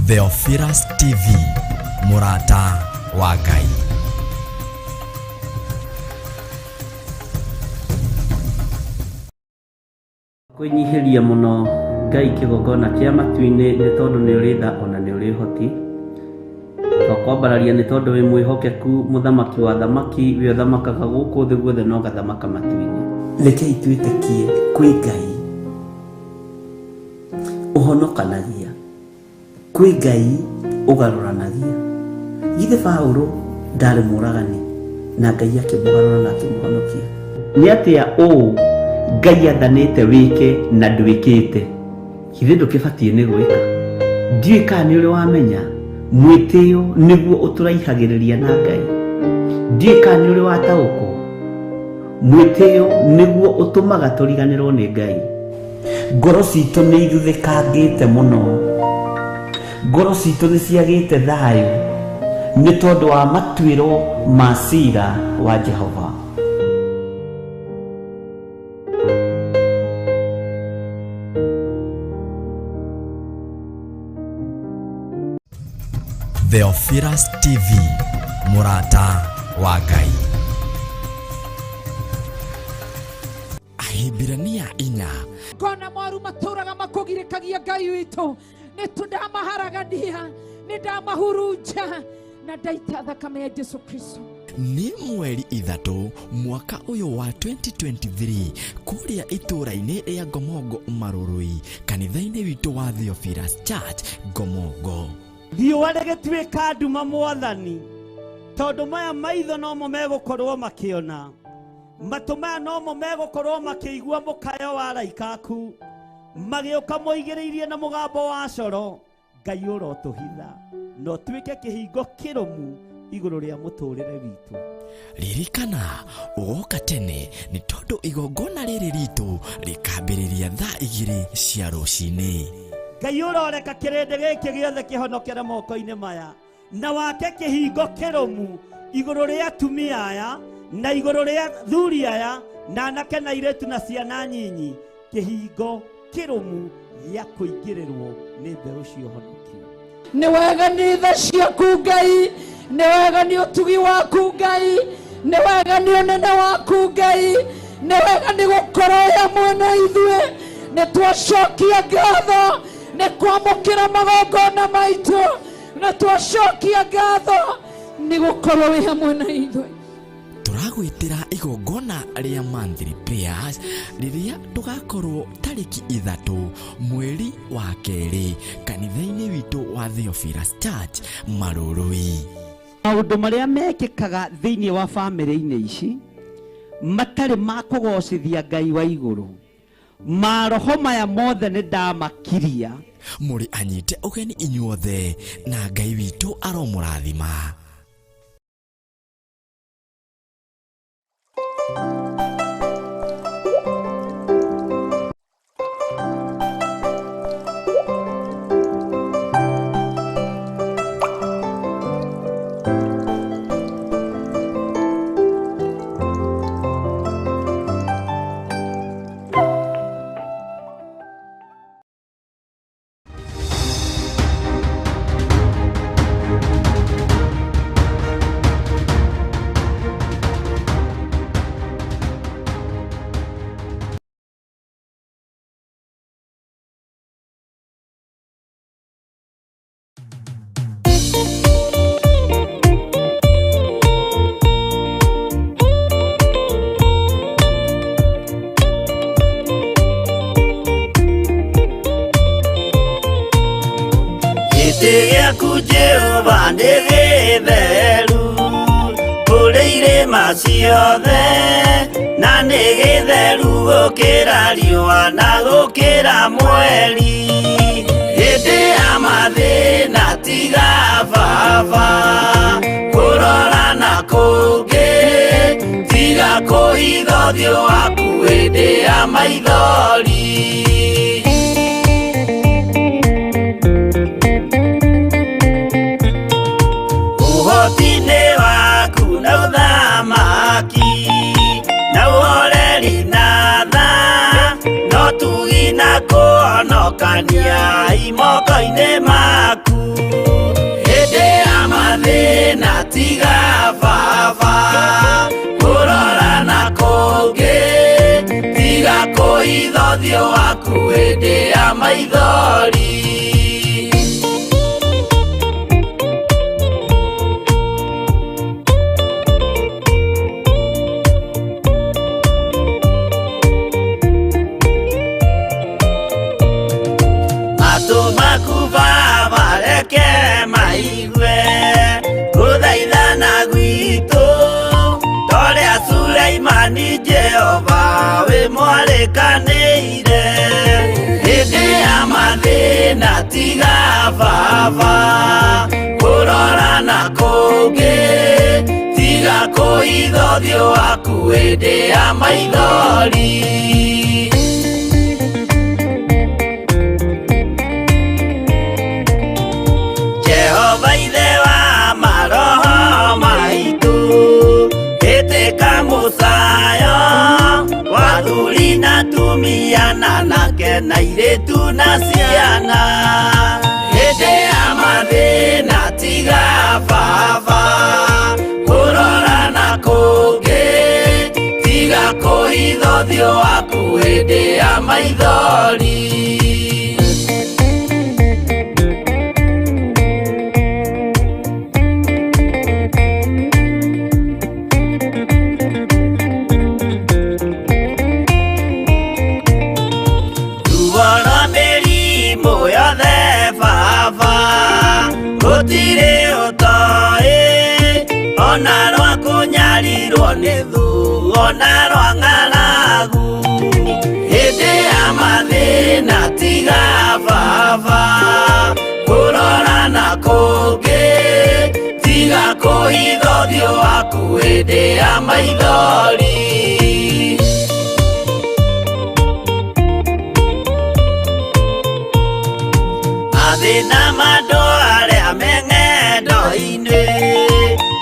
Theophilus TV, Murata wa Ngai. Kwenyihiria muno Ngai kigongona kia matu-ini ni tondu ni uri tha ona ni uri hoti. Twakwambararia ni tondu wi mwihokeku muthamaki wa thamaki wi thamakaga guku thi guothe no gathamaka matu-ini. Rekei twitikie kwi Ngai uhonokanagia, kwi Ngai ugaruranagia. Githe Paulo ndari muragani na Ngai akimugarura na akimuhonokia. Ni atia o Ngai athanite wike na ndwikite, githe ndukibatie ni gwika. Ndiui kana ni uri wamenya mwitio niguo uturaihagiriria na Ngai. Ndiui kana ni uri wataũkwo mwitio niguo utumaga turiganirwo ni Ngai. Ngoro citu ni ithuthikangite muno, ngoro citu ni ciagite thayu ni tondu wa matuiro ma cira wa Jehova. Theophilus TV, Murata wa Ngai. Ahibirania inya kona mwaru maturaga makugirikagia Ngai witu ni tundamaharagania ni ndamahurunja na ndaita thakame ya Jesu Kristo. Ni mweri ithatu mwaka uyu wa 2023 kuria itura-ini ria Ngomongo Marurui kanitha-ini witu wa Theophilus Church Ngomongo. Riũa rĩgĩtuĩka nduma Mwathani, tondu maya maitho nomo megũkorwo makĩona, matũ maya nomo megũkorwo makĩigua mũkayo wa araikaku, magĩũka moigĩrĩirie na mũgambo wa coro. Ngai ũrotũhitha no tuĩke kĩhingo kĩrũmu igũrũ rĩa mũtũrĩre witũ. Ririkana ugoka tene ni tondu igongona rĩrĩ ritũ rĩkambĩrĩria thaa 2 cia rũcinĩ. Ngai ũroreka kĩrĩndĩ gĩkĩ gĩothe kĩhonokere moko-inĩ maya na wake kĩhingo kĩrũmu igũrũ rĩa atumia aya na igũrũ rĩa thuri aya na anake na airĩtu na ciana nyinyi, kĩhingo kĩrũmu gĩa kũingĩrĩrwo nĩ mbeũ cia ũhonokio. Nĩ wega nĩ tha ciaku Ngai, nĩ wega nĩ ũtugi waku Ngai, nĩ wega nĩ ũnene waku Ngai, nĩ wega nĩ gũkorwo hamwe na ithuĩ. Nĩ twacokia ngatho nĩ kwamũkĩra magongona maitũ, nĩ twacokia ngatho nĩ gũkorwo wĩ hamwe na ithuĩ. Turagwitira igongona ria monthly prayers riria tugakorwo tariki 3 mweri wa keri kanitha-ini witu wa Theophilus Church Marurui. Maũndũ marĩa mekĩkaga thĩinĩ wa bamĩrĩ-inĩ ici matarĩ ma kũgocithia Ngai wa igũrũ, maroho maya mothe nĩ ndamakiria. Muri anyite ugeni inyuothe na Ngai witu aromurathima. Jehova nĩ gĩtheru kũrĩ irĩma ciothe, na nĩ gĩtheru gũkĩra riũa na gũkĩra mweri. Hĩndĩ ya mathĩna tiga baba kũrora na kũngĩ, tiga kũhitha ũthiũ waku hĩndĩ ya maithori. Ũhoti-nĩ waku na ũthamaki na ũhoreri na tha, no tugi na kũhonokania moko-inĩ maku. baba kurora na kungi tiga kuitho thio waku hĩndĩ ya maithori Ni Jehova we mwarikanĩire hĩndĩ ya mathĩna tiga baba kurora na kungi tiga kuitho thio waku hĩndĩ ya maithori Jehova ithe wa maroho maitũ ĩtĩka mũcayo wathuri na tumia na nake na airĩtu na ciana hĩndĩ ya mathĩna tiga baba kurora na kungi tiga kuitho thio waku hĩndĩ ya maithori gũtirĩ ũtoĩ ona rwa kũnyarirwo nĩ thu ona rwa ng'aragu hĩndĩ ya mathĩna tiga baba kurora na kungi tiga kuitho thio waku hĩndĩ ya maithori mathĩna mandũ arĩa me ng'endo-inĩ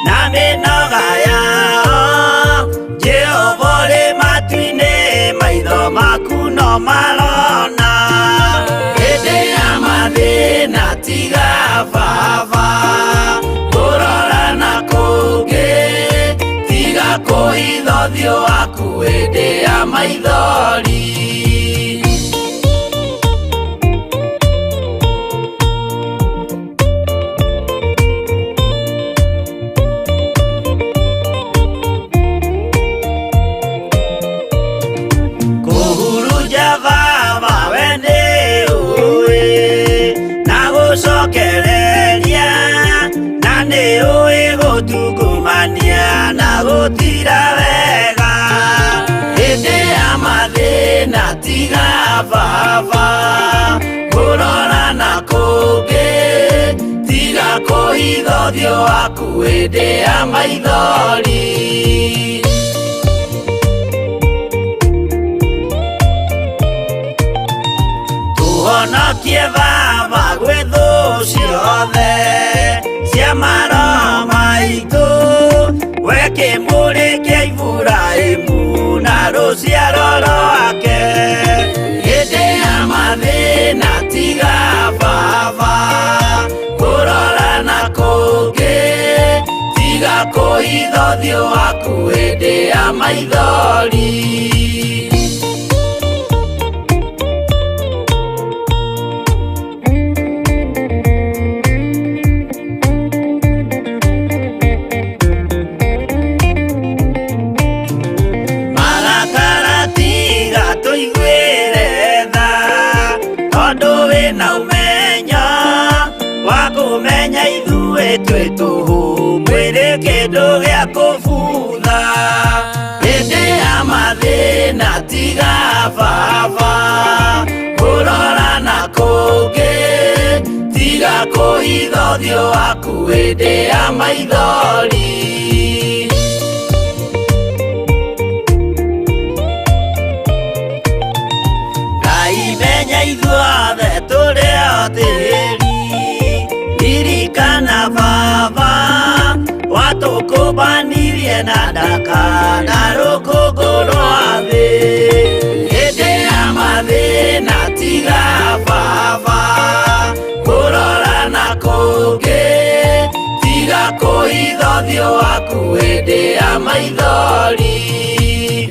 na mĩnoga yao Jehova ũrĩ matu-inĩ maitho maku no marona hĩndĩ ya mathĩna tiga baba kurora na kungi tiga kuitho thio waku hĩndĩ ya maithori na gũtira wega hĩndĩ ya mathĩna tiga baba kurora na kungi tiga kuitho thio waku hĩndĩ ya maithori tuhonokie baba gwĩ thũ ciothe cia maroho maitũ we kĩmũrĩ kĩa Iburahĩmu na rũciaro rwake hĩndĩ ya mathĩna tiga baba kurora na kungi tiga kuitho thio waku hĩndĩ ya maithori kumenya ithuĩ twĩ tũhũ mwĩrĩ kĩndũ gĩa kũbutha hĩndĩ ya mathĩna tiga baba kurora na kungi tiga kuitho thio waku hĩndĩ ya maithori Ngai menya ithuothe tũrĩ o tĩri ririkana baba watũkũmbanirie na ndaka na rũkũngũ rwa thĩ hĩndĩ ya mathĩna tiga baba kurora na kungi tiga kũhitha ũthiũ waku hĩndĩ ya maithori,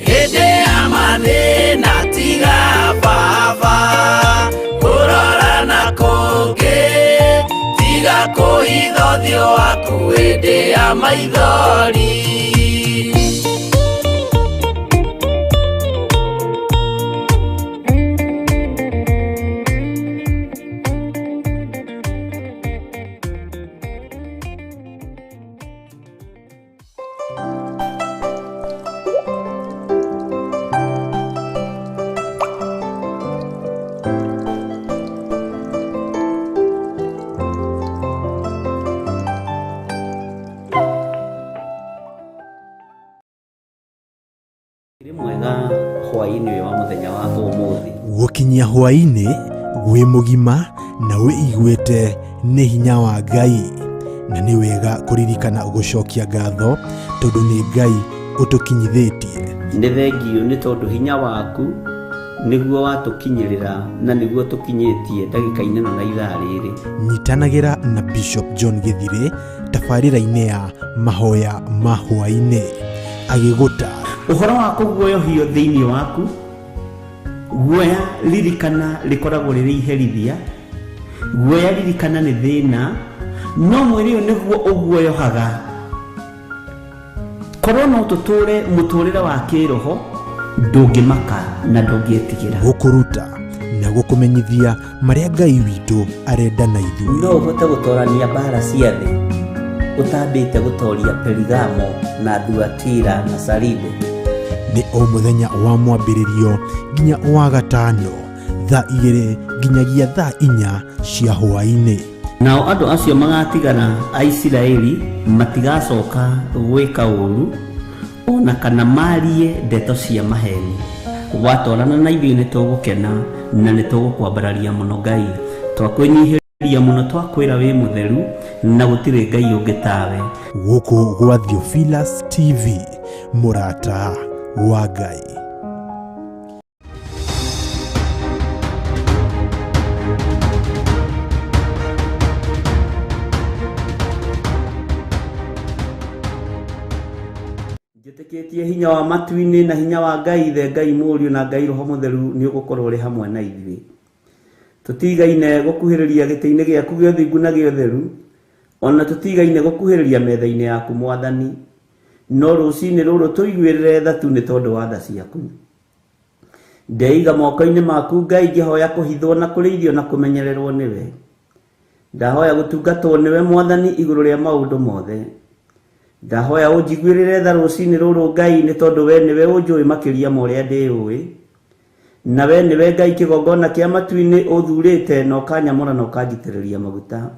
hĩndĩ ya mathĩna tiga baba, kũrora na kũngĩ tiga kũhitha ũthiũ waku hĩndĩ ya maithori. mwega hwaini wa muthenya wa umuthi gukinyia hwaini gwi mugima na wiiguite ni hinya wa Ngai na ni wega kuririkana ugucokia ngatho tondu ni Ngai utukinyithitie. Ni thengio ni tondu hinya waku niguo watukinyirira na niguo tukinyitie ndagika-ini na ithaa riri. Nyitanagira na Bishop John Githire tabarira-ini ya mahoya ma hwaini agiguta uhoro wa kuguoyohio thiini waku guoya ririkana rikoragwo riri iherithia guoya ririkana ni thina no mwiri uyu niguo uguoyohaga korwo no tuture muturire wa kiroho ndungimaka na ndungitigira gukuruta na gukumenyithia maria Ngai witu arenda na ithuĩ. No uhote gutorania mbara cia thi utambite gutoria Perigamo na Thuatira na Saride. Ni o muthenya wa mwambiririo nginya wa gatano thaa 2 nginyagia thaa 4 cia hwaini. Nao andu acio magatigana a Isiraeli matigacoka gwika uru ona kana marie ndeto cia maheni. Watwarana na ithuĩ nĩ tũgũkena na nĩ tũgũkwambararia mũno Ngai. Twakwĩnyihiria mũno twakwĩra wĩ mũtheru na gũtirĩ Ngai ũngĩ tawe. Gũkũ gwa Theophilus TV mũrata wa Ngai. Njĩtĩkĩtie hinya wa matu-inĩ na hinya wa Ngai ithe Ngai Mũriũ na Ngai Roho Mũtheru nĩ ũgũkorwo ũrĩ hamwe na ithuĩ. Tũtigaine gũkuhĩrĩria gĩtĩ-inĩ gĩaku gĩa ũthingu na gĩa ũtheru ona tũtigaine gũkuhĩrĩria metha-inĩ yaku Mwathani, no rũcinĩ rũrũ tũiguĩrĩre tha tu nĩ tondũ wa tha ciaku. Ndeiga moko-inĩ maku Ngai ngĩhoya kũhithwo na kũrĩithio na kũmenyererwo nĩwe. Ndahoya gũtungatwo nĩwe Mwathani igũrũ rĩa maũndũ mothe. Ndahoya ũnjiguĩrĩre tha rũcinĩ rũrũ Ngai nĩ tondũ we nĩwe ũnjũĩ makĩria ma ũrĩa ndĩũĩ, na we nĩwe Ngai kĩgongona kĩa matu-inĩ ũthurĩte na ũkanyamũra na ũkanjitĩrĩria maguta.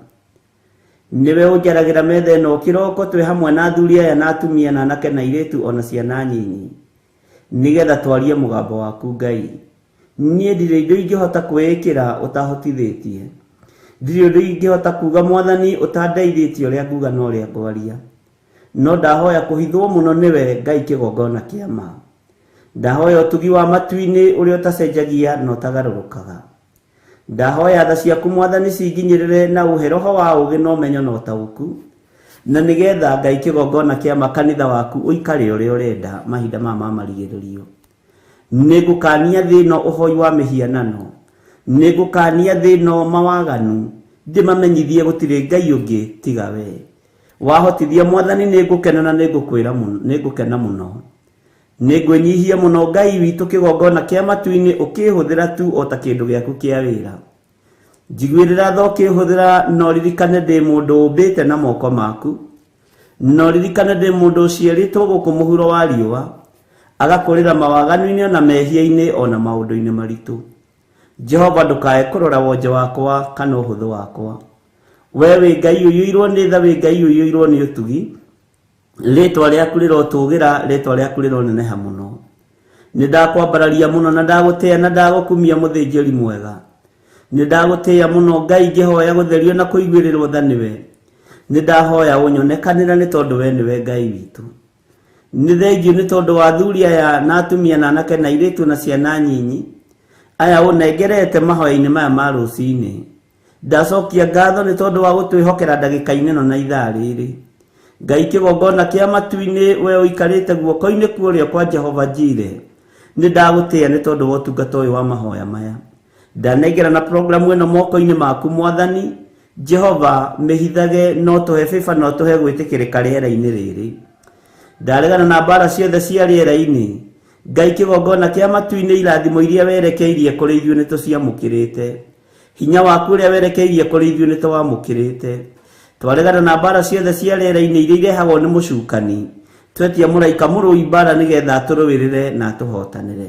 Niwe ũnjaragĩra metha ĩno kĩroko twĩ hamwe na athuri aya na atumia na anake na airĩtu ona ciana nyinyi, nigetha twarie mũgambo waku Ngai. Niĩ ndirĩ indo ingĩhota kwĩĩkĩra ũtahotithĩtie, ndirĩ ũndũ ingĩhota kuga Mwathani ũtandeithĩtie ũrĩa nguga na ũrĩa ngwaria, no ndahoya kũhithwo mũno nĩwe Ngai kĩgongona kĩa ma. Ndahoya ũtugi wa matu-inĩ ũrĩa ũtacenjagia na ũtagarũrũkaga. Ndahoya tha ciaku Mwathani cinginyĩrĩre na ũhe roho wa ũũgĩ na ũmenyo na ũtaũku, na nĩgetha Ngai kĩgongona kĩa makanitha waku ũikare ũrĩa ũrenda mahinda ma marigĩrĩrio. Nĩngũkania thĩno ũhoi wa mĩhianano, nĩngũkania thĩno mawaganu, ndĩmamenyithie gũtirĩ Ngai ũngĩ tiga we. Wahotithia Mwathani nĩngũkena na nĩngũkena mũno. Nĩngwĩnyihia mũno Ngai witũ kĩgongona kĩa matu-inĩ ũkĩhũthĩra tu o ta kĩndũ gĩaku kĩa wĩra. Njiguĩrĩra tha ũkĩhũthĩra no ririkane ndĩ mũndũ ũmbĩte na moko maku, no ririkane ndĩ mũndũ ũciarĩtwo gũkũ mũhuro wa riũa agakũrĩra mawaganu-inĩ ona mehia-inĩ ona maũndũ-inĩ maritũ. Jehova ndũkae kũrora wonje wakwa kana ũhũthũ wakwa. We wĩ Ngai ũiyũirwo nĩ tha, wĩ Ngai ũiyũirwo nĩ ũtugi, rĩtwa rĩaku rĩrotũgĩra, rĩtwa rĩaku rĩroneneha mũno. Nĩndakwambararia mũno na ndagũtĩĩa na ndagũkumia mũthĩnjĩri mwega. Nĩndagũtĩĩa mũno Ngai ngĩhoya gũtherio na kũiguĩrĩrwo tha nĩwe. Nĩndahoya ũnyonekanĩra nĩ tondũ we nĩwe Ngai witũ. Nĩ thengiũ nĩ tondũ wa athuri aya na atumia na anake na airĩtu na ciana nyinyi aya ũnengerete mahoya-inĩ maya ma rũcinĩ. Ndacokia ngatho nĩ tondũ wa gũtwĩhokera ndagĩka-inĩ ĩno na ithaa rĩrĩ. Ngai kĩgongona kĩa matu-inĩ we ũikarĩte guoko-inĩ kuorio kwa Jehova Jire, nĩ ndagũtĩĩa nĩ tondũ wa ũtungata ũyũ wa mahoya maya. Ndanengera na programu ĩno moko-inĩ maku Mwathani Jehova, mĩhithage no tũhe bĩba no tũhe gwĩtĩkĩrĩka rĩera-inĩ rĩrĩ. Ndaregana na mbara ciothe cia rĩera-inĩ. Ngai kĩgongona kĩa matu-inĩ irathimo iria werekeirie kũrĩ ithuĩ nĩ tũciamũkĩrĩte. Hinya waku ũrĩa werekeirie kũrĩ ithuĩ nĩ tũwamũkĩrĩte. Twaregana na mbara ciothe cia rĩera-inĩ iria irehagwo nĩ mũcukani. Twetia mũraika mũrũi mbara nĩgetha tũrũĩrĩre na tũhotanĩre.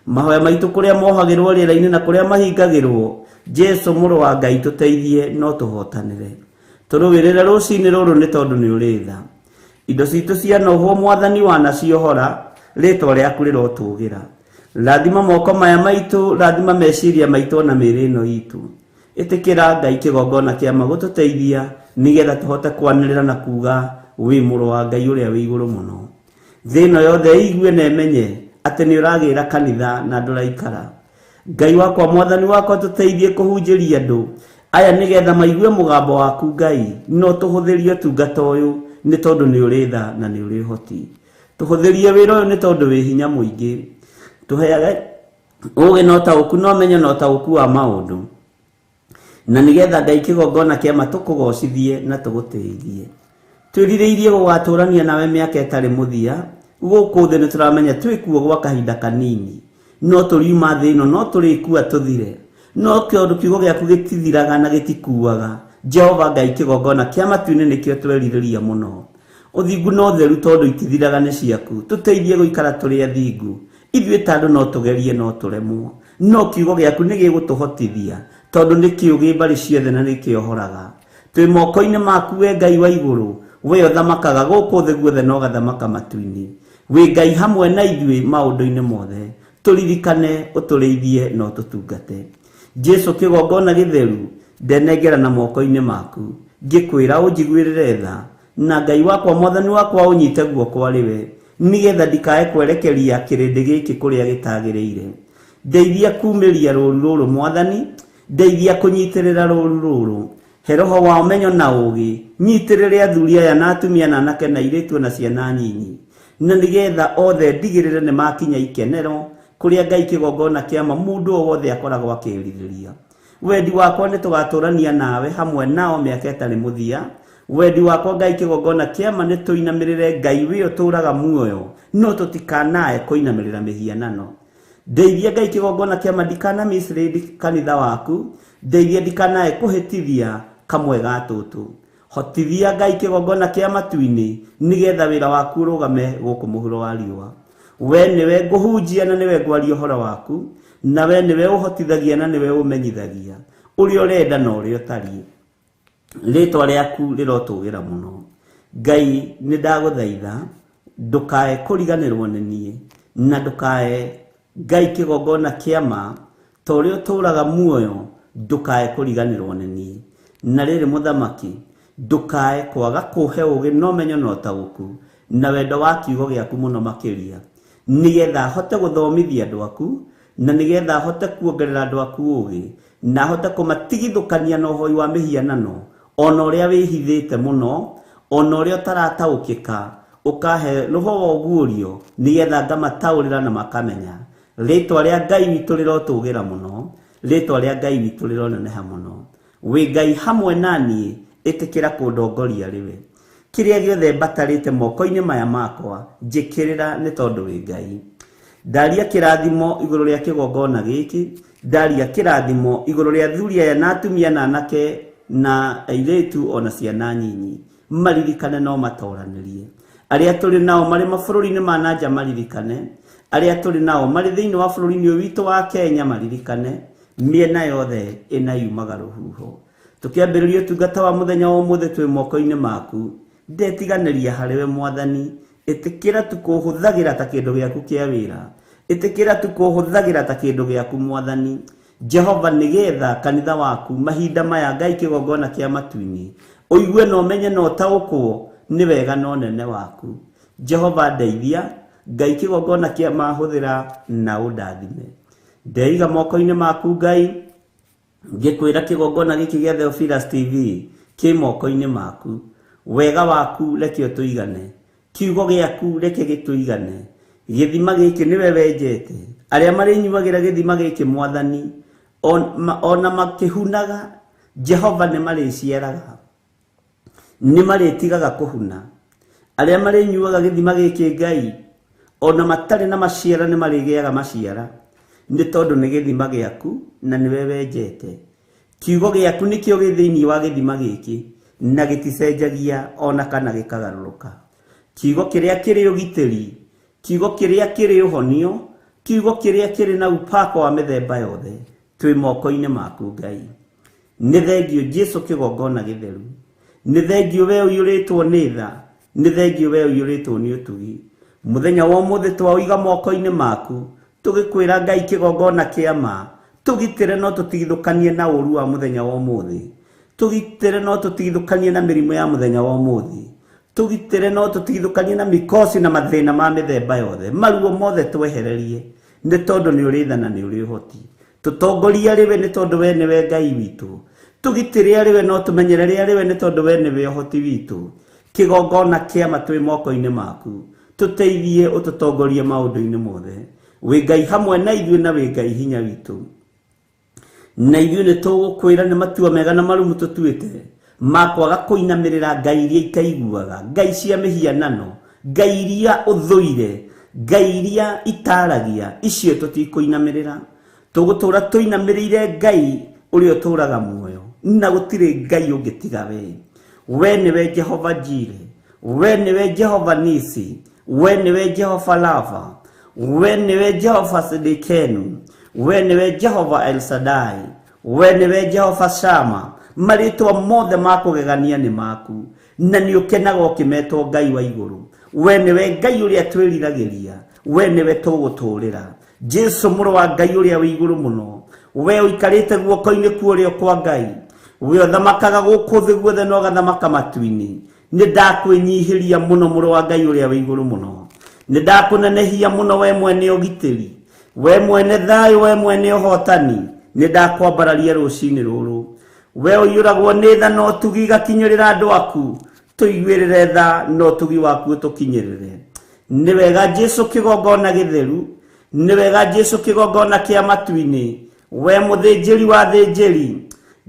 Mahoya maitũ kũrĩa mohagĩrwo rĩera-inĩ na kũrĩa mahingagĩrwo, Jesu mũrũ wa Ngai tũteithie no tũhotanĩre. Tũrũĩrĩre rũcinĩ rũrũ nĩ tondũ nĩ ũrĩ tha. Indo citũ cia nohwo Mwathani wanaciohora, rĩtwa rĩaku rĩrotũgĩra. Rathima moko maya maitũ, rathima meciria maitũ na mĩĩrĩ ĩno itũ. Ĩtĩkĩra Ngai kĩgongona kĩama gũtũteithia nĩgetha tũhote kwanĩrĩra na kuga wĩ mũrũ wa Ngai ũrĩa wĩ igũrũ mũno. Thĩ ĩno yothe igue na ĩmenye atĩ nĩ ũragĩra kanitha na ndũraikara. Ngai wakwa Mwathani wakwa tũteithie kũhunjĩria andũ aya nĩgetha maigue mũgambo waku Ngai, no tũhũthĩrie ũtungata ũyũ nĩ tondũ nĩ ũrĩ tha na nĩ ũrĩ ũhoti. Tũhũthĩrie wĩra ũyũ nĩ tondũ wĩ hinya mũingĩ. Tũheage ũũgĩ na ũtaũku na ũmenyo na ũtaũku wa maũndũ, na nĩgetha Ngai kĩgongona kĩama tũkũgocithie na tũgũtĩithie. Twĩrirĩirie gũgatũrania nawe mĩaka ĩtarĩ mũthia. Gũkũ thĩ nĩ tũramenya twĩkuo gwa kahinda kanini, no tũriuma thĩ ĩno no tũrĩkua tũthire. No kĩondũ kiugo gĩaku gĩtithiraga na gĩtikuaga. Jehova Ngai kĩgongona kĩa matu-inĩ nĩkĩo twerirĩria mũno. Ũthingu no theru tondũ itithiraga nĩ ciaku. Tũteithie gũikara tũrĩ athingu. Ithuĩ ta andũ no tũgerie no tũremwo, no kiugo gĩaku nĩ gĩgũtũhotithia tondũ nĩ kĩũgĩ mbarĩ ciothe na nĩ kĩohoraga. Twĩ moko-inĩ maku we Ngai wa igũrũ, we ũthamakaga gũkũ thĩ guothe na ũgathamaka matu-inĩ. Wĩ Ngai hamwe na ithuĩ maũndũ-inĩ mothe. Tũririkane, ũtũrĩithie na ũtũtungate. Jesu kĩgongona gĩtheru, ndenengera na moko-inĩ maku, ngĩkwĩra ũnjiguĩrĩre tha, na Ngai wakwa Mwathani wakwa ũnyite guoko arĩwe, nĩgetha ndikae kwerekeria kĩrĩndĩ gĩkĩ kũrĩa gĩtagĩrĩire. Ndeithia kumĩria rũũru rũrũ Mwathani, ndeithia kũnyitĩrĩra rũũru rũrũ. He roho wa ũmenyo na ũũgĩ, nyitĩrĩre athuri aya na atumia na anake na airĩtu na ciana nyinyi, na nĩgetha othe ndigĩrĩre nĩ makinya ikenero kũrĩa Ngai kĩgongona kĩama mũndũ o wothe akoragwo akĩĩrirĩria. Wendi wakwa nĩ tũgatũrania nawe hamwe nao mĩaka ĩtarĩ mũthia. Wendi wakwa Ngai kĩgongona kĩama nĩ tũinamĩrĩre Ngai wĩ ũtũũraga muoyo, no tũtikanae kũinamĩrĩra mĩhianano. Ndeithia Ngai kĩgongona kĩama ndikanamĩcirĩri kanitha waku, ndeithia ndikanae kũhĩtithia kamwe ga tũtũ. Hotithia Ngai kĩgongona kĩa matu-inĩ nĩgetha wĩra waku ũrũgame gũkũ mũhuro wa riũa. We nĩwe ngũhunjia na nĩwe ngwaria ũhoro waku, na we nĩwe ũhotithagia na nĩwe ũmenyithagia ũrĩa ũrenda na ũrĩa ũtariĩ. Rĩtwa rĩaku rĩrotũgĩra mũno. Ngai nĩ ndagũthaitha ndũkae kũriganĩrwo nĩ niĩ, na ndũkae Ngai kĩgongona kĩama ta ũrĩa ũtũũraga muoyo, ndũkae kũriganĩrwo nĩ niĩ. Na rĩrĩ Mũthamaki, ndũkae kwaga kũhe ũũgĩ na ũmenyo na ũtaũku na wendo wa kiugo gĩaku mũno makĩria, nĩgetha hote gũthomithia andũ aku, na nĩgetha hote kuongerera andũ aku ũũgĩ, na hote kũmatigithũkania na ũhoi wa mĩhianano, ona ũrĩa wĩhithĩte mũno, ona ũrĩa ũtarataũkĩka, ũkahe roho wa ũguũrio nĩgetha ngamataũrĩra na makamenya. Rĩtwa rĩa Ngai witũ rĩrotũgĩra mũno, rĩtwa rĩa Ngai witũ rĩroneneha mũno. Wĩ Ngai hamwe naniĩ, ĩtĩkĩra kũndongoria rĩwe. Kĩrĩa gĩothe mbatarĩte moko-inĩ maya makwa, njĩkĩrĩra nĩ tondũ wĩ Ngai. Ndaria kĩrathimo igũrũ rĩa kĩgongona gĩkĩ, ndaria kĩrathimo igũrũ rĩa athuri aya na atumia na anake na airĩtu ona ciana nyinyi. Maririkane no matoranĩrie. Arĩa tũrĩ nao marĩ mabũrũri-inĩ ma nanja maririkane. Arĩa tũrĩ nao marĩ thĩinĩ wa bũrũri-inĩ ũyũ witũ wa Kenya maririkane. Mĩena yothe ĩna yumaga rũhuho. Tũkĩambĩrĩria ũtungata wa mũthenya wa ũmũthĩ twĩ moko-inĩ maku, ndetiganĩria harĩwe Mwathani. Ĩtĩkĩra tukũhũthagĩra ta kĩndũ gĩaku kĩa wĩra. Ĩtĩkĩra tukũhũthagĩra ta kĩndũ gĩaku Mwathani. Jehova, nĩgetha kanitha waku mahinda maya Ngai kĩgongona kĩa matu-inĩ ũigue na ũmenye na ũtaũkwo nĩ wega na ũnene waku. Jehova, ndeithia Ngai kĩgongona kĩa mahũthĩra na ũndathime. Ndeiga moko-inĩ maku Ngai, ngĩkwĩra kĩgongona gĩkĩ gĩa Theophilus TV kĩ moko-inĩ maku. wega waku reke ũtũigane, kiugo gĩaku reke gĩtũigane. Gĩthima gĩkĩ nĩwe wenjete, arĩa marĩnyuagĩra gĩthima gĩkĩ Mwathani ona makĩhunaga Jehova nĩ marĩciaraga, nĩ marĩtigaga kũhuna. Arĩa marĩnyuaga gĩthima gĩkĩ Ngai ona matarĩ na maciara nĩ marĩgĩaga maciara, nĩ tondũ nĩ gĩthima gĩaku na nĩwe wenjete. Kiugo gĩaku nĩkĩo gĩ thĩinĩ wa gĩthima gĩkĩ na gĩticenjagia ona kana gĩkagarũrũka. Kiugo kĩrĩa kĩrĩ ũgitĩri, kiugo kĩrĩa kĩrĩ ũhonio, kiugo kĩrĩa kĩrĩ na upako wa mĩthemba yothe, twĩ moko-inĩ maku Ngai. Nĩ thengio Jesu kĩgongona gĩtheru, nĩ thengio we ũiyũrĩtwo nĩ tha, nĩ thengio we ũiyũrĩtwo nĩ ũtugi. Mũthenya wa ũmũthĩ twawĩiga moko-inĩ maku, tũgĩkwĩra Ngai kĩgongona kĩa ma, tũgitĩre no tũtigithũkanie na ũru wa mũthenya wa ũmũthĩ, tũgitĩre no tũtigithũkanie na mĩrimũ ya mũthenya wa ũmũthĩ, tũgitĩre no tũtigithũkanie na mĩkosi na mathĩna ma mĩthemba yothe, maruo mothe twehererie, nĩ tondũ nĩ ũrĩ tha na nĩ ũrĩ ũhoti. Tũtongoria rĩwe nĩ tondũ we nĩwe Ngai witũ, tũgitĩre rĩwe no tũmenyerere rĩwe nĩ tondũ we nĩwe ũhoti witũ. Kĩgongona kĩa ma twĩ moko-inĩ maku, tũteithie ũtũtongorie maũndũ-inĩ mothe. Wĩ Ngai hamwe na ithuĩ na wĩ Ngai hinya witũ, na ithuĩ nĩ tũgũkwĩra nĩ matua mega na marumu tũtuĩte makwaga kũinamĩrĩra ngai iria ikaiguaga, ngai cia mĩhianano, ngai iria ũthũire, ngai iria itaragia, icio tũtikũinamĩrĩra. Tũgũtũra tũinamĩrĩire Ngai ũrĩa ũtũraga muoyo, na gũtirĩ Ngai ũngĩ tiga we. We nĩwe Jehova Jire, we nĩwe Jehova Nisi, we nĩwe Jehova Lava, we nĩwe Jehova Sidikenu, we nĩwe Jehova El Shaddai, we nĩwe Jehova Shama. Marĩtwa mothe makũgegania nĩ maku, na nĩ ũkenaga ũkĩmetwo Ngai wa igũrũ. We nĩwe Ngai ũrĩa twĩriragĩria, we nĩwe tũgũtũũrĩra. Jesu mũrũ wa Ngai ũrĩa wĩ igũrũ mũno, we ũikarĩte guoko-inĩ kuorĩo kwa Ngai, we ũthamakaga gũkũ thĩ guothe na ũgathamaka matu-inĩ. Nĩ ndakwĩnyihĩria mũno mũrũ wa Ngai ũrĩa wĩ igũrũ mũno, nĩ ndakũnenehia mũno we mwene ũgitĩri, we mwene thayũ, we mwene ũhotani. Nĩ ndakwambararia rũcinĩ rũrũ, we ũiyũragwo nĩ tha no ũtugi gakinyĩrĩra andũ aku, tũiguĩrĩre tha no ũtugi waku ũtũkinyĩrĩre. Nĩ wega Jesu kĩgongona gĩtheru, nĩ wega Jesu kĩgongona kĩa matu-inĩ, we mũthĩnjĩri wa thĩnjĩri,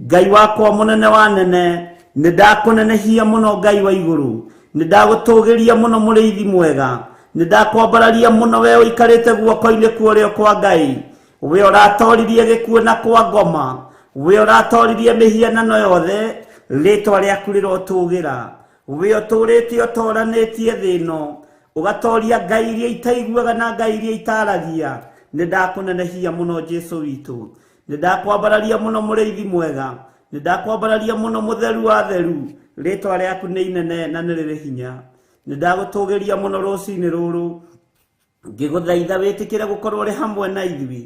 Ngai wakwa mũnene wa nene. Nĩ ndakũnenehia mũno Ngai wa igũrũ, nĩ ndagũtũgĩria mũno mũrĩithi mwega, nĩ ndakwambararia mũno we ũikarĩte guoko-inĩ kuorĩo kwa Ngai, we ũratoririe gĩkuũ na kwa ngoma, we ũratoririe mĩhianano yothe, rĩtwa rĩaku rĩrotũgĩra, we ũtũrĩte ũtoranĩtie thĩ ĩno, ũgatoria ngai iria itaiguaga na ngai iria itaragia. Nĩ ndakũnenehia mũno Jesu witũ, nĩ ndakwambararia mũno mũrĩithi mwega, nĩ ndakwambararia mũno mũtheru wa theru, rĩtwa rĩaku nĩ inene na nĩ rĩrĩ hinya. Nĩ ndagũtũgĩria mũno rũcinĩ rũrũ, ngĩgũthaitha wĩtĩkĩre gũkorwo ũrĩ hamwe na ithuĩ,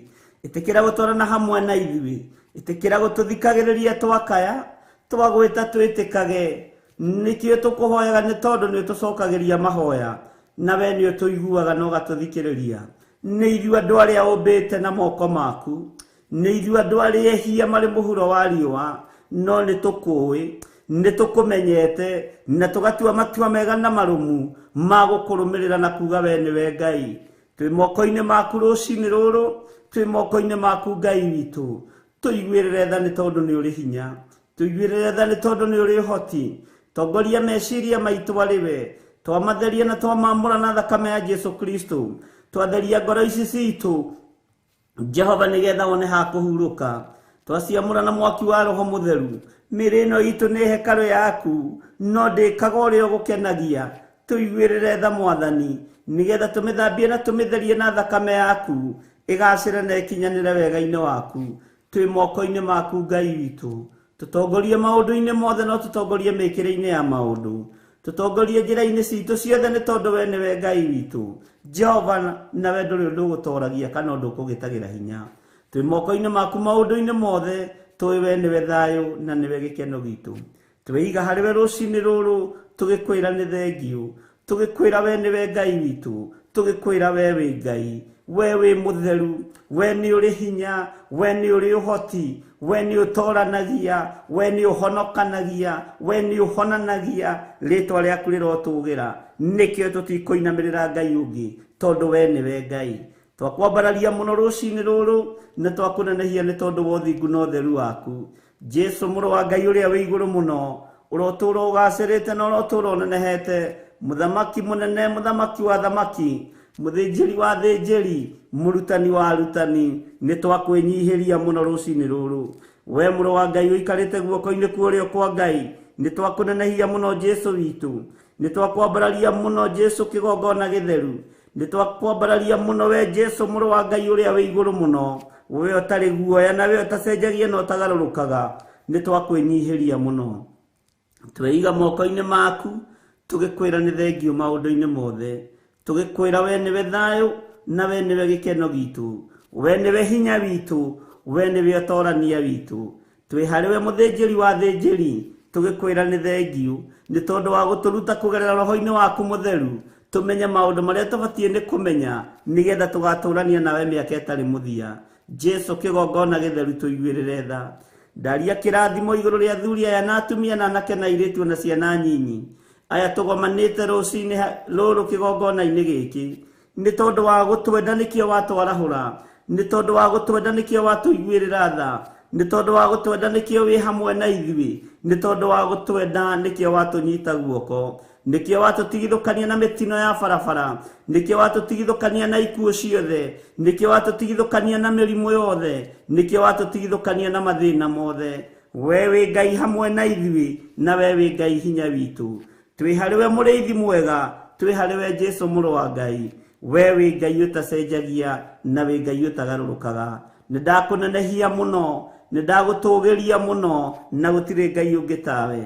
ĩtĩkĩra gũtwarana hamwe na ithuĩ, ĩtĩkĩra gũtũthikagĩrĩria twakaya, twagwĩta twĩtĩkage. Nĩkĩo tũkũhoyaga nĩ tondũ nĩ ũtũcokagĩria mahoya, na we nĩ ũtũiguaga na ũgatũthikĩrĩria. Nĩ ithuĩ andũ arĩa ũmbĩte na moko maku, nĩ ithuĩ andũ arĩa ehia marĩ mũhuro wa riũa, no nĩ tũkũĩ, nĩ tũkũmenyete, na tũgatua matua mega na marũmu ma gũkũrũmĩrĩra na kuga we nĩwe Ngai. Twĩ moko-inĩ maku rũcinĩ rũrũ, twĩ moko-inĩ maku Ngai witũ, tũiguĩrĩre tha nĩ tondũ nĩ ũrĩ hinya, tũiguĩrĩre tha nĩ tondũ nĩ ũrĩ ũhoti. Tongoria meciria maitũ arĩ we, twamatheria na twamamũra na thakame ya Jesu Kristo, twatheria ngoro ici citũ Jehova nĩgetha wone ha kũhurũka. Twaciamũra na mwaki wa Roho Mũtheru, mĩĩrĩ ĩno itũ nĩ hekarũ yaku, no ndĩkaga ũrĩa ũgũkenagia. Tũiguĩrĩre tha Mwathani, nĩgetha tũmĩthambie na tũmĩtherie na thakame yaku, ĩgacĩre na ĩkinyanĩre wega-inĩ waku. Twĩ moko-inĩ maku Ngai witũ, tũtongorie maũndũ-inĩ mothe, no tũtongorie mĩkĩre-inĩ ya maũndũ, tũtongorie njĩra-inĩ citũ ciothe nĩ tondũ we nĩwe Ngai witũ. Jehova, na we ndũrĩ ũndũ ũgũtoragia kana ũndũ ũkũgĩtagĩra hinya. Twĩ moko-inĩ maku maũndũ-inĩ mothe, tũĩ we nĩwe thayũ na nĩwe gĩkeno gitũ. Twĩiga harĩ we rũcinĩ rũrũ, tũgĩkwĩra nĩ thengio, tũgĩkwĩra we nĩwe Ngai witũ, tũgĩkwĩra we wĩ Ngai, we wĩ mũtheru, we nĩ ũrĩ hinya, we nĩ ũrĩ ũhoti, we nĩ ũtooranagia, we nĩ ũhonokanagia, we nĩ ũhonanagia, rĩtwa rĩaku rĩrotũgĩra. Nĩkĩo tũtikũinamĩrĩra Ngai ũngĩ, tondũ we nĩwe Ngai. Twakwambararia mũno rũciinĩ rũrũ, na twakũnenehia nĩ tondũ wa ũthingu na ũtheru waku. Jesu mũrũ wa Ngai ũrĩa wĩ igũrũ mũno, ũrotũũra ũgacĩrĩte na ũrotũũra ũnenehete, mũthamaki mũnene, mũthamaki wa thamaki, mũthĩnjĩri wa thĩnjĩri, mũrutani wa arutani, nĩ twakwĩnyihĩria mũno rũciinĩ rũrũ. We mũrũ wa Ngai ũikarĩte guoko-inĩ kwa ũrĩo kwa Ngai, nĩ twakũnenehia mũno Jesu witũ, nĩ twakwambararia mũno Jesu kĩgongona gĩtheru, nĩ twakwambararia mũno we Jesu mũrũ wa Ngai ũrĩa wĩ igũrũ mũno, we ũtarĩ guoya na we ũtacenjagia na ũtagarũrũkaga, nĩ twakwĩnyihĩria mũno. Tweiga moko-inĩ maku, tũgĩkwĩra nĩ thengio maũndũ-inĩ mothe, tũgĩkwĩra we nĩwe thayũ na we nĩwe gĩkeno gitũ, we nĩwe hinya witũ, we nĩwe ũtoorania witũ. Twĩ harĩ we mũthĩnjĩri wa thĩnjĩri, tũgĩkwĩra nĩ thengio nĩ tondũ wa gũtũruta kũgerera roho-inĩ waku mũtheru, tũmenye maũndũ marĩa tũbatiĩ nĩ kũmenya, nĩgetha tũgatũũrania nawe mĩaka ĩtarĩ mũthia. Jesu kĩgongona gĩtheru tũiguĩrĩre tha. Ndaria kĩrathimo igũrũ rĩa athuri aya na atumia na anake na airĩtu na ciana nyinyi aya tũgomanĩte rũciinĩ rũrũ kĩgongona-inĩ gĩkĩ, nĩ tondũ wa gũtwenda nĩkĩo watwarahũra, nĩ tondũ wa gũtwenda nĩkĩo watũiguĩrĩra tha, nĩ tondũ wa gũtwenda nĩkĩo wĩ hamwe na ithuĩ, nĩ tondũ wa gũtwenda nĩkĩo watũnyita guoko, nĩkĩo watũtigithũkania na mĩtino ya barabara, nĩkĩo watũtigithũkania na ikuũ ciothe, nĩkĩo watũtigithũkania na mĩrimũ yothe, nĩkĩo watũtigithũkania na mathĩna mothe. We wĩ Ngai hamwe na ithuĩ, na we wĩ Ngai hinya witũ. Twĩ harĩ we mũrĩithi mwega, twĩ harĩ we Jesu mũrũ wa Ngai, we wĩ Ngai ũtacenjagia na wĩ Ngai ũtagarũrũkaga. Nĩ ndakũnenehia mũno, nĩ ndagũtũũgĩria mũno, na gũtirĩ Ngai ũngĩ tawe.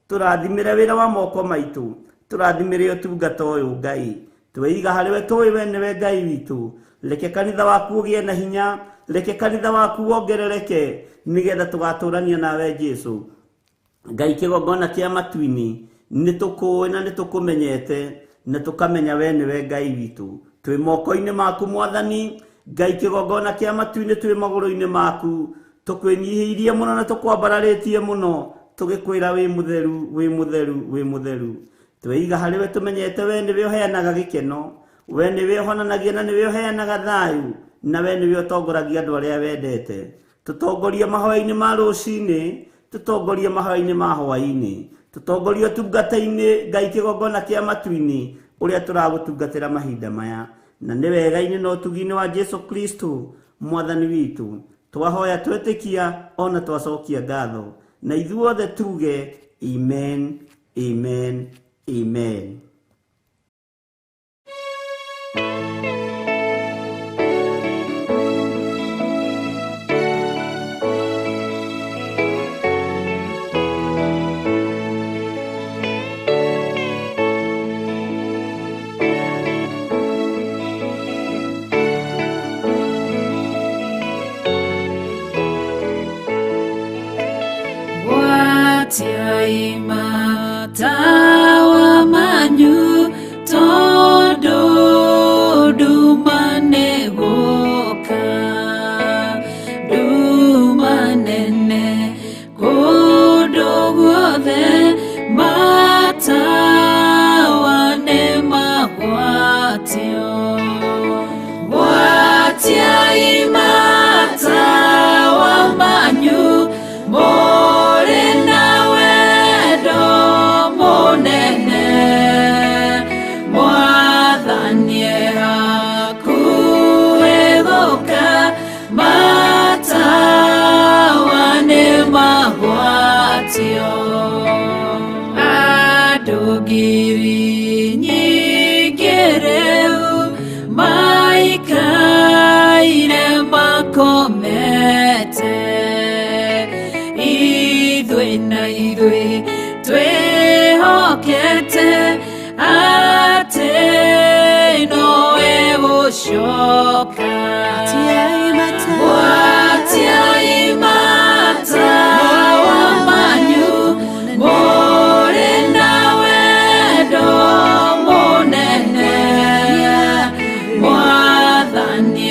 Tũrathimĩre wĩra wa moko maitũ, tũrathimĩre ũtungata ũyũ Ngai. Tweiga harĩ we tũĩ we nĩwe Ngai witũ. Reke kanitha waku ũgĩe na hinya, reke kanitha waku wongerereke, nĩgetha tũgatũũrania nawe Jesu. Ngai kĩgongona kĩa matu-inĩ, nĩ tũkũĩ na nĩ tũkũmenyete, na tũkamenya we nĩwe Ngai witũ. Twĩ moko-inĩ maku Mwathani, Ngai kĩgongona kĩa matu-inĩ twĩ magũrũ-inĩ maku, tũkwĩnyihĩirie mũno na tũkwambararĩtie mũno, tũgĩkwĩra wĩ mũtheru, wĩ mũtheru, wĩ mũtheru. Tweiga harĩ we tũmenyete we nĩwe ũheanaga gĩkeno, we nĩwe ũhonanagia na nĩwe ũheanaga thayũ, na we nĩwe ũtongoragia andũ arĩa wendete. Tũtongorie mahoya-inĩ ma rũciinĩ, tũtongorie mahoya-inĩ ma hwaĩ-inĩ, tũtongorie ũtungata-inĩ Ngai kĩgongona kĩa matu-inĩ ũrĩa tũragũtungatĩra mahinda maya. Na nĩ wega-inĩ na ũtugi-inĩ wa Jesu Kristo Mwathani witũ, twahoya twĩtĩkia ona twacokia ngatho, na ithuothe tuge amen, amen, amen. Tiaima tawa manyu todo dumane goka dumanene kodo guothe matawa ne magwatio watiaima tawa manyu adogiri nyigereu maikaire makomete idwe na idwe twehokete ate noe gũcoka watiaimata wamanyu mũrĩ na wendo mũnene Mwathani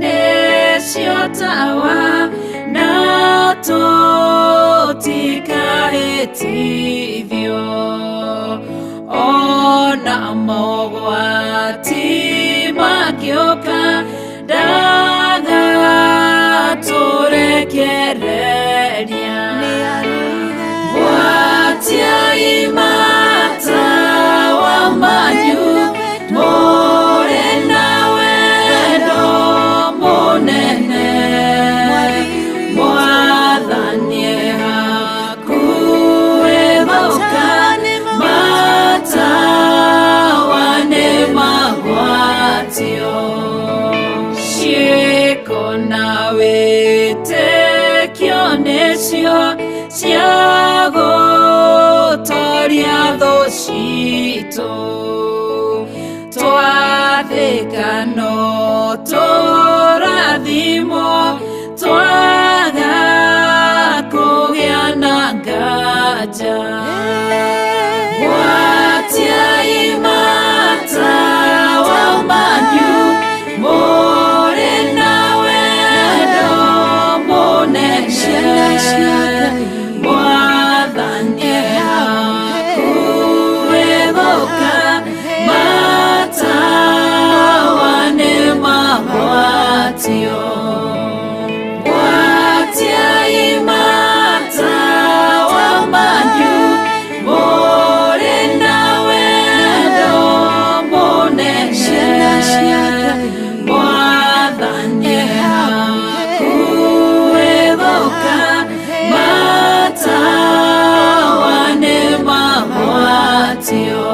nĩcio tawa na tũtikahĩtithio ona mogwati magĩũka ndagatũrekereria gwatiai matawa manyu mũrĩ na wendo mũnene mwathani hakuhĩ gũka matawa nĩ magwatio ciĩko na wĩtĩkio nĩcio cia gũtoria thũ citũ twathĩka no tũrathimwo twaga kũgĩa na nganja gwatiai matawa manyu mũrĩ na wendo mũnene mwathani hakuhĩ gũka matawa nĩ magwatio gwatiai matawa manyu mũrĩ na wendo mũnene mwathani hakuhĩ gũka matawa nĩ magwatio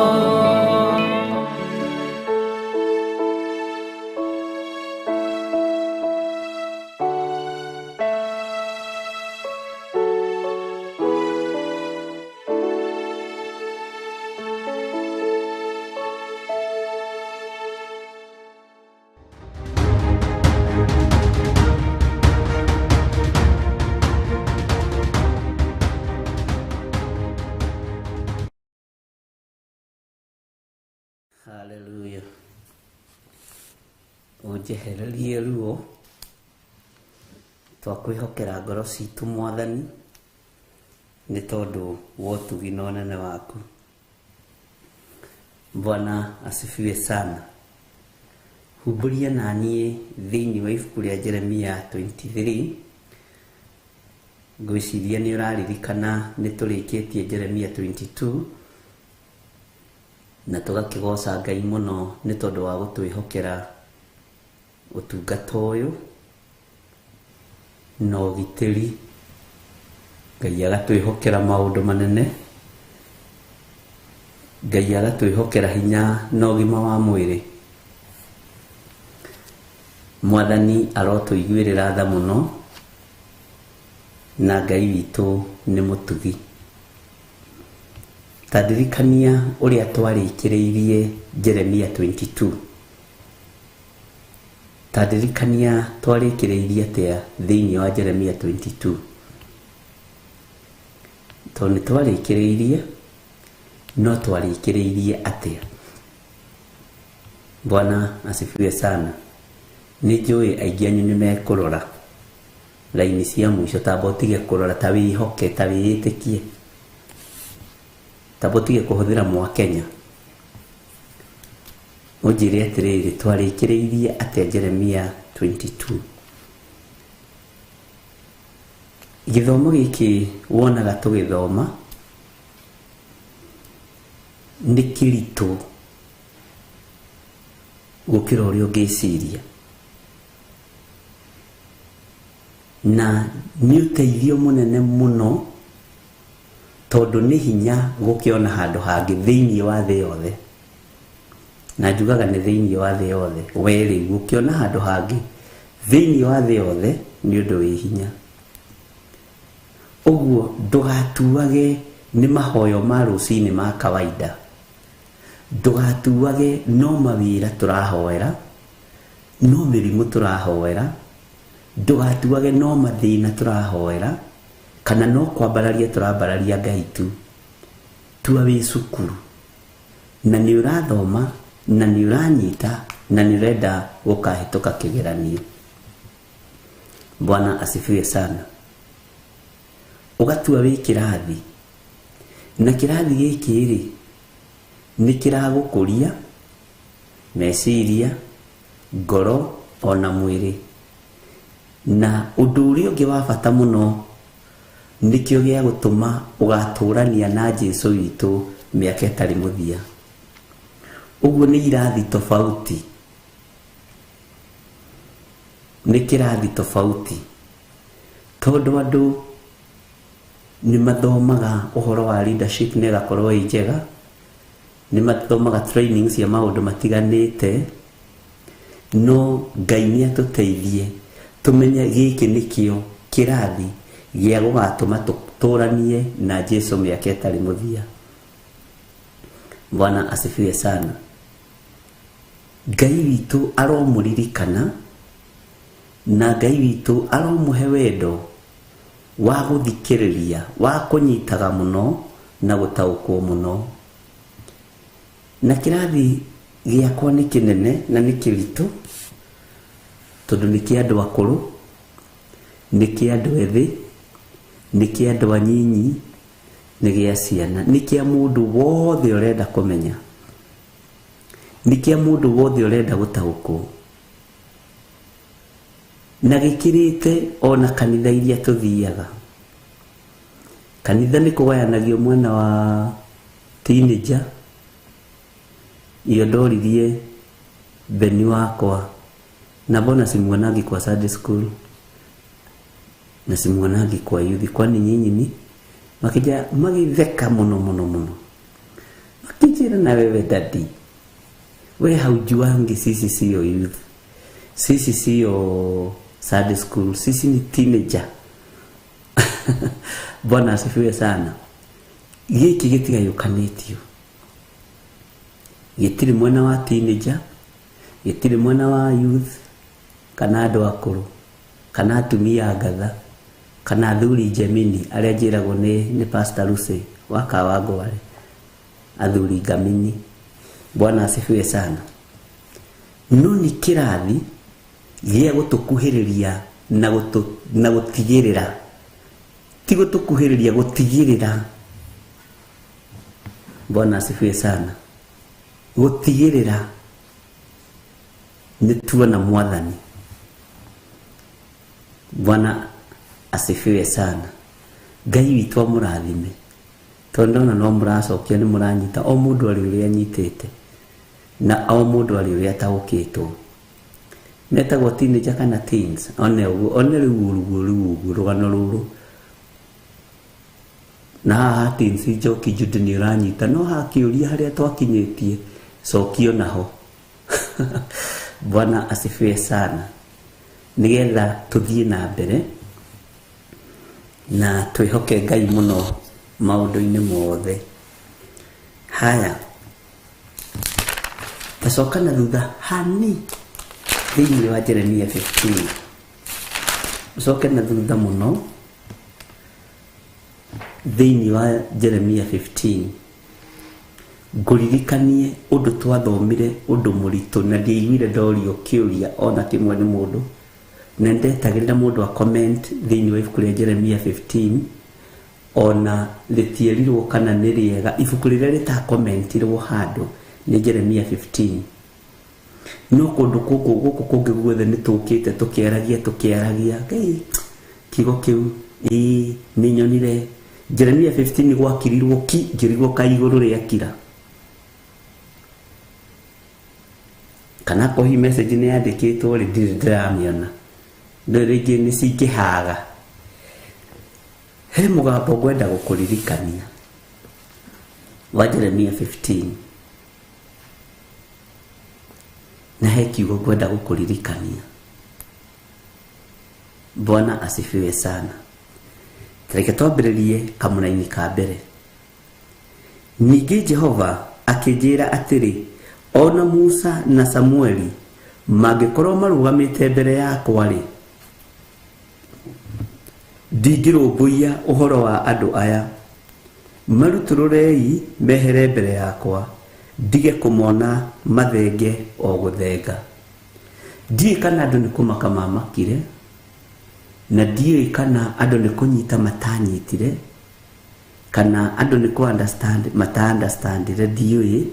Hallelujah. Ũnjehererie ruo twakwĩhokera ngoro citũ Mwathani nĩ tondũ wa ũtugi na ũnene waku. Bwana asifiwe sana. Humbũria na niĩ thĩinĩ wa ibuku rĩa Jeremia 23. Ngwĩciria nĩ ũraririkana nĩ tũrĩkĩtie Jeremia 22 na tũgakĩgoca Ngai mũno nĩ tondũ wa gũtwĩhokera ũtungata ũyũ na ũgitĩri. Ngai agatwĩhokera maũndũ manene, Ngai agatwĩhokera hinya na ũgima wa mwĩrĩ. Mwathani arotũiguĩrĩra tha mũno na Ngai witũ nĩ mũtugi. Tadirikania ũrĩa twarĩkĩrĩirie Jeremia 22. Tadirikania twarĩkĩrĩirie atĩa thĩinĩ wa Jeremia 22. Tondũ twarĩkĩrĩirie no twarĩkĩrĩirie atĩa. Bwana asifiwe sana. Nĩ njũĩ aingĩ anyu nĩ mekũrora raini cia mũico tamba ũtige kũrora ta wĩhoke ta wĩĩtĩkie tamba ũtige kũhũthĩra Mwakenya. Ũnjĩre atĩrĩrĩ twarĩkĩrĩirie atĩa Jeremia 22. Gĩthomo gĩkĩ wonaga tũgĩthoma nĩ kĩritũ gũkĩra ũrĩa ũngĩciria, na nĩ ũteithio mũnene mũno tondũ nĩ hinya gũkĩona handũ hangĩ thĩinĩ wa thĩ yothe. Na njugaga nĩ thĩinĩ wa thĩ yothe, we rĩu gũkĩona handũ hangĩ thĩinĩ wa thĩ yothe nĩ ũndũ wĩ hinya. Ũguo ndũgatuage nĩ mahoyo ma rũcinĩ ma kawaida, ndũgatuage no mawĩra tũrahoera, no mĩrimũ tũrahoera, ndũgatuage no mathĩna tũrahoera, kana no kwambararia tũrambararia Ngai tu. Tua wĩ cukuru na nĩ ũrathoma na nĩ ũranyita na nirenda gukahituka kigeranio. Bwana asifiwe sana. Ugatua wi kirathi, na kirathi giki ri ni kiragukuria meciria, ngoro ona mwiri, na undu uria ungi wa bata muno nikio gia gutuma ugaturania na Jesu witu miaka itari muthia. Uguo ni irathi tofauti, ni kirathi tofauti, tondu andu ni mathomaga uhoro wa leadership nega korwo njega, ni mathomaga trainings ya maundu matiganite, no Ngai ni atuteithie tumenye giki nikio kirathi gia gugatuma tuturanie na Jesu miaka itari muthia. Bwana asifiwe sana. Ngai witu aromuririkana, na Ngai witu aromuhe wendo wa guthikiriria, wa kunyitaga muno na gutaukwo muno. Na kirathi giakwa ni kinene na ni kiritu, tondu ni kia andu akuru, ni kia andu ethi, ni kia andu anyinyi, ni gia ciana, ni kia mundu wothe urenda kumenya, ni kia mundu wothe urenda gutaukwo. Na gikirite ona kanitha iria tuthiaga. Kanitha ni kugayanagio mwena wa teenager. Iyo ndoririe beni wakwa, na bona simuonagi kwa Sunday school, na simuonagi kwa youth, kwani nyinyi ni makija magitheka muno muno muno, makijira na wewe dadi, we haujuangi sisi sio youth, sisi sio Sunday school, sisi ni teenager. Bwana asifiwe sana. Giki gitigayukanitio, gitiri mwena wa teenager, gitiri mwena wa youth, kana andu akuru, kana atumia agatha, kana athuri Gemini aria njiragwo ni Pastor Lucy wa Kawangware, athuri Gamini. Bwana asifiwe sana. No ni kirathi gia gutukuhiriria na gutigirira, ti gutukuhiriria, gutigirira. Bwana asifiwe sana. Gutigirira ni tuona Mwathani. Bwana asifiwe sana. Ngai witu amurathime, tondu ona no muracokia ni muranyita o mundu ari uria anyitite, na o mundu ari uria ataukitwo. Netagwo teenager kana teens, one riu rugano ruru. Na haha teens njoki jude ni uranyita, no hakiuria haria twakinyitie cokio naho. Bwana asifiwe sana. Nigetha tuthie na mbere na twihoke Ngai muno maundu-ini mothe. Haya, tacoka na thutha hani thiini wa Jeremia 15. Ucoke na thutha muno thiini wa Jeremia 15. Nguririkanie undu twathomire, undu muritu, na ndiiguire ndorio kiuria ona kimwe ni mundu, na ndetagirira mundu a comment thiini wa ibuku ria Jeremia 15, ona ritiarirwo kana ni riega. Ibuku riria ritakomentirwo handu ni Jeremia 15. No kundu guku kungi guothe ni tukite tukiaragia Ngai kigo kiu ni nyonire Jeremia 15 gwakirirwo ki ngirigwo kaiguru ria kira, kana ko hi message ni yandikitwo ri ndiramiona ndirige ni singihaga. He mugambo gwenda gukuririkania wa Jeremia 15, na he kiugo gwenda gukuririkania. Bwana asifiwe sana. Reke twambiririe kamuna-ini ka mbere. Ningi Jehova akijira atiri, ona Musa na Samueli magikorwo marugamite mbere yakwa ri, ndigirumbuia uhoro wa andu aya, marutururei mehere mbere yakwa, ndige kumona mathenge o guthenga. Ndiĩ kana andũ nĩ kũmaka mamakire, na ndiĩ kana andũ nĩ kũnyita matanyitire, kana andũ nĩ mata-understandire, ndiĩ.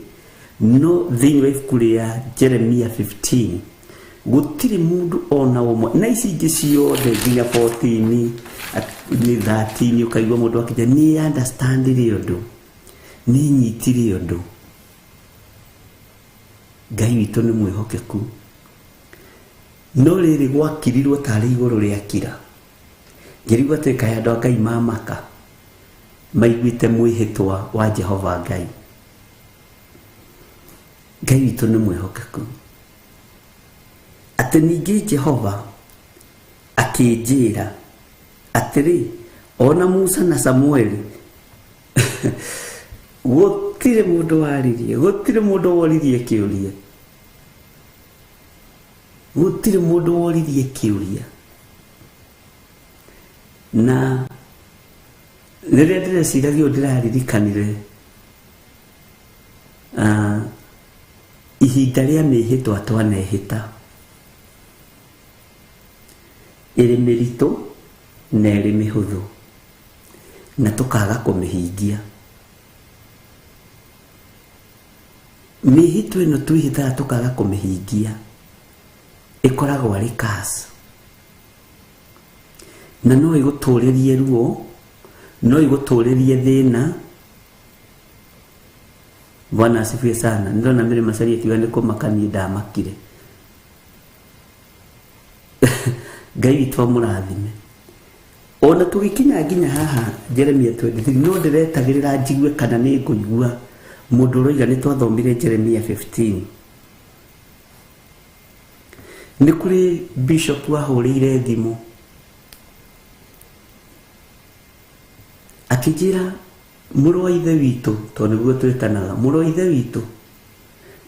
No thĩinĩ wa ibuku rĩa Jeremia 15 gũtirĩ mũndũ ona ũmwe, na ici ingĩ ciothe nginya 14 ni 13 ũkaigua mũndũ akĩnja nĩ understandire ũndũ, nĩ nyitire ũndũ. Ngai witũ nĩ mwĩhokeku, no rĩrĩ gwakirirwo tarĩ igũrũ rĩakira. Ngĩrigwo atĩ kaĩ andũ a Ngai mamaka maiguĩte mwĩhĩtwa wa Jehova Ngai. Ngai witũ nĩ mwĩhokeku, atĩ ningĩ Jehova akĩnjĩra atĩrĩ, ona Musa na Samueli gũtirĩ mũndũ waririe, gũtirĩ mũndũ woririe kĩũria, gũtirĩ mũndũ woririe kĩũria. Na rĩrĩa ndĩreciragia ndĩraririkanire ihinda rĩa mĩhĩtwa twanehĩta, ĩrĩ mĩritũ na ĩrĩ mĩhũthũ, na tũkaga kũmĩhingia. Mĩhĩtwa ĩno twĩhĩtaga tũkaga kũmĩhingia ĩkoragwo arĩ curse, na no ĩgũtũrĩrie ruo, no ĩgũtũrĩrie thĩna. Bwana asifiwe sana. Ndirona Mary Macharia akiuga nĩ kũmakania ndamakire. Ngai witũ amũrathime. Ona tũgĩkinya nginya haha Jeremia 23 no ndĩretagĩrĩra njigue kana nĩ ngũigua mũndũ ũroiga nĩ twathomire Jeremia 15. Nĩ kũrĩ bishop wahũrĩire thimũ akĩnjĩra, mũrũ wa ithe witũ, tondũ nĩguo twĩtanaga, mũrũ wa ithe witũ,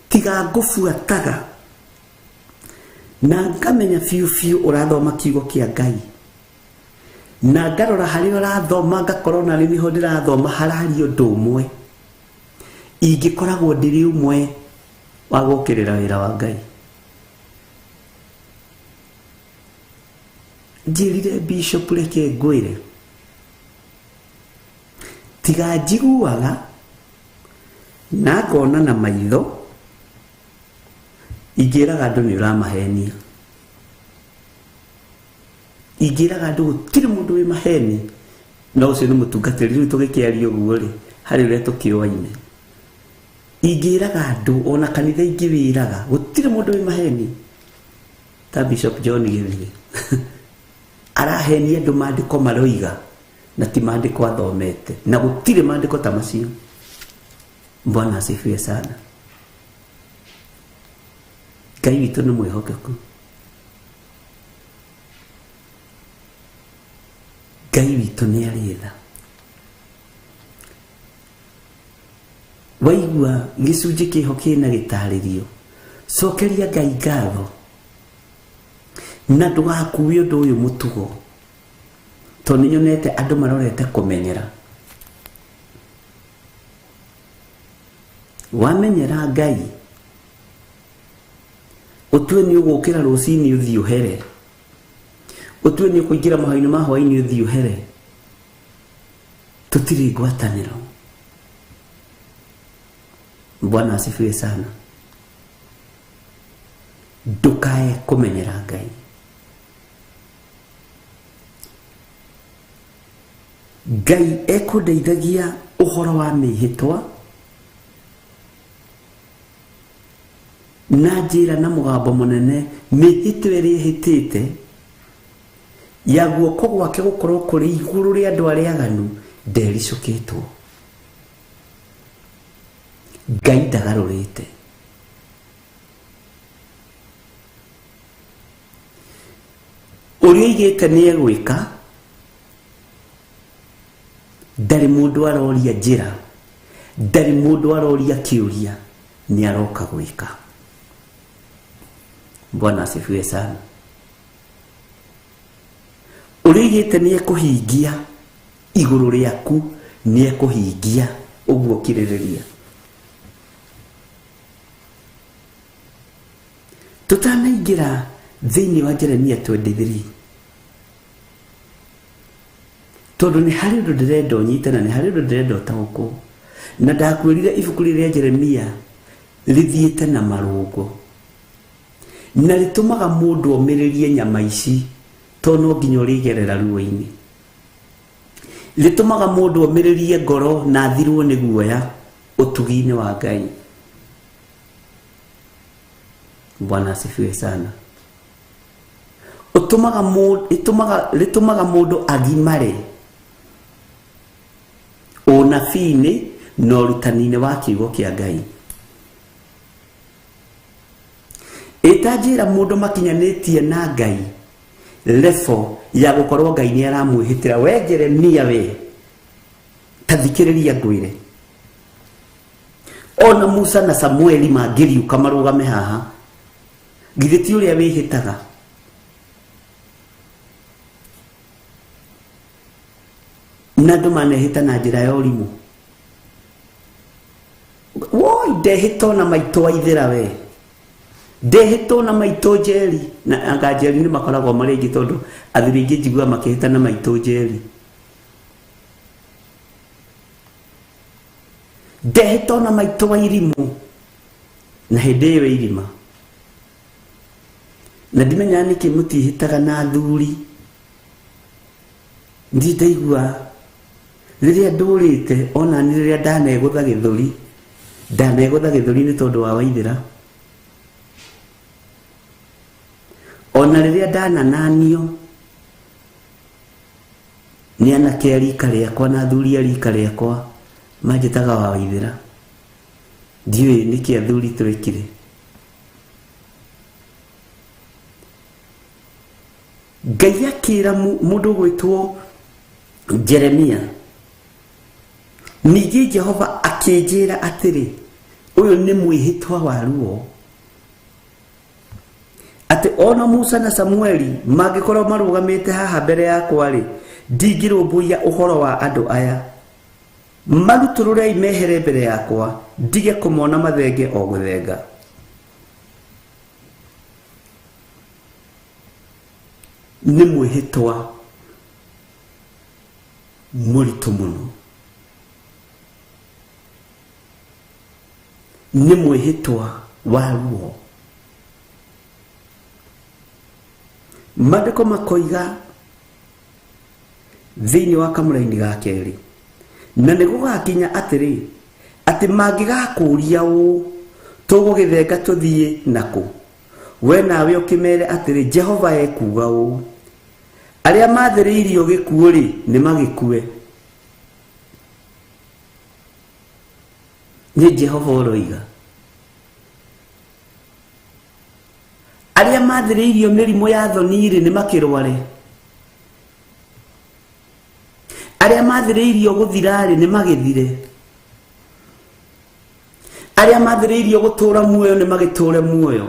tiga ngũbuataga na ngamenya biũ biũ ũrathoma kiugo kĩa Ngai, na ngarora harĩa ũrathoma ngakorwo na rĩmwe ho ndĩrathoma harario ũndũ ũmwe, ingĩkoragwo ndĩrĩ ũmwe wa gũkĩrĩra wĩra wa Ngai. Njĩrire bishop reke ngwĩre, tiga njiguaga na ngona na maitho, ingĩraga andũ nĩ ũramahenia, ingĩraga andũ gũtirĩ mũndũ wĩ maheni, no ũcio nĩ mũtungatĩri. Rĩu tũgĩkĩaria ũguo rĩ, harĩ ũrĩa tũkĩoaine, ingĩraga andũ ona kanitha ingĩwĩraga gũtirĩ mũndũ wĩ maheni ta Bishop John Gĩthie arahenia andũ maandĩko maroiga na ti maandĩko athomete, na gũtirĩ maandĩko ta macio. Bwana asifiwe sana. Ngai witũ nĩ mwĩhokeku, Ngai witũ nĩ arĩ tha. Waigua gĩcunjĩ kĩho kĩna gĩtarĩrio, cokeria Ngai ngatho na ndũgakuue ũndũ ũyũ mũtugo, tondũ nĩnyonete andũ marorete kũmenyera. Wamenyera Ngai, ũtue nĩ ũgũkĩra rũcinĩ ũthiĩ ũhere, ũtue nĩ ũkũingĩra mahoya-inĩ ma hwaĩ-inĩ ũthiĩ ũhere, tũtirĩ ngwatanĩro. Bwana asifiwe sana. Ndũkae kũmenyera Ngai. Ngai ekũndeithagia ũhoro wa mĩhĩtwa, na njĩra na mũgambo mũnene mĩhĩtwa ĩrĩa ĩhĩtĩte ya guoko gwake gũkorwo kũrĩ igũrũ rĩa andũ arĩa aganu ndericũkĩtwo. Ngai ndagarũrĩte. Ũrĩa igĩte nĩ egwĩka, ndarĩ mũndũ aroria njĩra, ndarĩ mũndũ aroria kĩũria, nĩ aroka gwĩka. Bwana asifiwe sana. Ũrĩa igĩte nĩ ekũhingia igũrũ rĩaku, nĩ ekũhingia ũguo kirĩrĩria. tutanaingira thiini wa Jeremia 23 tondu ni hari undu ndirenda unyitana, ni hari undu ndirenda utaguku, na ndakwirire ibuku riria Jeremia rithiite na marungo na ritumaga mundu omiririe nyama ici tondu no nginya urigerera ruo-ini, ritumaga mundu omiririe ngoro na thirwo ni guoya utugi-ini wa Ngai. Bwana asifiwe sana. Ritumaga mundu agimare unabii-ini na urutani-ini wa kiugo kia Ngai. Itanjira mundu makinyanitie na Ngai level ya gukorwo Ngai ni aramwihitira. We Jeremia we tathikiriria ngwire, ona Musa na Samueli mangiriuka marugame haha, githĩ ti uria wihitaga? Na andu manehita na njira ya ũrimũ. Woi, ndehĩtwo na maitũ waithĩra we, ndehĩtwo na maitũ Njeri, na anga Njeri nĩ makoragwo marĩ aingĩ tondũ athuri aingĩ njigua makĩhĩta na maitũ Njeri. Ndehĩtwo na maitũ wa Irimũ, na hĩndĩ ĩyo irima, na ndimenya nĩkĩ mũtihĩtaga na athuri. Ndi ndaigua riria ndũrĩte, ona ni riria ndanegũtha gĩthũri, ndanegũtha gĩthũri nĩ tondũ wa Waithĩra, ona riria ndanananio ni anake a rika rĩakwa na athuri a rika rĩakwa manjĩtaga wa Waithĩra. Ndiũĩ nĩkĩ athuri twĩkire. Ngai akĩra mũndũ gwĩtwo Jeremia, ningĩ Jehova akĩnjĩra atĩrĩ, ũyũ nĩ mwĩhĩtwa wa ruo, atĩ ona Musa na Samueli mangĩkorwo marũgamĩte haha mbere yakwa-rĩ, ndingĩrũmbũiya ũhoro wa andũ aya. Marutũrũrei mehere mbere yakwa, ndige kũmona mathenge o gũthenga. Nĩ mwĩhĩtwa mũritũ mũno, nĩ mwĩhĩtwa wa ruo. Maandĩko makoiga thĩinĩ wa kamũra-inĩ ga kerĩ, na nĩ gũgakinya atĩrĩ, atĩ mangĩgakũria ũũ, tũgũgĩthenga tũthiĩ nakũ? We nawe ũkĩmere atĩrĩ, Jehova ekuuga ũũ, arĩa mathĩrĩirio gĩkuũ-rĩ nĩ magĩkue. Nĩ Jehova ũroiga. Arĩa mathĩrĩirio mĩrimũ ya thoni-rĩ nĩ makĩrware. Arĩa mathĩrĩirio gũthira-rĩ nĩ magĩthire. Arĩa mathĩrĩirio gũtũũra muoyo nĩ magĩtũũre muoyo.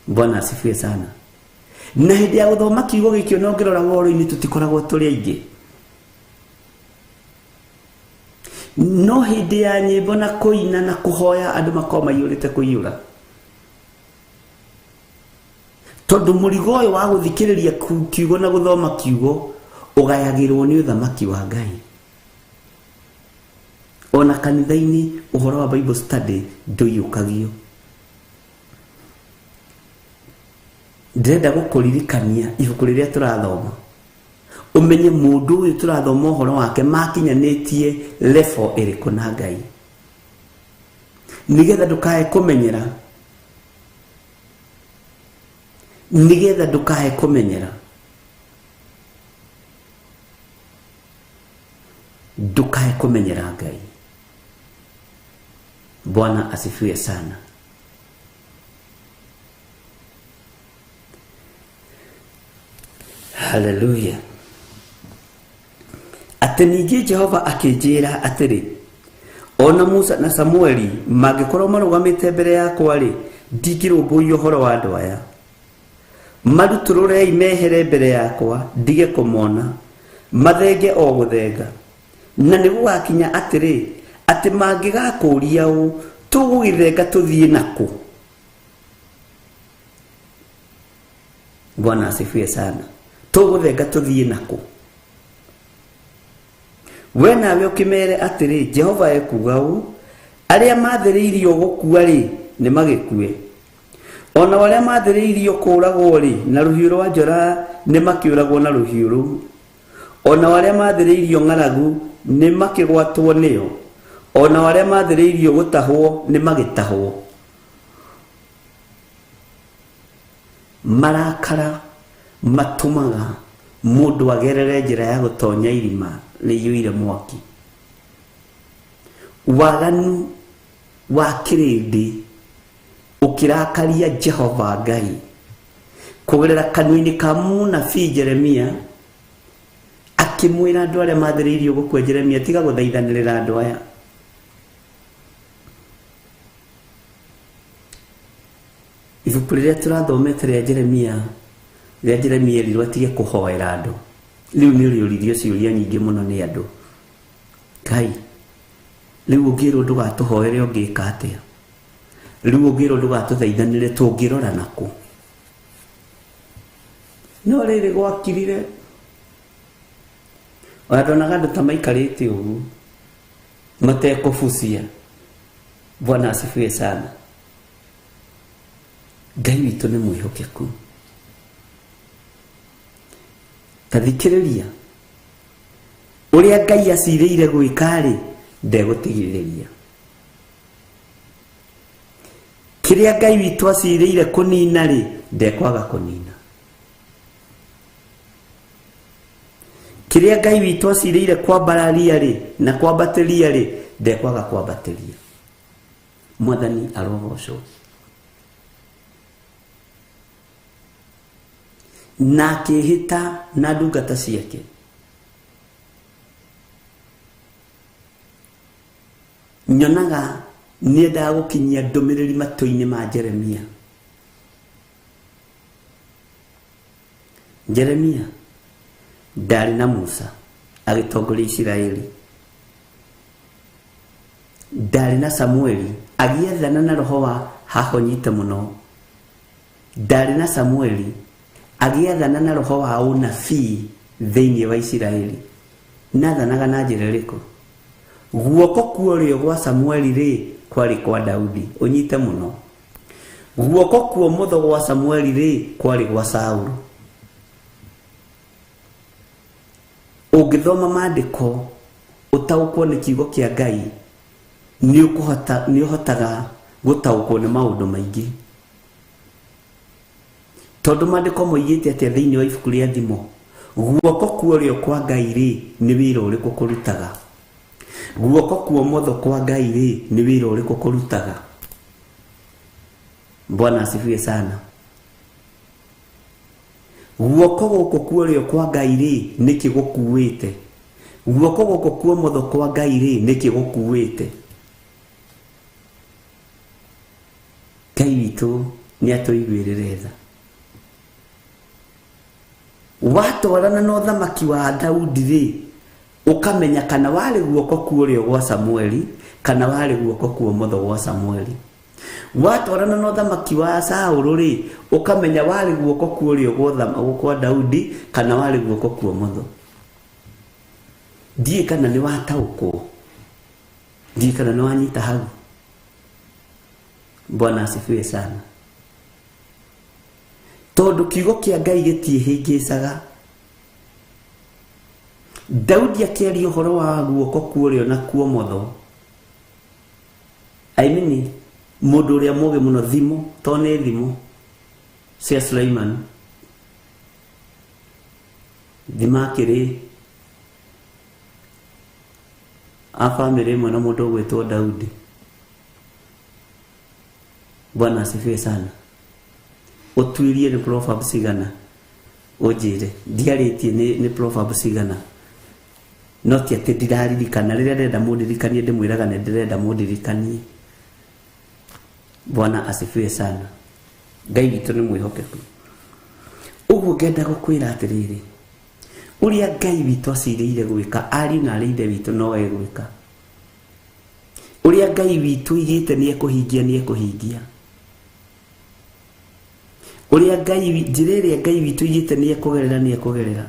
Bwana asifiwe sana. Na hĩndĩ ya gũthoma kiugo gĩkĩ no ngĩrora woro-inĩ tũtikoragwo tũrĩ aingĩ. No hĩndĩ ya nyĩmbo na kũina na kũhoya andũ makorwo maiyũrĩte kũiyũra. Tondũ mũrigo ũyũ wa gũthikĩrĩria kiugo na gũthoma kiugo ũgayagĩrwo nĩ ũthamaki wa Ngai. Ona kanitha-inĩ ũhoro wa Bible study ndũiyũkagio. Ndĩrenda gũkũririkania ibuku rĩrĩa tũrathoma, umenye mũndũ ũyũ tũrathoma ũhoro wake makinyanĩtie level ĩrĩkũ na Ngai, nĩgetha ndũkae kũmenyera, nĩgetha ndũkae kũmenyera, ndũkae kũmenyera Ngai. Bwana asifiwe sana. Hallelujah. Atĩ ningĩ Jehova akĩnjĩra atĩrĩ, ona Musa na Samueli mangĩkorwo marũgamĩte mbere yakwa-rĩ, ndingĩrũmbũiya ũhoro wa andũ aya. Marutũrũrei mehere mbere yakwa, ndige kũmona, mathenge o gũthenga. Na nĩ gũgakinya atĩrĩ, atĩ mangĩgakũria ũũ, tugithenga tuthie nako. Bwana asifiwe sana. Tugithenga tuthie nako. We nawe ukimere atiri Jehova ekuga u aria mathiriirio gukua ri ni magikue, ona waria mathiriirio kuragwo ri na ruhiu rwa njora ni makiuragwo na ruhiu ru, ona waria mathiriirio ng'aragu ni makigwatwo niyo, ona waria mathiriirio gutahwo ni magitahwo. Marakara matumaga mundu agerere njira ya gutonya irima riyuire mwaki. Waganu wa kirindi ukirakaria Jehova Ngai kugerera kanuni ka munabii Jeremia akimwira andu aria mathiriirio gukua Jeremia tiga guthaithanirira andu aya. Ibuku riria turathomete ria Jeremia erirwo atige kuhoera andu, riu ni riuririo ciuria nyingi muno ni andu. Ngai riu ungirwo ndugatuhoere ungika atia? Riu ungirwo ndugatuthaithanire tungirora naku? No riri gwakirire wadonaga andu ta maikarite ugu matekubucia. Bwana asifiwe sana. Ngai witu ni mwihokeku. Kathikiriria uria Ngai aciriire gwika ri ndegutigiriria. Kiria Ngai witu aciriire kunina ri ndekwaga kunina. Kiria Ngai witu aciriire kwambararia ri na kwambatiria ri ndekwaga kwambatiria. Mwathani arogocwo. Na kihita na ndungata ciake. Nyonaga niendaga gukinyia ndumiriri matu-ini ma Jeremia. Jeremia ndari na Musa agitongoria Isiraeli. Ndari na Samueli agiathana na roho wa hahonyite muno. Ndari na Samueli agiathana na roho wa unabii thiini wa Isiraeli. Nathanaga na njira iriku? Guoko kuorio gwa Samueli ri kwari kwa Daudi, unyite muno. Guoko kuo mutho gwa Samueli ri kwari gwa Saulu. Ungithoma maandiko utaukwo ni kiugo kia Ngai ni uhotaga gutaukwo ni maundu maingi. Tondu maandiko moigite atia thiini wa ibuku ria thimo, guoko kuorio kwa Ngai ri ni wira uriku kurutaga. Guoko kuo motho kwa Ngai ri ni wira uriku kurutaga. Bwana asifiwe sana. Guoko guko kuorio kwa Ngai ri ni kigukuite. Guoko guko kuo motho kwa Ngai ri ni kigukuite. Ngai witu ni atuiguirire tha. Watwarana na uthamaki wa Daudi ri ukamenya kana wari guoko kuorio gwa Samueli kana wari guoko kuo motho gwa Samueli. Watwarana na uthamaki wa Saulu ri ukamenya wari guoko kuorio gwa Daudi kana wari guoko kuo motho. Ndie kana ni watauko, ndie kana ni wanyita hau. Bwana asifiwe sana. Tondu kiugo kia Ngai gitiehingicaga. Daudi akiaria uhoro wa guoko kuorio na kuo motho. Aimini mundu uria muge muno thimo tone thimo cia Suleiman. Thimakiri afamire mwana mundu gwetwo Daudi. Bwana asifiwe sana. Utuirie ni Proverbs igana ujire ndiaritie ni Proverbs igana. Not ati ndiraririkana riria ndenda mundirikanie ndimwiraga ni ndirenda mundirikanie. Bwana asifiwe sana. Ngai witu ni mwihokeku. Uguo ngenda gukwira atiriri, uria Ngai witu aciriire gwika ari na ari ithe witu no egwika. uria Ngai witu igite ni ekuhingia uria Ngai njirere Ngai witu igite ni ekugerera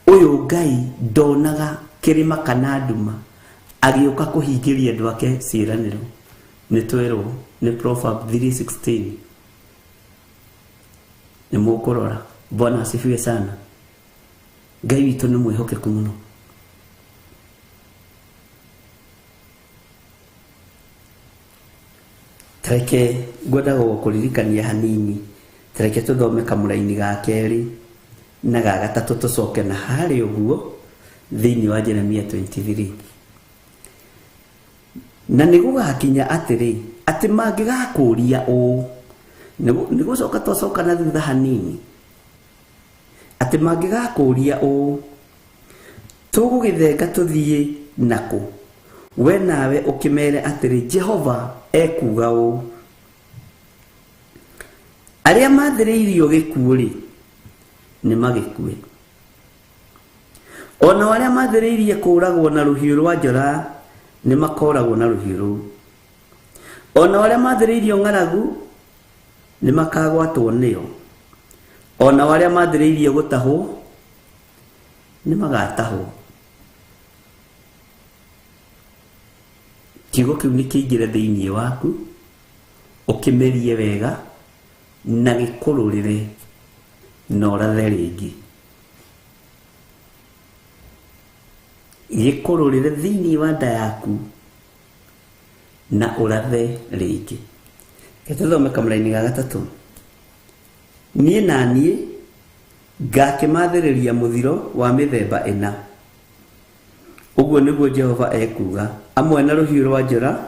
uyu Ngai ndonaga kirima kana nduma agioka kuhingiria andu ake ciraniro ni twerwo ni Proverbs 3:16 ni mukurora. Bwana asifiwe sana. Ngai witu ni mwihokeku muno. Tareke ngoda gukuririkania hanini, tareke tuthome kamuraini ga keri na ga gatatu tucoke na hari uguo thiini wa Jeremia 23. Na nigugakinya atiri ati mangigakuria nigucoka twacoka na thutha hanini ati mangigakuria tugugithenga tuthie naku we nawe ukimere atiri Jehova ekuga aria mathiriirio gikuuri ni magikue, ona aria mathiriirie kuragwo na ruhiu rwa njora ni makoragwo na ruhiu ruu, ona aria mathiriirio ng'aragu ni makagwatwo niyo, ona aria mathiriirie gutahwo ni magatahwo. Kiugo kiu ni kiingire thiini waku ukimerie wega na gikururire na urathe ringi, gikururire thiini wa nda yaku na urathe ringi. Ketuthome kamuraini ga gatatu. Nie nanie ngakimathiriria muthiro wa mithemba ina, uguo niguo Jehova ekuga, amwe na ruhiu rwa njora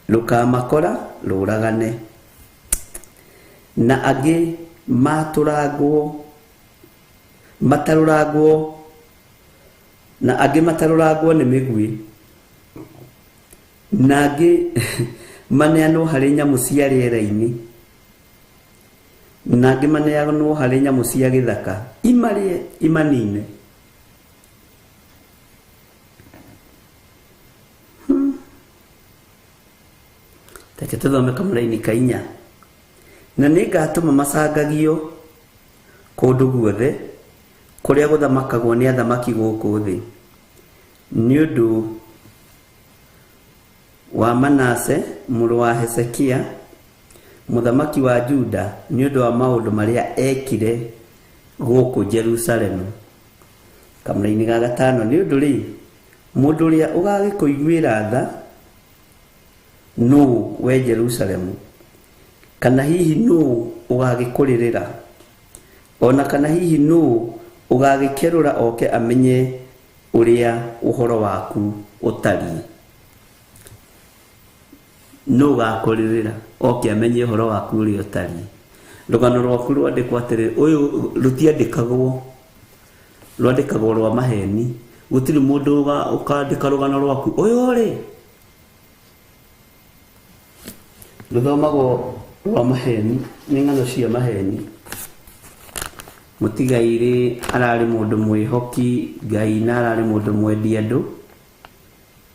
rukamakora ruragane, na angi mataruragwo ni migui, na angi maneanwo hari nyamu cia riera-ini, na angi maneanwo hari nyamu cia githaka imarie imanine. Take tuthome kamuraini ka 4. Na ningatuma macangagio kundu guothe kuria guthamakagwo ni athamaki guku thi, ni undu wa Manase muru wa Hezekia muthamaki wa Juda, ni undu wa maundu maria ekire guku Jerusalemu. Kamuraini ga 5. Ni undu mundu uria ugagikuiguira tha no we Jerusalemu, kana hihi no ugagikurira, ona kana hihi no ugagikerura oke amenye uria uhoro waku utari. No ugakurira oke amenye uhoro waku uria utari. Rugano rwaku rwandikwo atiri uyu rutiandikagwo rwa maheni, gutiri mundu ukandika rugano rwaku uyu ri ruthomago rwa maheni, ni ng'ano cia maheni. Mutigaire arari mundu mwihoki Ngai na arari mundu mwendi andu,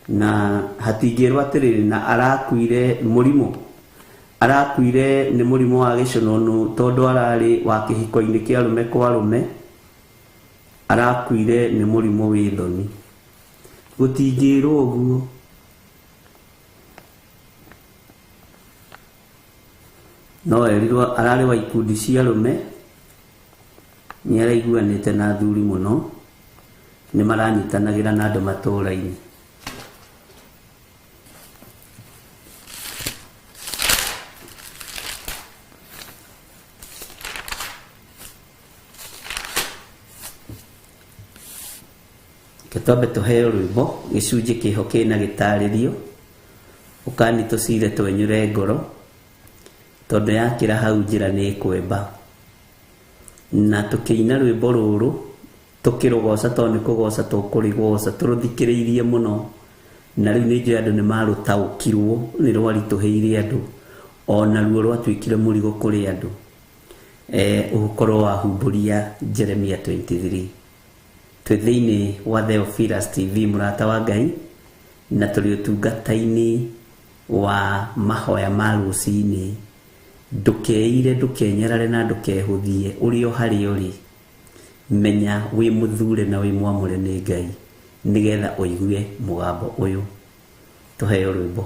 na hatingirwa atiriri na arakuire murimu, arakuire ni murimu wa gicononu tondu arari wa kihiko-ini kia arume kwa arume, arakuire ni murimu wi thoni. Gutingirwo uguo. No erirwo arari wa ikundi cia arume, ni araiguanite na athuri muno, ni maranyitanagira na andu matũra-ini. Ketombe tuheo rwimbo gicunji kiho kina gitaririo ukani tucire twenyure ngoro tondu yakira hau njira ni kwemba, na tukiina rwimbo ruru tukirugoca tondu kugoca tukurigoca turuthikiriirie muno, na riu ni njira andu ni marutaukirwo ni rwarituheire andu, ona ruo rwatuikire murigo kuri andu. Ugukorwo wahumburia Jeremia 23. twĩ thĩinĩ wa Theophilus TV mũrata wa Ngai, na tũrĩ ũtungata-inĩ wa mahoya ma rũcinĩ. Ndũkeire, ndũkenyerare na ndũkehũthie, ũrĩ o harĩa ũrĩ, menya wĩ mũthure na wĩ mwamũre nĩ Ngai, nĩgetha ũigue mũgambo ũyũ. Tũheo rwĩmbo.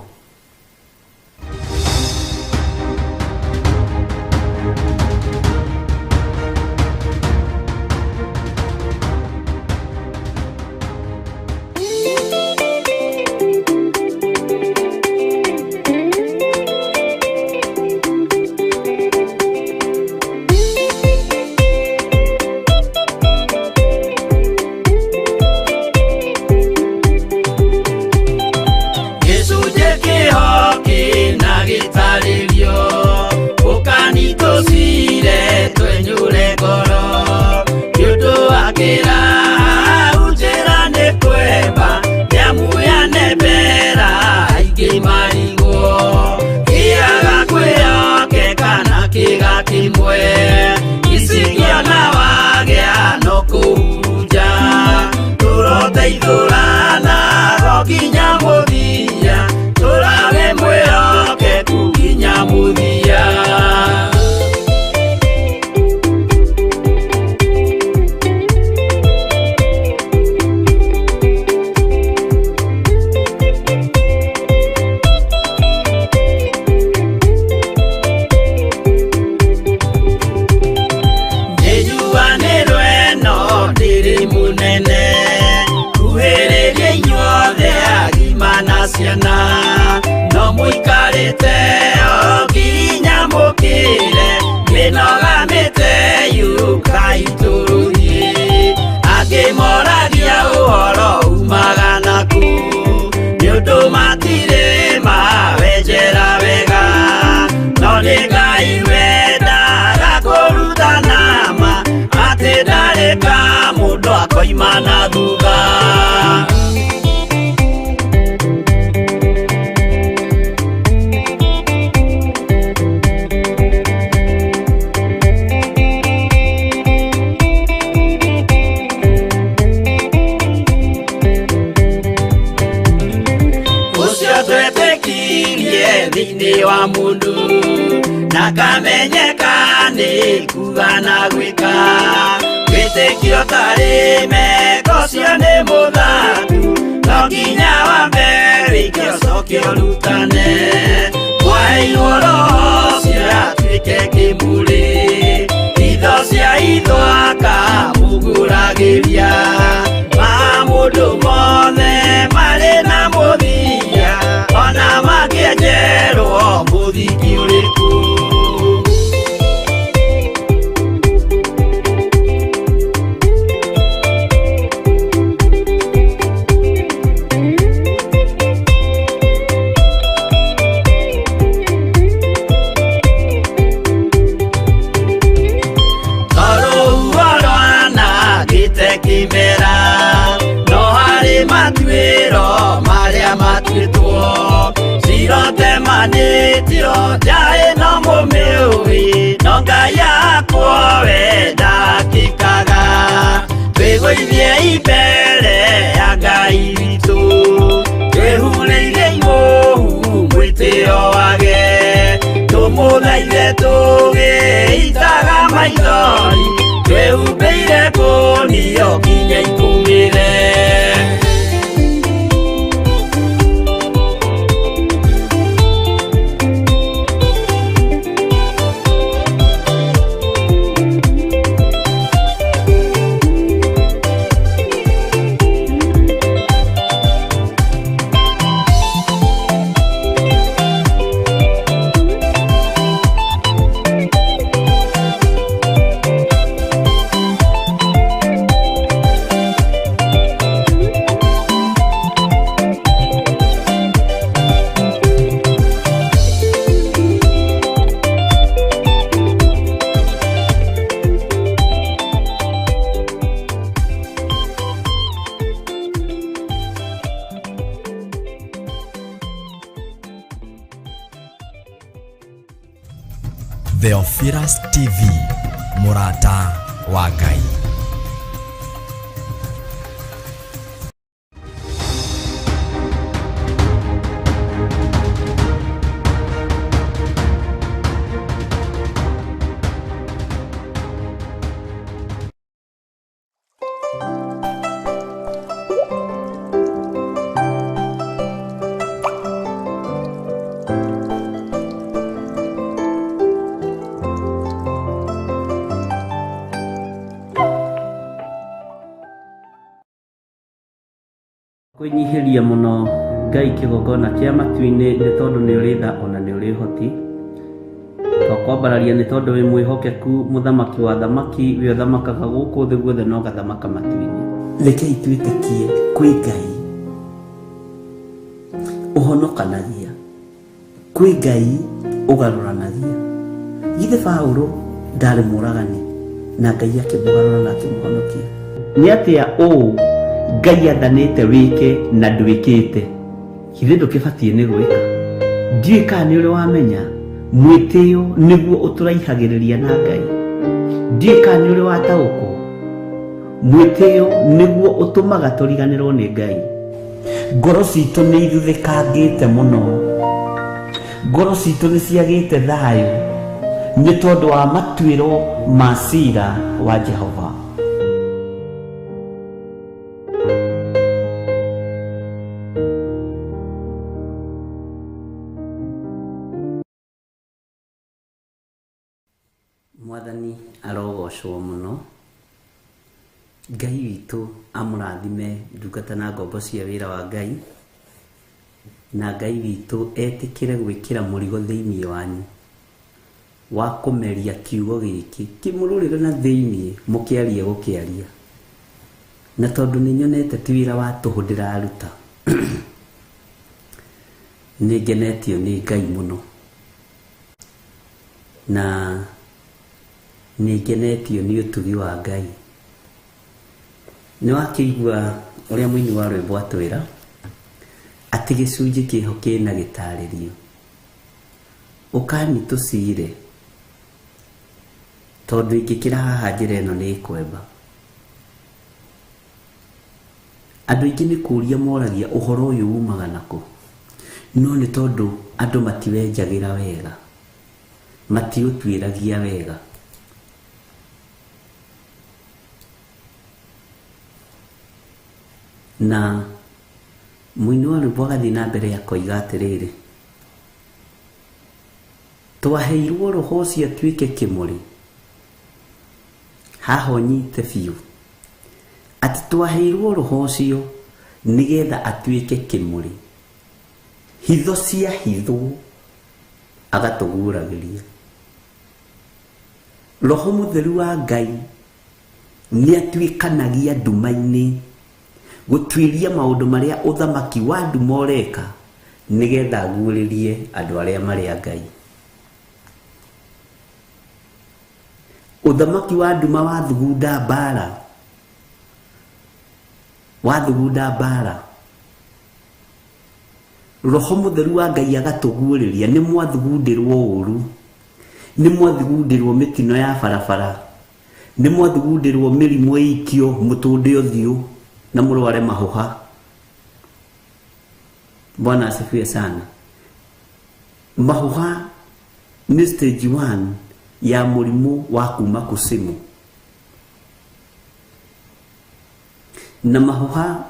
Theophilus TV, mũrata wa Ngai. nyihiria muno Ngai kigongona kia matu-ini ni tondu ni uri tha ona ni uri hoti twakwambararia ni tondu wi mwihokeku muthamaki wa thamaki wi uthamakaga guku thi guothe no gathamaka matu-ini. Rekei twitikie kwi Ngai uhonokanagia, kwi Ngai ugaruranagia. Githe Paulo ndari muragani na Ngai akimugarura na akimuhonokia. Ni atia Ngai athanite wike na ndwikite, githe ndukibatie ni gwika. Ndiũĩ kana nĩ ũrĩ wamenya mwĩtĩo nĩguo ũtũraihagĩrĩria na Ngai. Ndiũĩ kana nĩ ũrĩ wataũkwo mwĩtĩo nĩguo ũtũmaga tũriganĩrwo nĩ Ngai. Ngoro citũ nĩ ithuthĩkangĩte mũno, ngoro citũ nĩ ciagĩte thayũ nĩ tondũ wa matuĩro ma ciira wa Jehova. Mwathani arogocwo muno. Ngai witũ amũrathime ndungata na ngombo cia wĩra wa Ngai, na Ngai witũ etĩkĩre gwĩkĩra mũrigo thĩinĩ wanyu wa kũmeria kiugo gĩkĩ kĩmũrũrĩre na thĩinĩ mũkĩarie gũkĩaria, na tondũ nĩ nyonete ti wĩra wa tũhũ ndĩraruta nĩ ngenetio nĩ Ngai mũno, na nĩ ngenetio nĩ ũtugi wa Ngai. Nĩ wakĩigua ũrĩa mũini wa rwĩmbo atwĩra atĩ gĩcunjĩ kĩho kĩna gĩtarĩrio, ũkani tũcire tondũ ingĩkĩra haha njĩra ĩno nĩ kwemba. Andũ aingĩ nĩ kũria moragia ũhoro ũyũ umaga nakũ, no nĩ tondũ andũ matiwenjagĩra wega, matiũtuĩragia wega. Na mũini wa rwĩmbo agathiĩ na mbere akoiga atĩrĩrĩ, twaheirwo roho ũcio atuĩke kĩmũrĩ. Haha ũnyite biũ atĩ twaheirwo roho ũcio nĩgetha atuĩke kĩmũrĩ, hitho cia hithwo agatũguũragĩria. Roho Mũtheru wa Ngai nĩ atuĩkanagia nduma-inĩ gũtuĩria maũndũ marĩa ũthamaki wa nduma ũreka nĩgetha aguũrĩrie andũ arĩa marĩ a Ngai. Ũthamaki wa nduma wathugunda mbara, wathugunda mbara, Roho Mũtheru wa Ngai agatũguũrĩria. Nĩ mwathugundĩrwo ũũru, nĩ mwathugundĩrwo mĩtino ya barabara, nĩ mwathugundĩrwo mĩrimũ ĩikio mũtũnde ũthiũ na mũrware mahũha. Bwana asifiwe sana. Mahũha nĩ stage 1 ya mũrimũ wa kuma kusimu, na mahũha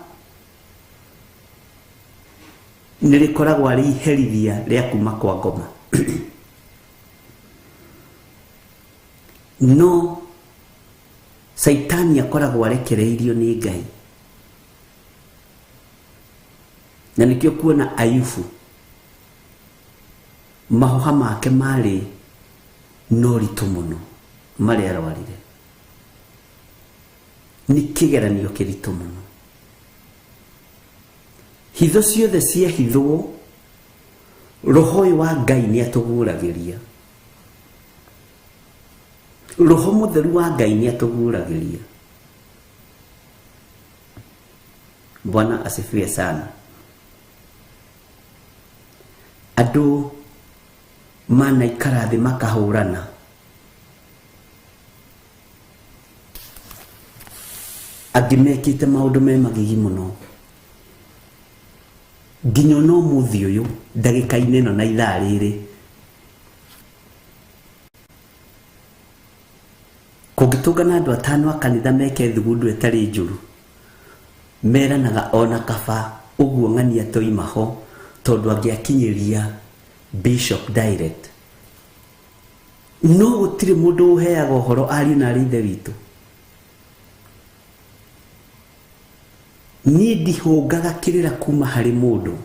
nĩ rĩkoragwo arĩ iherithia rĩa kuma kwa ngoma. No Saitani akoragwo arekereirio nĩ Ngai, na nĩkĩo kuona Ayubu mahũha make marĩ no ritũ mũno marĩa arwarire, nĩ kĩgeranio kĩritũ mũno. Hitho ciothe cia hithwo, roho ũyũ wa Ngai nĩ atũguũragĩria. Roho Mũtheru wa Ngai nĩ atũguũragĩria. Bwana asifiwe sana. Andũ manaikara thĩ makahũrana, angĩ mekĩte maũndũ me magigi mũno, nginya no mũthĩ ũyũ ndagĩka-inĩ ĩno na ithaa rĩrĩ kũngĩtũngana andũ 5 a kanitha meke thugundu ĩtarĩ njũru, meranaga ona kaba ũguo ng'ania toima ho tondũ angĩakinyĩria Bishop direct. No gũtirĩ mũndũ ũheaga ũhoro ariũ na arĩ ithe witũ. ni ndihungaga kirira kuma hari mundu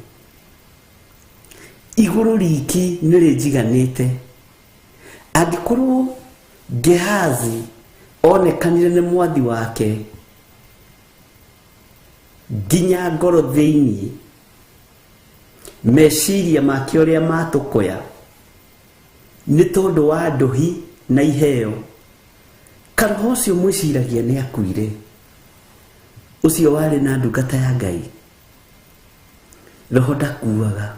iguru riki nire jiganite angikorwo Gehazi onekanire ni mwathi wake ginya ngoro thiini meciria make uria matukoya ni tondu wa nduhi na iheo kana ucio mwiciragia ni akuire ucio wari na ndungata ya Ngai roho ndakuaga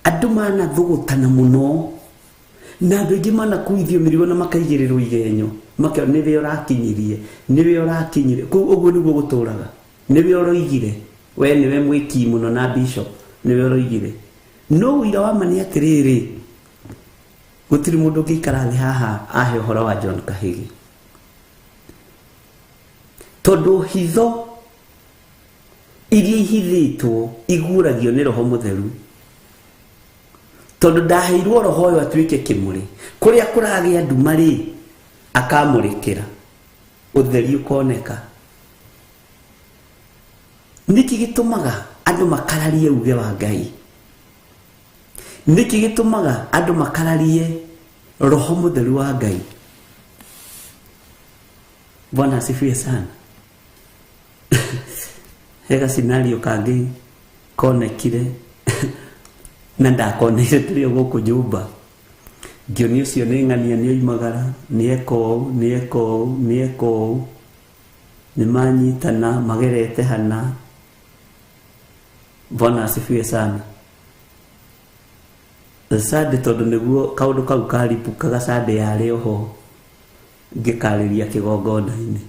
andu mana thugutana muno na andu ingi mana kuithio mirigo na makaigirirwo igenyo maka niwe urakinyirie ku uguo niguo guturaga niwe uroigire we niwe mwiki muno na bishop niwe uroigire no wira wa mani atiriri gutiri mundu ngikara thi haha ahe uhoro wa John Kahigi tondu hitho iria ihithitwo iguragio ni roho mutheru tondu ndaheirwo roho uyu atuike kimuri kuria kuragia ndumari akamurikira utheri ukoneka niki gitumaga andu makararie uge wa Ngai niki gitumaga andu makararie roho mutheru wa Ngai Bwana asifiwe sana hega scenario kangi konekire na ndakoneire trio guku nyumba ngioni ucio ni ng'ania ni oimagara ni eko ni manyitana magerete hana Bwana asifiwe sana sade tondu niguo kaundu kau karipukaga sade yari oho ngikariria kigongona-ini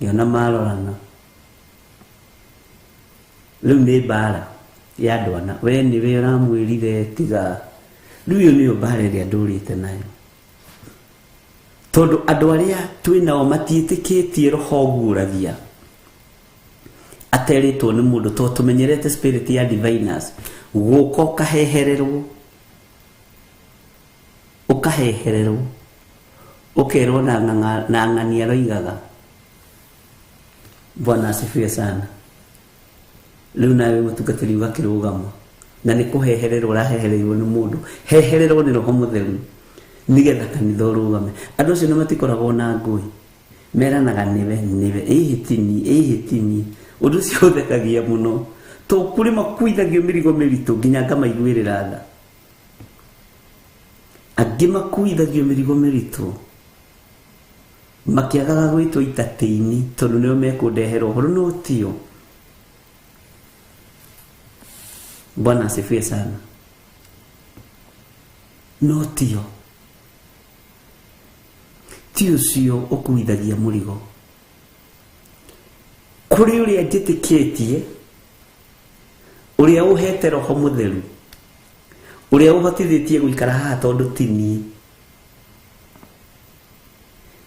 ngiona marorana riu ni bara ya ndwana we ni we ramwirire tiga riu ni bara ria ndurite nayo tondu andu aria twinao matiitikitie roho guragia ateritwo ni mundu to tumenyerete spirit ya diviners guko kahehererwo ukahehererwo ukerwo na ng'ania roigaga Bwana asifiwe sana riu nawe mutungatiri ugakirugama na ni kuhehererwo urahehererwo ni mundu hehererwo ni roho mutheru nigetha kanitha urugame andu acio ni matikoragwo na ngui meranaga niwe ihitini undu cio uthekagia muno to kuri makuithagio mirigo miritu nginya ngamaiguirira tha angi makuithagio mirigo miritu makiagaga gwitwo itatini tondu nio mekundehera uhoro no tio Bwana asifiwe sana no tio cio ukuithagia murigo kuri uria njitikitie uria uhete roho mutheru uria uhotithitie guikara haha tondu tini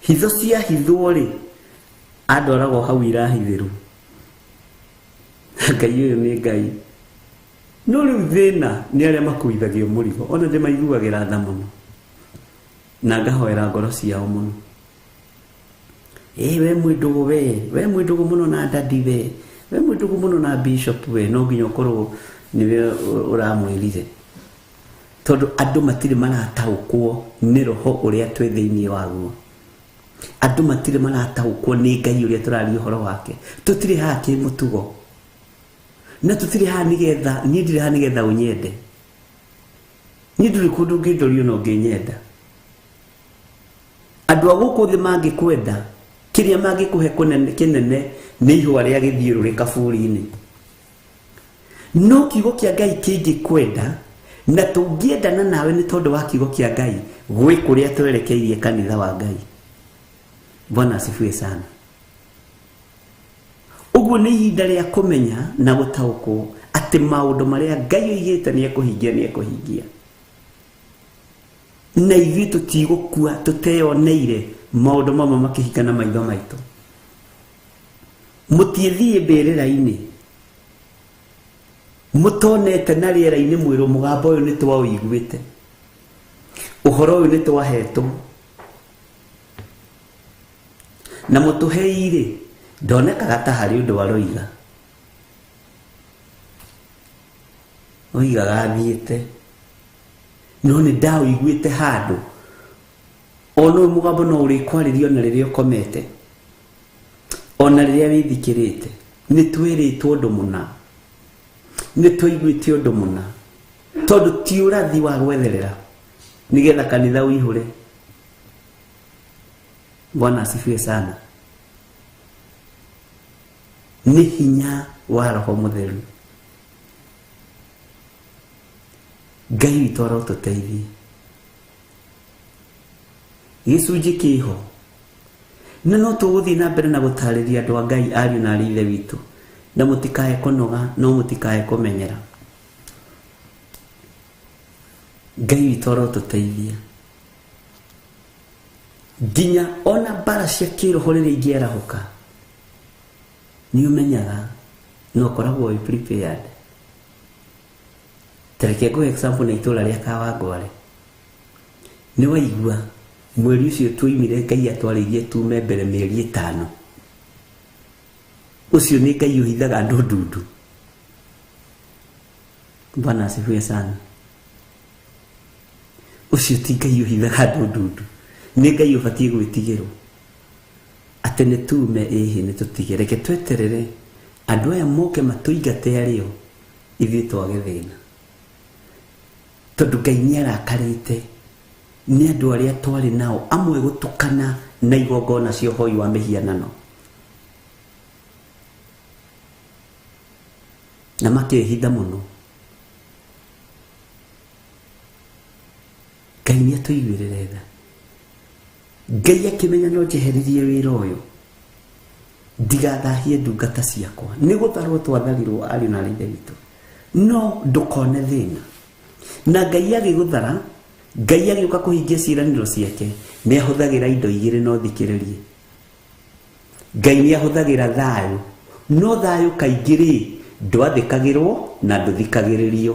hitho cia hithwo ri andoragwo hau irahithiru Ngai uyu ni Ngai no riu thina ni aria makuithagio murigo ona ndi maiguagira tha muno na ngahoera ngoro ciao muno we mwidugu muno na dadi we mwidugu muno na bishop we no nginya ukorwo niwe uramwirire tondu andu matire marataukwo ni roho uria twi thiini waguo andu matire marataukwo ni Ngai uria turaria uhoro wake tutire haki mutugo na tutire ha nigetha ni ndire ha nigetha unyende ni nduri kundu ngindorio no nginyenda andu aguku thi mangikwenda kiria mangikuhe kinene ni ihwa ria githiururika buri-ini no kiugo kia Ngai kingikwenda na tungiendana nawe ni tondu wa kiugo kia Ngai gwi kuria twerekeirie kanitha wa Ngai Bwana asifiwe sana uguo ni ihinda ria kumenya na gutaukwo ati maundu maria Ngai oigite ni ekuhingia na ithuĩ tutigukua tuteyoneire maundu mamwe makihingana maitho maitu mutiethie mbirira-ini mutonete na riera-ini mwiru mugambo uyu ni twaiguite uhoro uyu ni twahetwo na mutuheire ndonekaga ta harĩ ũndũ aroiga oigaga athiĩte no nĩ ndaũiguĩte handũ ona ũyũ mũgambo no ũrĩkwarĩrio na rĩrĩa ũkomete ona rĩrĩa wĩthikĩrĩte nĩ twĩrĩtwo ũndũ mũna nĩ tũiguĩte ũndũ mũna tondũ ti ũrathi wa gwetherera nĩgetha kanitha ũihũre. Bwana asifiwe sana. Nĩ hinya wa Roho Mũtheru. Ngai witũ arotũteithie. Gĩcunjĩ kĩho na no tũgũthiĩ na mbere na gũtarĩria andũ a Ngai ariũ na arĩ ithe witũ na mũtikae kũnoga no mũtikae kũmenyera. Ngai witũ arotũteithia nginya ona mbara cia kĩroho rĩrĩa ingĩarahũka nĩ ũmenyaga no ũkoragwo wĩ prepared. Tareke ngũhe example na itũũra rĩa Kawangware. Nĩ waigua mweri ũcio tuoimire Ngai atwarĩirie tume mbere mĩeri 5. Ũcio nĩ Ngai ũhithaga andũ ndundu. Bwana asifiwe sana. Ũcio ti Ngai ũhithaga andũ ndundu. Nĩ Ngai ũbatiĩ gwĩtigĩrwo atĩ nĩ tume ĩhĩ nĩ tũtige. Reke tweterere andũ aya moke matũingate arĩo ithuĩ twage thĩna. Tondũ Ngai nĩarakarĩte nĩ andũ arĩa twarĩ nao amwe gũtukana na igongona cia ũhoi wa mĩhianano na makehitha mũno. Ngai nĩatũiguĩrĩre tha. Ngai akĩmenya no njeheririe wĩra ũyũ ndigathahie ndungata ciakwa nĩ gũtharwo twatharirwo ariũ na arĩ ithe witũ no ndũkone thĩna. Na Ngai agĩgũthara Ngai agĩũka kũhingia ciĩranĩro ciake nĩ ahũthagĩra indo igĩrĩ no thikĩrĩrie. Ngai nĩ ahũthagĩra thayũ no thayũ kaingĩ ndwathĩkagĩrwo na ndũthikagĩrĩrio.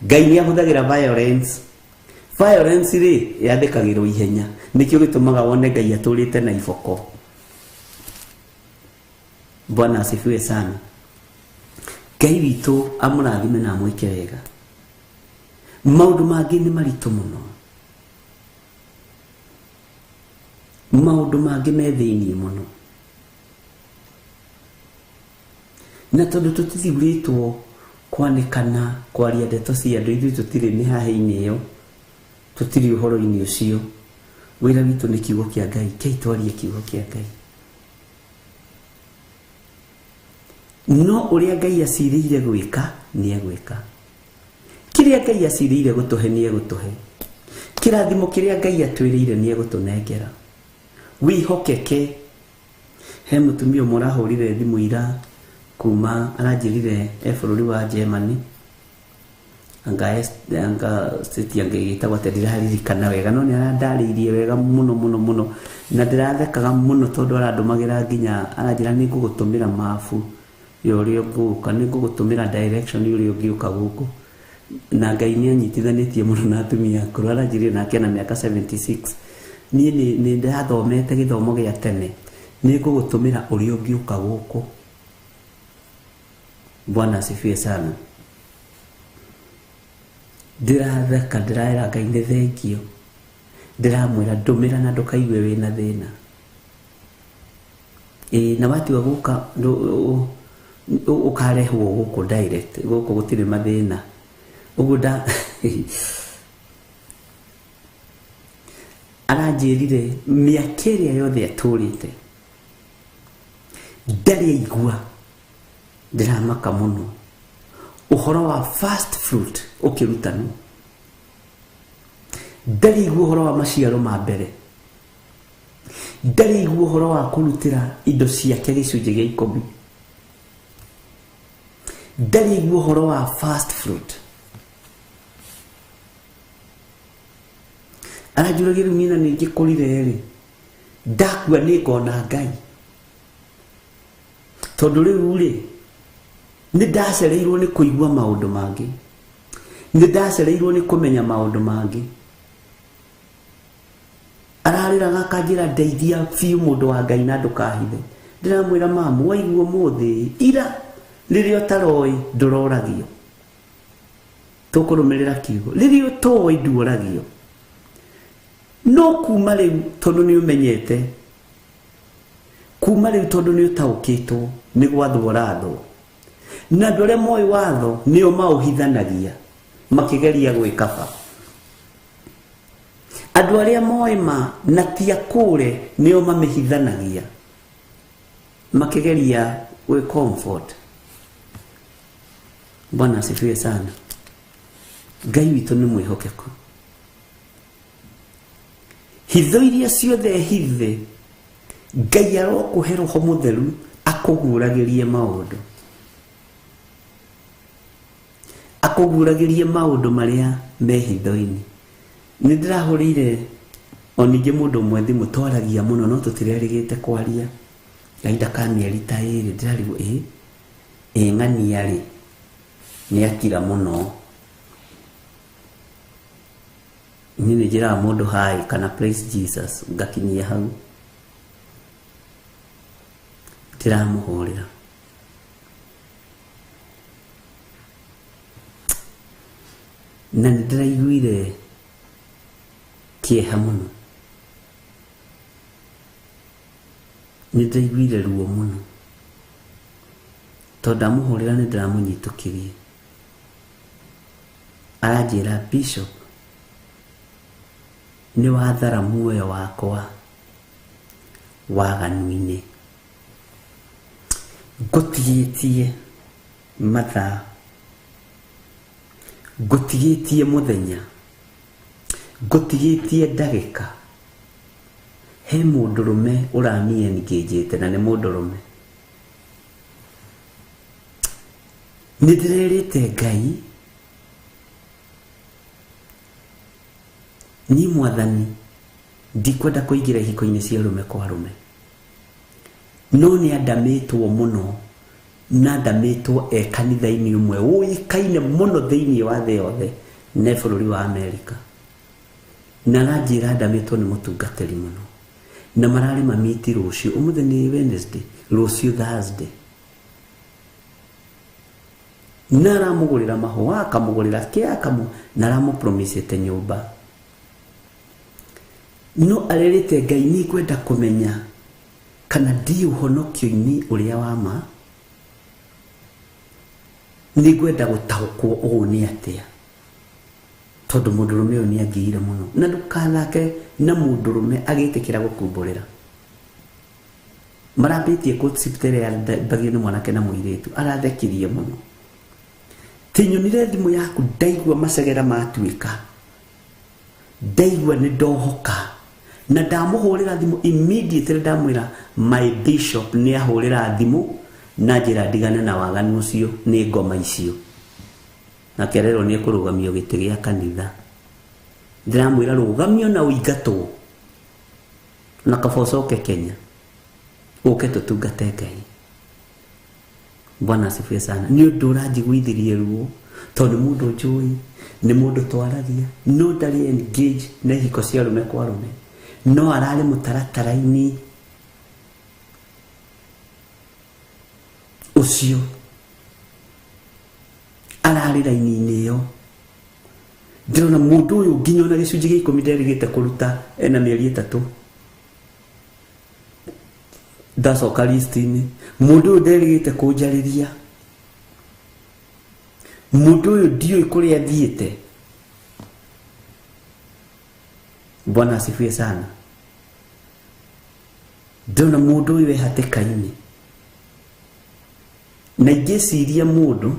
Ngai nĩ ahũthagĩra violence yathĩkagĩrwo ihenya nĩkĩo gĩtũmaga wone Ngai atũrĩte na iboko. Bwana asifiwe sana. Ngai witũ amũrathime na amwĩke wega. Maũndũ mangĩ nĩ maritũ mũno. Maũndũ mangĩ me thĩiniĩ mũno. Na tondũ tũtithurĩtwo kwanĩkana kwaria ndeto cia andũ ithuĩ tũtirĩ mĩhahe-inĩ ĩyo tũtirĩ ũhoro-inĩ ũcio. Wĩra witũ nĩ kiugo kĩa Ngai. Kei twarie kiugo kĩa Ngai. No ũrĩa Ngai acirĩire gwĩka nĩ egwĩka. Kĩrĩa Ngai acirĩire gũtũhe nĩ egũtũhe. Kĩrathimo kĩrĩa Ngai atwĩrĩire nĩ egũtũnengera. Wĩhokeke. He mũtumia ũmwe ũrahũrire thimũ ira kuma aranjĩrire bũrũri wa Germany. Anga state angĩgĩtagwo atĩ ndiraririkana wega no nĩ arandarĩirie wega mũno na ndĩrathekaga mũno tondũ arandũmagĩra nginya aranjĩra nĩ ngũgũtũmĩra mabu ũrĩa ũngĩũka nĩ ngũgũtũmĩra direction ũrĩa ũngĩũka gũkũ. Na Ngai nĩ anyitithanĩtie mũno na atumia akũrũ. Aranjĩrire nake na mĩaka 76. Niĩ nĩ ndathomete gĩthomo gĩa tene nĩ ngũgũtũmĩra ũrĩa ũngĩũka gũkũ. Bwana asifiwe sana. Ndĩratheka ndĩraĩra Ngai nĩ thengio. Ndĩramwĩra ndũmĩra na ndũkaigue wĩna thĩna. Na watua gũka ũkarehwo gũkũ direct gũkũ gũtirĩ mathĩna. Ũguo aranjĩrire mĩaka ĩrĩa yothe atũrĩte ndarĩ aigua. Ndĩramaka mũno ũhoro wa first fruit ũkĩrutanwo. Ndarĩ aigua ũhoro wa maciaro ma mbere. Ndarĩ aigua ũhoro wa kũrutĩra indo ciake gĩcunjĩ gĩa 10. Ndarĩ aigua ũhoro wa first fruit. Aranjũragĩra rĩu niĩ na nĩ ngĩkũrire ndakua nĩ ngona Ngai. Tondũ rĩu nĩ ndacereirwo nĩ kũigua maũndũ mangĩ. Nĩ ndacereirwo nĩ kũmenya maũndũ mangĩ. Ararĩraga akanjĩra ndeithia biũ mũndũ wa Ngai na ndũkahithe. ndiramwira mamu waiguo muthi ira ririo taroi nduroragio tukurumirira kiugo ririo toi nduragio no kuma riu tondu ni umenyete kuma riu tondu ni utaukitwo ni gwathwo ratho na ndore moi watho nio mauhithanagia makigeria gwikaba andu aria moima na tia kure nio mamehithanagia makigeria we comfort. Bwana asifiwe sana. Ngai witu ni mwihokeku. Hitho iria ciothe hithe Ngai arokuhe Roho Mutheru akuguragirie maundu. Akuguragirie maundu maria me hitho-ini. Ni ndirahurire oninge mundu mwe thimu twaragia muno no tutirerigite kwaria. Gainda ka mieri ta iri ndirarigo ng'ania ri ni akira muno. Nini jira mundu hai kana praise Jesus ngakinyia hau. Ndiramuhurira. Na ndiraiguire kieha muno. Ndiraiguire ruo muno. Tondu amuhurira ni ndiramunyitukirie. Aranjira Bishop ni wathara muoyo wakwa waganu-ini. Ngutigitie mathaa, ngutigitie muthenya, ngutigitie ndagika. He mundurume uramie ngijite na ni mundurume. Nidirerite Ngai ni mwathani ndikwenda kuigira hiko-ini cia rume kwa rume. No ni andamitwo muno na andamitwo kanitha-ini umwe uikaine muno thiini wa thi yothe ne bururi wa Amerika. Na ranjira andamitwo ni mutungatiri muno. Na marari mamiti rucio umuthi ni Wednesday rucio Thursday. Naramugurira mahua akamugurira kia naramu promisete nyumba. No arerete Ngai ni kwenda kumenya kana ndi uhonokio-ini uria wa ma. Ni kwenda gutaukwo ugu ni atia. Tondu mundurume uyu ni agiire muno. Na ndukathake na mundurume agitikira gukumburira. Marabitie kutsiptere ya bagio ni mwanake na muiritu arathekirie muno. Tinyonire thimu yaku ndaigua macegera matuika. Ndaigua ni ndohoka. Na ndamuhurira thimu immediately ndamwira my bishop ni ahurira thimu na njira ndigane na waganu ucio ni ngoma icio. Na kerero ni kurugamio giti gia kanitha. Ndiramwira rugamio na uigatwo. Na kabocoke Kenya. Uke tutungate Ngai. Bwana asifiwe sana. Ni undu uranjiguithirie ruo tondu mundu njui ni mundu twaragia no ndari engage na hiko cia rume kwa rume. No arari mutaratara-ini ucio arari raini-ini iyo. Ndirona mundu uyu nginya na gicunji gia 10 nderigite kuruta ena mieri 3 ndacoka list-ini. Mundu uyu nderigite kunjariria. Mundu uyu ndioi kuria thiite. Bwana asifiwe sana. Ndona mundu uyu ehatikaini. Na ingiciria mundu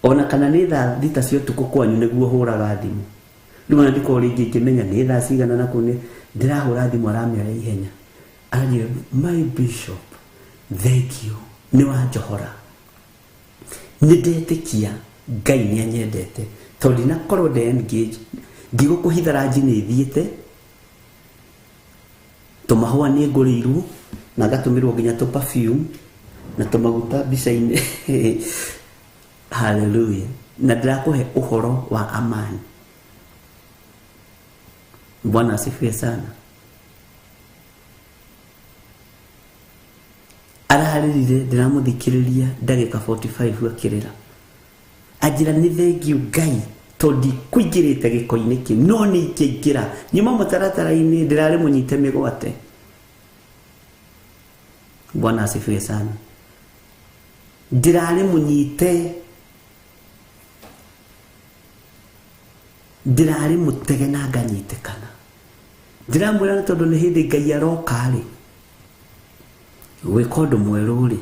ona kana ni thaa thita cio tuku kwanyu niguo huraga thimu. Riu na ndiko ringi ngimenya ni thaa cigana na kuni ndirahura thimu aramia ihenya. Aria my bishop thank you ni wa Johora. Nindetikia Ngai ni anyendete tondu na korwo de engage ngigukuhithara njini thiite tumahua ni nguriirwo na gatumirwo nginya to perfume na tumaguta bica-ini. Hallelujah. Na ndirakuhe uhoro wa amani. Bwana asifiwe sana. araharĩrire ndĩramuthikĩrĩria ndagĩka 45 akĩrĩra anjĩra nĩ thengiũ Ngai tondũ kũingĩrĩte gĩko-inĩ kĩu no nĩ ingĩingĩra nyuma mũtaratara-inĩ ndĩrarĩ mũnyite mĩgwate. Bwana asifiwe sana. Ndĩrarĩ mũnyite, ndĩrarĩ mũtege na nganyitekana. Ndĩramwĩra nĩ tondũ nĩ hĩndĩ Ngai aroka-rĩ gwĩka ũndũ mwerũ-rĩ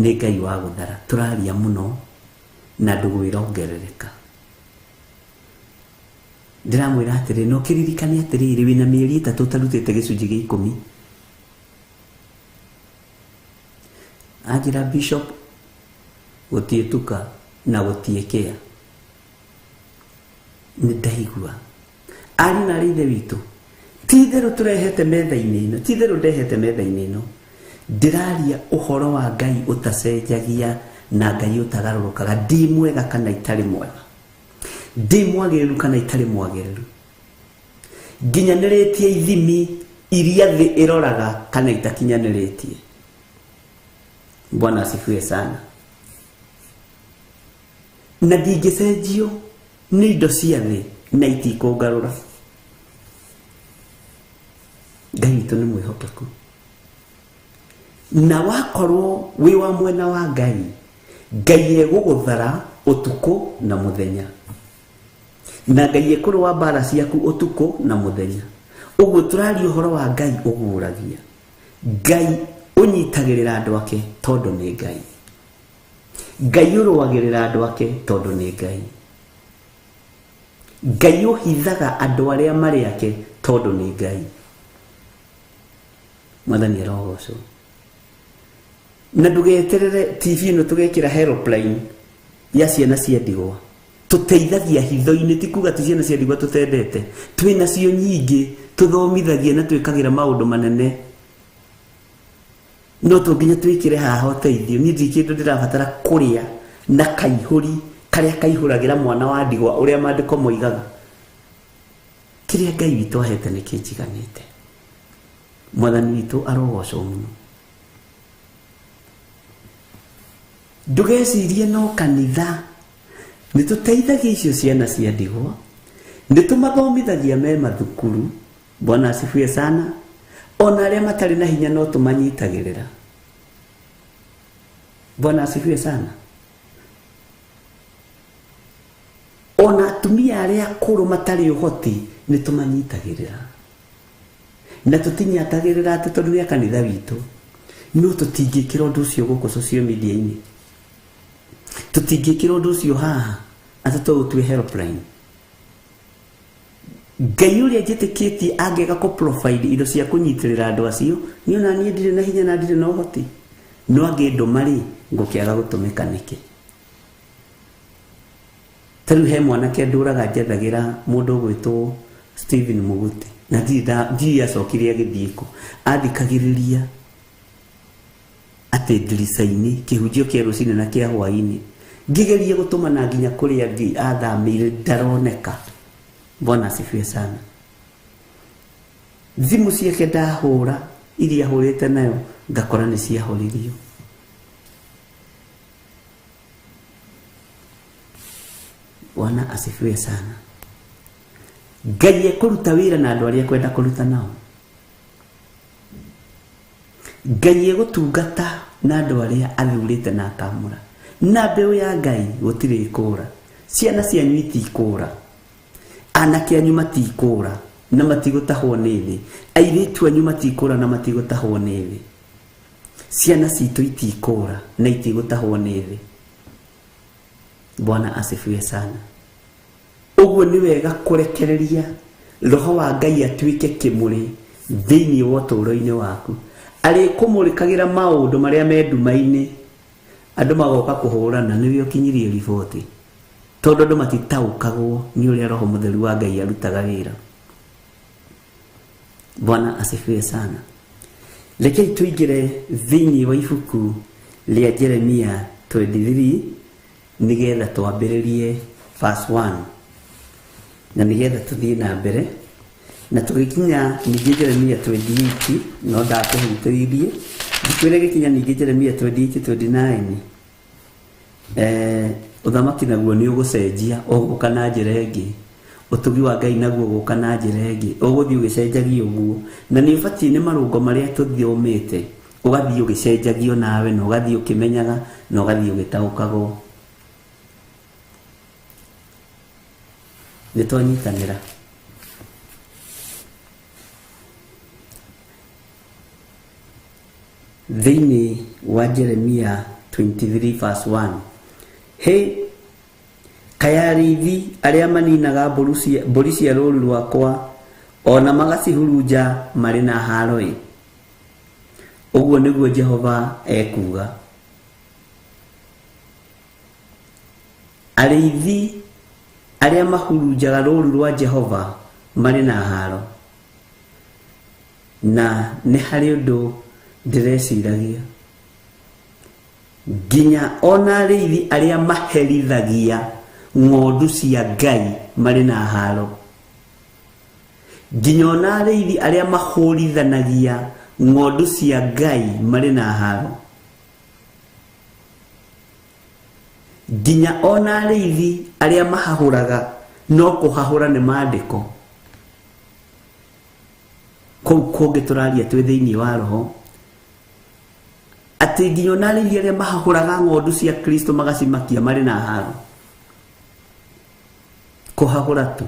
nĩ Ngai wa gũthara. Tũraria mũno na ndũgũ ĩrongerereka. Ndĩramwĩra atĩrĩ no kĩririkane atĩrĩrĩ wĩna mĩeri 3 ũtarutĩte gĩcunjĩ gĩa 10. Anjĩra Bishop gũtiĩtuka na gũtiĩkĩa. Nĩ ndaigua ari na ithe witũ ti-itherũ tũrehete metha-inĩ ĩno, ti-itherũ ndehete metha-inĩ ĩno ndĩraria ũhoro wa Ngai ũtacenjagia na Ngai ũtagarũrũkaga. Ndĩ mwega kana itarĩ mwega, ndĩ mwagĩrĩru kana itarĩ mwagĩrĩru, nginyanĩrĩtie ithimi iria thĩ ĩroraga kana itakinyanĩrĩtie. Bwana asifiwe sana. Na ndingĩcenjio nĩ indo cia thĩ na itikũngarũra. Ngai witũ nĩ mwĩhokeku. Na wakorwo wĩ wa mwena wa Ngai, Ngai egũgũthara ũtukũ na mũthenya, na Ngai ekũrũa mbara ciaku ũtukũ na mũthenya. Ũguo tũraria ũhoro wa Ngai ũguũragia. Ngai ũnyitagĩrĩra andũ ake tondũ nĩ Ngai. Ngai ũrũagĩrĩra andũ ake tondũ nĩ Ngai. Ngai ũhithaga andũ arĩa marĩ ake tondũ nĩ Ngai. Mwathani arogocwo. Na ndũgeterere TV ĩno tũgekĩra helpline ya ciana cia ndigwa. Tũteithagia hitho-inĩ, ti kuga ti ciana cia ndigwa tũtendete. Twĩna cio nyingĩ tũthomithagia na twĩkagĩra maũndũ manene. No tũnginya twĩkĩre haha ũteithio. Niĩ ndĩ kĩndũ ndĩrabatara kũrĩa na kaihũri karĩa kaihũragĩra mwana wa ndigwa ũrĩa maandĩko moigaga. Kĩrĩa Ngai witũ ahete nĩ kĩnjiganĩte. Mwathani witũ arogocwo mũno. Ndũgecirie no kanitha nĩ tũteithagia icio ciana cia ndigwa, nĩ tũmathomithagia me mathukuru. Bwana asifiwe sana. Ona arĩa matarĩ na hinya no tũmanyitagĩrĩra. Bwana asifiwe sana. Ona atumia arĩa akũrũ matarĩ ũhoti nĩ tũmanyitagĩrĩra. Na tũtinyatagĩrĩra atĩ tondũ nĩ kanitha witũ, no tũtingĩkĩra ũndũ ũcio gũkũ social media-inĩ. Tũtingĩkĩra ũndũ ũcio haha atĩ tũgũtue helpline. Ngai ũrĩa njĩtĩkĩtie angĩaga kũ provide indo cia kũnyitĩrĩra andũ acio, niĩ ona niĩ ndirĩ na hinya na ndirĩ na ũhoti. No angĩndũma-rĩ ngũkĩaga gũtũmĩka nĩkĩ? Tarĩu he mwanake ndũraga njethagĩra mũndũ ũgwĩtwo Stephen Muguti, na ndiĩ acokire agĩthiĩ kũ. Athikagĩrĩria atĩ ndirica-inĩ kĩhunjio kĩa rũcinĩ na kĩa hwaĩ-inĩ, ngĩgeria gũtũmana nginya kũrĩa athamĩire ndaroneka. Bwana asifiwe sana. Thimũ ciake ndahũra, iria ahũrĩte nayo ngakora nĩ ciahoririo. Bwana asifiwe sana. Ngai ekũruta wĩra na andũ arĩa kwenda kũruta nao. Ngai egũtungata na andũ arĩa athurĩte na akamũra. Na mbeũ ya Ngai gũtirĩ kũũra. Ciana cianyu itikũũra. Anake anyu matikũũra na matigũtahwo nĩ thĩ. Airĩtu anyu matikũũra na matigũtahwo nĩ thĩ. Ciana citũ itikũũra na itigũtahwo nĩ thĩ. Bwana asifiwe sana. Ũguo nĩ wega kũrekereria roho wa Ngai atuĩke kĩmũrĩ thĩinĩ wa ũtũũro-inĩ waku. Arĩ kũmũrĩkagĩra maũndũ marĩa me nduma-inĩ, andũ magoka kũhũrana, nĩwe ũkinyirie riboti. Tondũ andũ matitaũkagwo nĩ ũrĩa roho mũtheru wa Ngai arutaga wĩra. Bwana asifiwe sana. Rekei tũingĩre thĩinĩ wa ibuku rĩa Jeremia 23 nĩgetha twambĩrĩrie verse 1 na nĩgetha tũthiĩ na mbere na tũgĩkinya ningĩ Jeremia 28 no ndakũhutĩrithie Kwĩre gĩkinya ningĩ Jeremia 28:29 ũthamaki naguo nĩ ũgũcenjia ũgũka na njĩra ĩngĩ, ũtugi wa Ngai naguo ũgũka na njĩra ĩngĩ, ũgũthiĩ ũgĩcenjagia ũguo, na nĩ ũbatiĩ nĩ marũngo marĩa tũthomete ũgathiĩ ũgĩcenjagio nawe na ũgathiĩ ũkĩmenyaga na ũgathiĩ ũgĩtaũkagwo. Nĩ twanyitanĩra. Thĩinĩ wa Jeremia 23:1 kaya arĩithi arĩa maninaga mbũri cia rũũru rwakwa ona magacihurunja marĩ na haro-ĩ, ũguo nĩguo Jehova ekuga. Arĩithi arĩa mahurunjaga rũũru rwa Jehova marĩ na haro, na nĩ harĩ ũndũ ndĩreciragia, nginya ona arĩithi arĩa maherithagia ng'ondu cia Ngai marĩ na haro, nginya ona arĩithi arĩa mahũrithanagia ng'ondu cia Ngai marĩ na haro, nginya ona arĩithi arĩa mahahũraga no kũhahũra nĩ maandĩko. Kũu kũngĩ tũraria twĩ thĩinĩ wa roho atĩ nginya ona arĩithi arĩa mahahũraga ng'ondu cia Kristo magacimakia marĩ na haro. Kũhahũra tu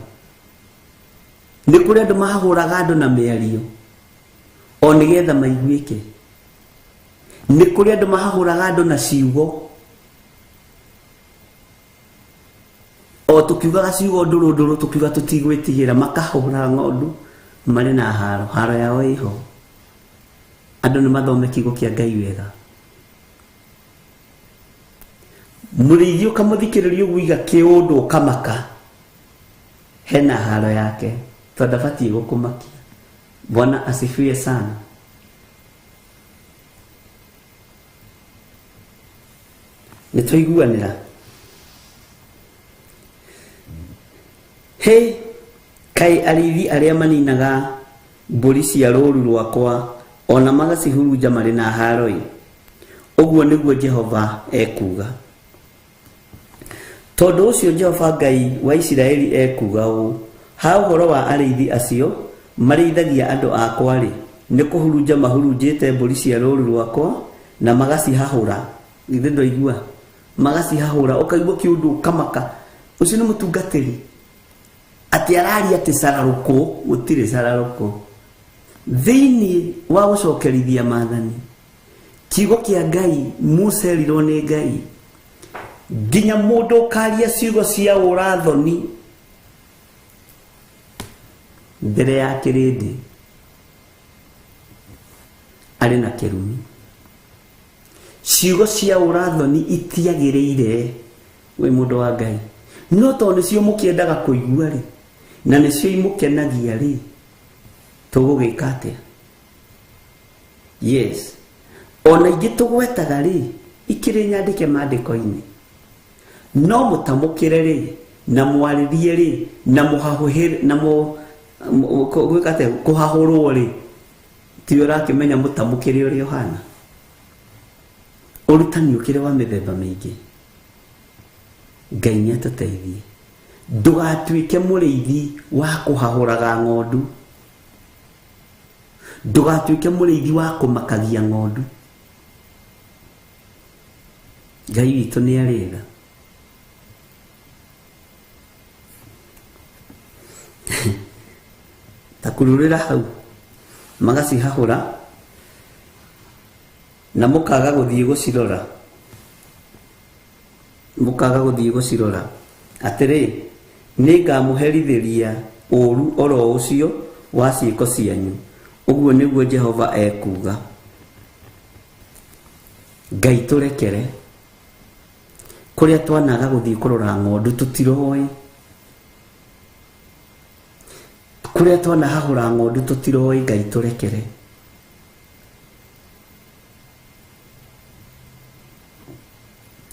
nĩ kũrĩ andũ mahahũraga andũ na mĩario o nĩgetha maiguĩke. Nĩ kũrĩ andũ mahahũraga andũ na ciugo o tukiugaga ciugo ndũrũ tukiuga tũtigwĩtigĩra, makahũra ng'ondu marĩ na haro. Haro yao ĩho. Andũ nĩ mathome kiugo kĩa Ngai wega. Mũrĩithi ũkamũthikĩrĩria ũguiga kĩũndũ ũkamaka, hena haro yake, tondũ ndabatiĩ gũkũmakia. Bwana asifiwe sana. Nĩ tũiguanĩra. Kaĩ arĩithi arĩa maninaga mbũri cia rũũru rwakwa ona magacihurunja marĩ na haro-ĩ, ũguo nĩguo Jehova ekuga. Tondũ ũcio Jehova Ngai wa Isiraeli ekuga ũũ, ha ũhoro wa arĩithi acio marĩithagia andũ akwa-rĩ, nĩ kũhurunja mahurunjĩte mbũri cia rũũru rwakwa na magacihahũra. Githĩ ndwaigua? Magacihahũra, ũkaigua kĩũndũ ũkamaka. Ũcio nĩ mũtungatĩri atĩ araria atĩ cararũkũ, gũtirĩ cararũkũ. Thĩinĩ wa gũcokerithia maathani, kiugo kĩa Ngai Musa erirwo nĩ Ngai, nginya mũndũ ũkaria ciugo cia ũrathoni mbere ya kĩrĩndĩ arĩ na kĩrumi. Ciugo cia ũrathoni itiagĩrĩire wĩ mũndũ wa Ngai, no tondũ nĩcio mũkĩendaga kũigua-rĩ na nĩcio imũkenagia-rĩ, tũgũgĩka atĩa? Yes, ona ingĩ tũgwetaga-rĩ ikĩrĩ nyandĩke maandĩko-inĩ, no mũtamũkĩre-rĩ na mwarĩrie-rĩ na mũhahũhĩre na gwĩka atĩa, kũhahũrwo-rĩ, tiwe ũrakĩmenya mũtamũkĩre ũrĩa ũhana. Ũrutani ũkĩrĩ wa mĩthemba mĩingĩ. Ngai nĩatũteithie ndũgatuĩke mũrĩithi wa kũhahũraga ng'ondu, ndũgatuĩke mũrĩithi wa kũmakagia ng'ondu. Ngai witũ nĩ arĩga. Ta kururĩra hau magacihahũra na mũkaga gũthiĩ gũcirora, mũkaga gũthiĩ gũcirora. Atĩrĩ, nĩngamũherithĩria ũũru oro ũcio wa ciĩko cianyu, ũguo nĩguo Jehova ekuga. Ngai tũrekere kũrĩa twanaga gũthiĩ kũrora ng'ondu tũtiroĩ, kũrĩa twanahahũra ng'ondu tũtiroĩ. Ngai tũrekere.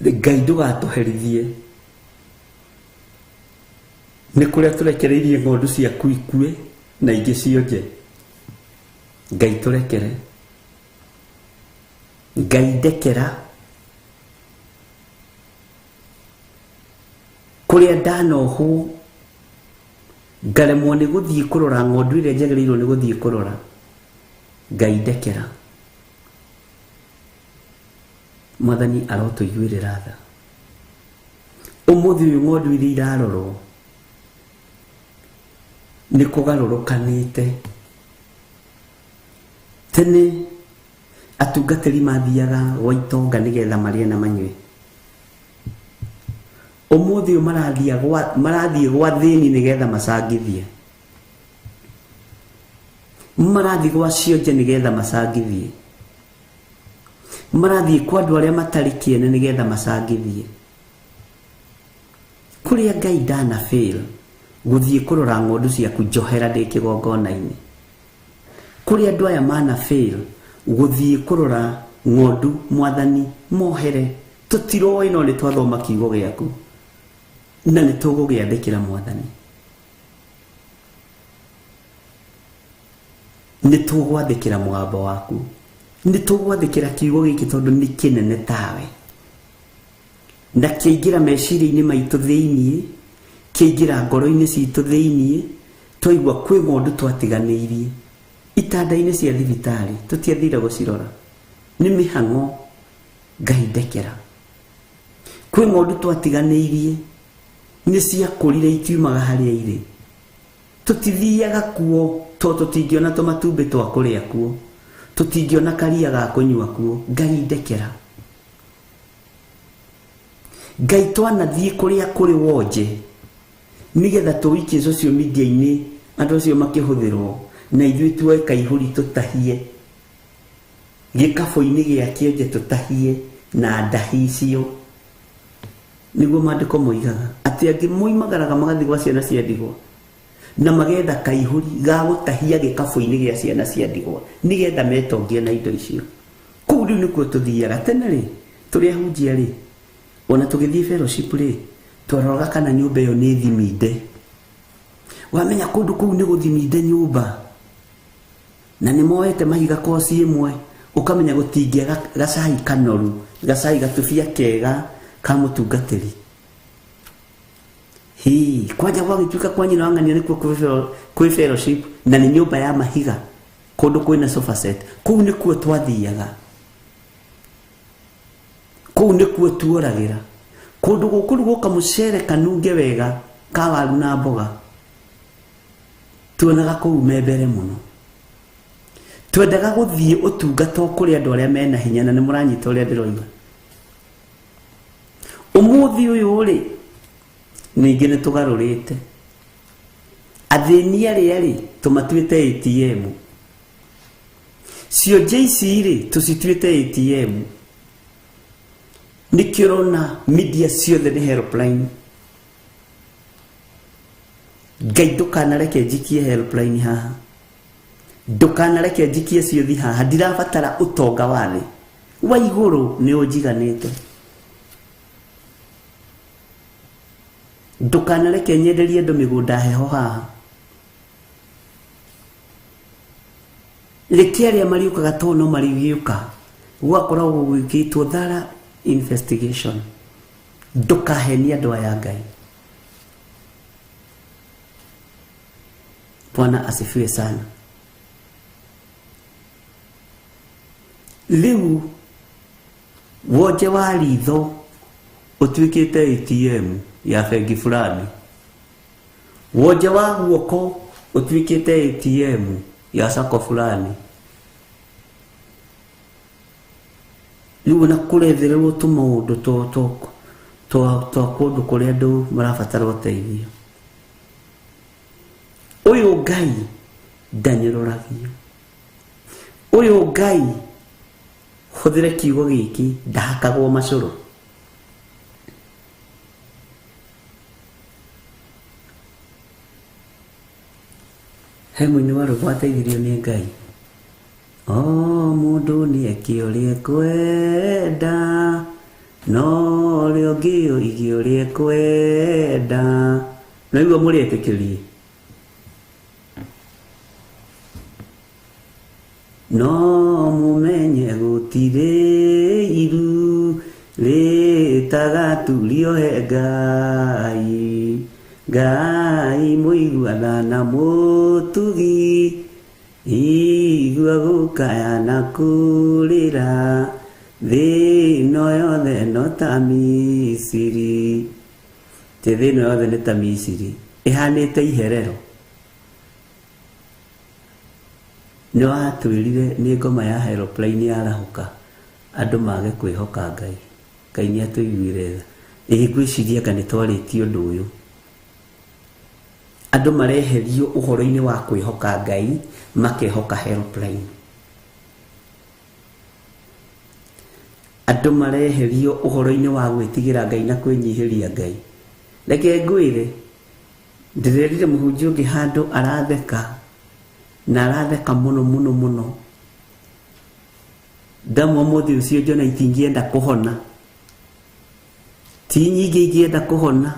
Ngai ndũgatũherithie nĩ kũrĩa tũrekereirie ng'ondu ciaku ikue na ingĩ cionje. Ngai tũrekere. Ngai ndekera kuria ndanohwo ngaremwo nĩ gũthiĩ kũrora ng'ondu ĩrĩa njagĩrĩirwo nĩ gũthiĩ kũrora. Ngai ndekera. Mwathani arotũiguĩrĩra tha. Ũmũthĩ ũyũ ng'ondu iria irarorwo nĩ kũgarũrũkanĩte. Tene atungatĩri mathiaga gwa itonga nĩgetha marĩe na manyue. Ũmũthĩ ũyũ marathiĩ gwa thĩni nĩgetha macangithie. Marathiĩ gwa cionje nĩgetha macangithie. Marathiĩ kwa andũ arĩa matarĩ kĩene nĩgetha macangithie. Kũrĩa Ngai ndana fail gũthiĩ kũrora ng'ondu ciaku njohera ndĩ kĩgongona-inĩ. Kũrĩa andũ aya mana fail gũthiĩ kũrora ng'ondu Mwathani mohere. Tũtiroĩ no nĩ twathoma kiugo gĩaku na nĩ tũgũgĩathĩkĩra Mwathani. Nĩ tũgwathĩkĩra mũgambo waku. Nĩ tũgwathĩkĩra kiugo gĩkĩ tondũ nĩ kĩnene tawe. Na kĩaingĩra meciria-inĩ maitũ thĩiniĩ, kĩaingĩra ngoro-inĩ citũ thĩiniĩ, twaigua kwĩ ng'ondu twatiganĩirie itanda-inĩ cia thibitarĩ tũtiathire gũcirora. Nĩ mĩhang'o. Ngai ndekera. Kwĩ ng'ondu twatiganĩirie nĩ ciakũrire itiumaga harĩa irĩ. Tũtithiaga kuo to tũtingĩona tũmatumbĩ twa kũrĩa kuo, tũtingĩona karia ga kũnyua kuo. Ngai ndekera. Ngai twanathiĩ kũrĩa kũrĩ wonje nĩgetha tũikie social media-inĩ andũ acio makĩhũthĩrwo na ithuĩ tuoe kaihũri tũtahie gĩkabũ-inĩ gĩa kĩonje tũtahie na ndahi icio. Nĩguo maandĩko moigaga atĩ angĩ moimagaraga magathiĩ gwa ciana cia ndigwa na magetha kaihũri ga gũtahia gĩkabũ-inĩ gĩa ciana cia ndigwa nĩgetha metongie na indo icio. Kũu rĩu nĩkuo tũthiaga. Tene rĩ tũrĩ ahunjia rĩ, ona tũgĩthiĩ fellowship rĩ, twaroraga kana nyũmba ĩyo nĩ thiminde. Wamenya kũndũ kũu nĩ gũthiminde nyũmba na nĩ moete mahiga koci ĩmwe, ũkamenya gũtingĩaga gacai kanoru, gacai gatubia kega ka mũtungatĩri. Kwanja gwagĩtuĩka kwa nyina wang'ania nĩkuo kwĩ fellowship na nĩ nyũmba ya mahiga kũndũ kwĩna sofa set. Kũu nĩkuo twathiaga. Kũu nĩkuo tuoragĩra. Kũndũ gũkũrugwo kamũcere kanunge wega ka waru na mboga tuonaga kũu me mbere mũno. Twendaga gũthiĩ ũtungata kũrĩ andũ arĩa mena hinya, na nĩ mũranyita ũrĩa ndĩroiga. Ũmũthĩ ũyũ rĩ ningĩ nĩ tũgarũrĩte. Athĩni arĩa rĩ tũmatuĩte ATM. Cionje ici rĩ tũcituĩte ATM. Nĩkĩo ũrona media ciothe nĩ helpline. Ngai ndũkanareke njikie helpline haha. Ndũkanareke njikie ciothi haha. Ndirabatara ũtonga wa thĩ, wa igũrũ nĩ ũnjiganĩte. Ndũkanareke nyenderie andũ mĩgũnda heho haha. Reke arĩa mariũkaga to no marĩgĩũka gwakoragwo gwĩkĩtwo thara investigation. Ndũkahenia andũ aya Ngai. Bwana asifiwe sana. Rĩu wonje wa ritho ũtuĩkĩte ATM ya bengi fulani. Wonje wa guoko ũtuĩkĩte ATM ya sako fulani. Rĩu na kũrethererwo tũmaũndũ twa kũndũ kũrĩa andũ marabatara ũteithio. Ũyũ Ngai ndanyũrũragio. Ũyũ Ngai hũthĩre kiugo gĩkĩ ndahakagwo macũrũ. He mũini wa rwĩmbo ateithirio nĩ Ngai. O mũndũ nĩeke ũrĩa ekwenda, no ũrĩa ũngĩ ũige ũrĩa ekwenda. Naigua mũrĩetĩkĩrie. no mumenye gutire iru rĩtagaturio he Ngai Ngai mũiguana na mũtugi igua gũkaya na kũrĩra thĩ ĩno yothe no ta Misiri thĩ ĩno yothe nĩ ta Misiri ĩhanĩte iherero nĩ watwĩrire nĩ ngoma ya aeroplane yarahũka andũ mage kwĩhoka Ngai Ngai nĩ atũiguire tha ngwĩciria anga nĩ twarĩtie ũndũ ũyũ andũ mareherio ũhoro-inĩ wa kwĩhoka Ngai makehoka aeroplane andũ mareherio ũhoro-inĩ wa gwĩtigĩra Ngai na kwĩnyihĩria Ngai reke ngwĩre ndĩrerire mũhunjia ũngĩ handũ aratheka na aratheka mũno mũno mũno ndamwa mũthĩ ũcio njona itingĩenda kũhona ti nyingĩ ingĩenda kũhona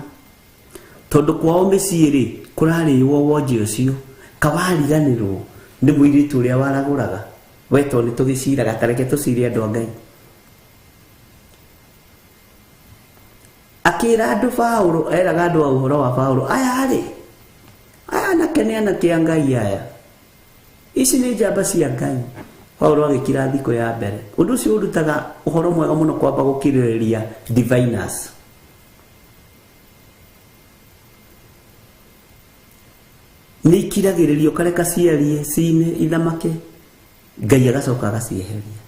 tondũ kwao mĩciĩ-rĩ kũrarĩo wonje ũcio kawariganĩrwo nĩ mũirĩtu ũrĩa waragũraga wetwo nĩ tũgĩciraga tareke tũcire andũ a Ngai akĩra andũ Paulo eraga andũ a ũhoro wa Paulo aya-rĩ aya anake nĩ anake a Ngai aya ici nĩ njamba cia Ngai Paulo agĩkira thikũ ya mbere ũndũ ũcio ũrutaga ũhoro mwega mũno kwamba gũkirĩrĩria diviners nĩ ikiragĩrĩrio kareka ciarie cine ithamake Ngai agacoka agacieheria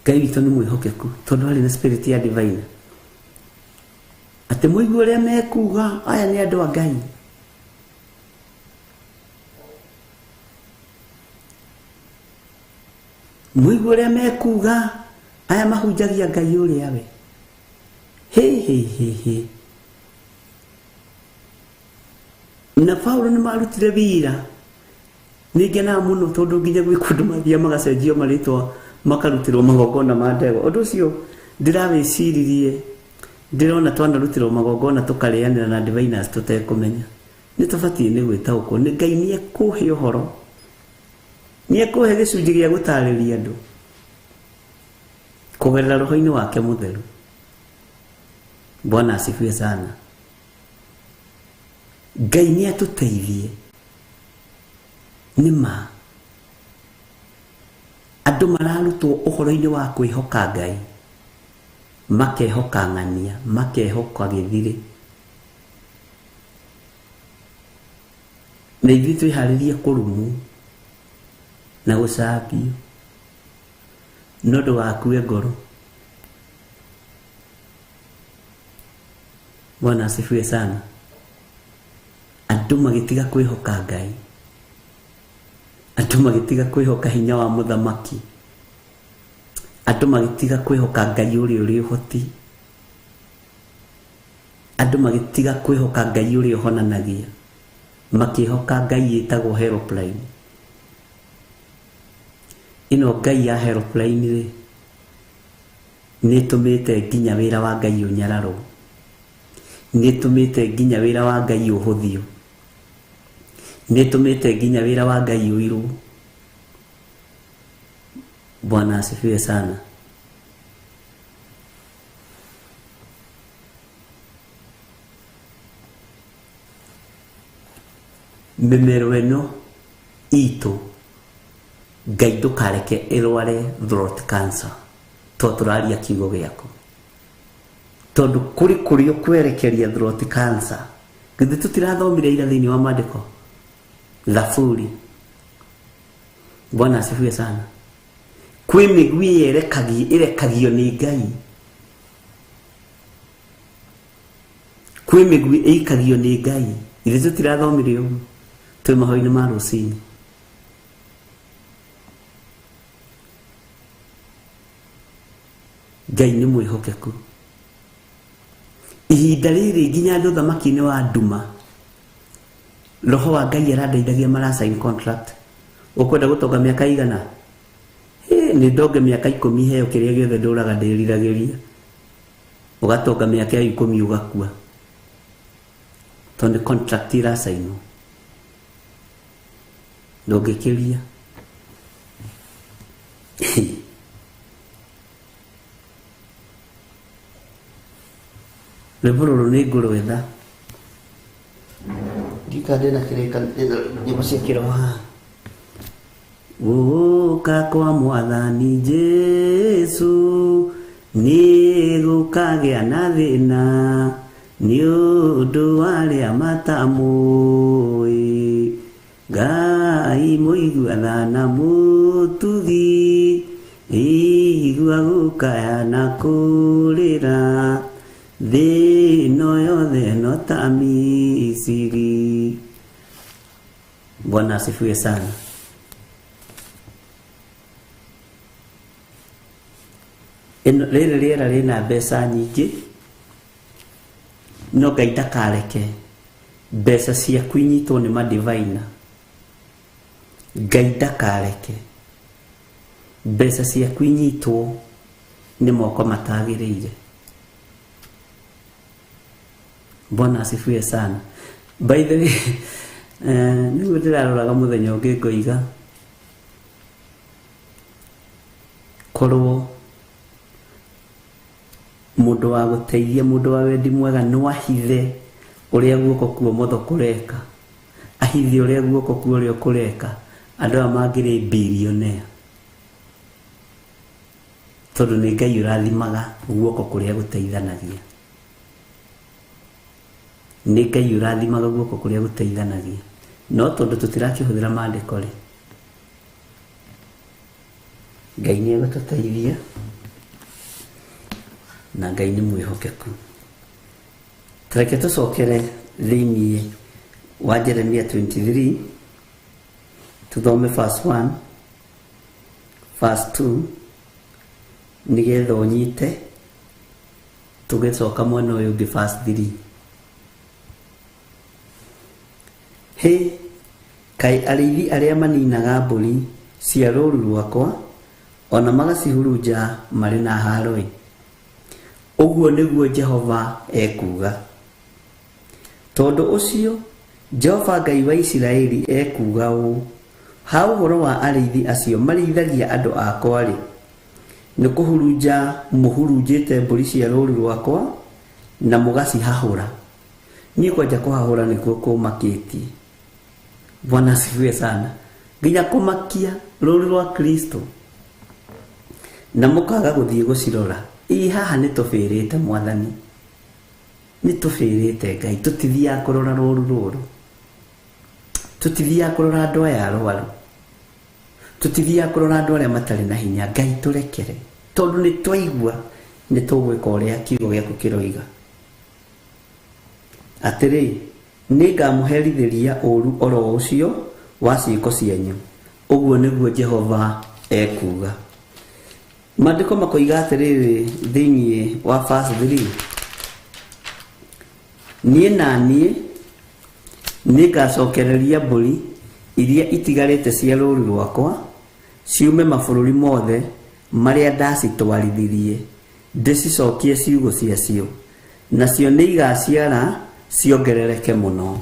Ngai witũ nĩ mwĩhokeku tondũ arĩ na spirit ya divine atĩ mũigua ũrĩa mekuga aya nĩ andũ a Ngai mũigua ũrĩa mekuga aya mahunjagia Ngai ũrĩa we he na Paulo nĩ marutire wĩra nĩngenaga mũno tondũ nginya gwĩ kũndũ mathiaga magacenjio marĩtwa makarutĩrwo magongona ma ndegwa ũndũ ũcio ndĩrawĩciririe ndĩrona twanarutĩrwo magongona tũkarĩanĩra na diviners tũtekũmenya nĩ tũbatiĩ nĩ gwĩtaũkwo nĩ Ngai nĩ ekũhe ũhoro nĩ ekũhe gĩcunjĩ gĩa gũtarĩria andũ kũgerera roho-inĩ wake mũtheru Bwana asifiwe sana Ngai nĩ atũteithie nĩma andũ mararutwo ũhoro-inĩ wa kwĩhoka Ngai makehoka ng'ania makehoka gĩthirĩ na ithuĩ twĩharĩrie kũrumwo na gũcambio no ndũgakue ngoro Bwana asifiwe sana andũ magĩtiga kwĩhoka Ngai andũ magĩtiga kwĩhoka hinya wa mũthamaki andũ magĩtiga kwĩhoka Ngai ũrĩa ũrĩ ũhoti andũ magĩtiga kwĩhoka Ngai ũrĩa ũhonanagia makĩhoka Ngai ĩtagwo aeroplane ĩno Ngai ya aeroplane-rĩ nĩtũmĩte nginya wĩra wa Ngai ũnyararwo nĩtũmĩte nginya wĩra wa Ngai ũhũthio nĩtũmĩte nginya wĩra wa Ngai ũirwo Bwana asifiwe sana mĩmero ĩno itũ Ngai ndũkareke ĩrware throat cancer to tũraria kiugo gĩaku tondũ kũrĩ kũrĩa kwerekeria throat cancer githĩ tũtirathomire ira thĩinĩ wa maandĩko Zaburi Bwana asifiwe sana kwĩ mĩgui ĩrekagio nĩ Ngai kwĩ mĩgui ĩikagio nĩ Ngai githĩ tũtirathomire ũguo twĩ mahoya-inĩ ma rũcinĩ Ngai nĩ mwĩhokeku ihinda rĩrĩ nginya andũ thamaki-inĩ wa nduma roho wa Ngai arandeithagia mara sign contract ũkwenda gũtonga mĩaka igana nĩ ndonge mĩaka 10 heo kĩrĩa gĩothe ndũraga ndĩriragĩria ũgatonga mĩaka 10 ũgakua tondũ contract irasainwo ndũngĩkĩria Leburu ni ngũrwetha ndikande na kireka nyĩmbo cia kĩroha. Gũka kwa Mwathani Jesu nĩ gũkagĩa na thĩna nĩ ũndũ wa arĩa matamũĩ. Ngai mũigua na mũtugi igua gũkaya na kũrĩra thĩ ĩno yothe no ta Misiri. Bwana asifiwe sana. Rĩrĩ rĩera rĩna mbeca nyingĩ, no Ngai ndakareke mbeca ciaku inyitwo nĩ madivaina. Ngai ndakareke mbeca ciaku inyitwo nĩ moko matagĩrĩire. Bwana asifiwe sana. By the way, nĩguo ndĩraroraga mũthenya ũngĩ ngoiga korwo mũndũ wa gũteithia, mũndũ wa wendi mwega no ahithe ũrĩa guoko kwa ũmotho kũreka, ahithe ũrĩa guoko kwa ũrĩo kũreka, andũ aya mangĩrĩ billionaire, tondũ nĩ Ngai ũrathimaga guoko kũrĩa gũteithanagia. Nĩ Ngai ũrathimaga guoko kũrĩa gũteithanagia. No tondũ tũtirakĩhũthĩra maandĩko rĩ, Ngai nĩ egũtũteithia na Ngai nĩ mwĩhokeku. Tareke tũcokere thĩinĩ wa Jeremia 23 tuthome verse 1 verse 2 nĩgetha ũnyite, tũgĩcoka mwena ũyũ ũngĩ verse 3. He, kai arĩithi arĩa maninaga mbũri cia rũũru rwakwa ona magacihurunja marĩ na haro-ĩ, ũguo nĩguo Jehova ekuga. Tondũ ũcio Jehova Ngai wa Isiraeli ekuga ũũ, ha ũhoro wa arĩithi acio marĩithagia andũ akwa-rĩ, nĩ kũhurunja mũhurunjĩte mbũri cia rũũru rwakwa na mũgacihahũra. Niĩ kwanja kũhahũra nĩkuo kũmakĩtie. Bwana asifiwe sana. Nginya kũmakia rũũru rwa Kristo na mũkaga gũthiĩ gũcirora. Haha nĩ tũbĩrĩte Mwathani, nĩ tũbĩrĩte Ngai, tũtithiaga kũrora rũũru rũrũ, tũtithiaga kũrora andũ aya arwaru, tũtithiaga kũrora andũ arĩa matarĩ na hinya. Ngai tũrekere, tondũ nĩ twaigua nĩ tũgwĩka ũrĩa kiugo gĩaku kĩroiga. Atĩrĩ, nĩ ngamũherithĩria ũũru oro ũcio wa ciĩko cianyu, ũguo nĩguo Jehova ekuga. Maandĩko makoiga atĩrĩrĩ thĩinĩ wa verse 3, niĩ na niĩ nĩ ngacokereria mbũri iria itigarĩte cia rũũru rwakwa ciume mabũrũri mothe marĩa ndacitwarithirie, ndĩcicokie ciugo ciacio, nacio nĩ igaciara ciongerereke mũno.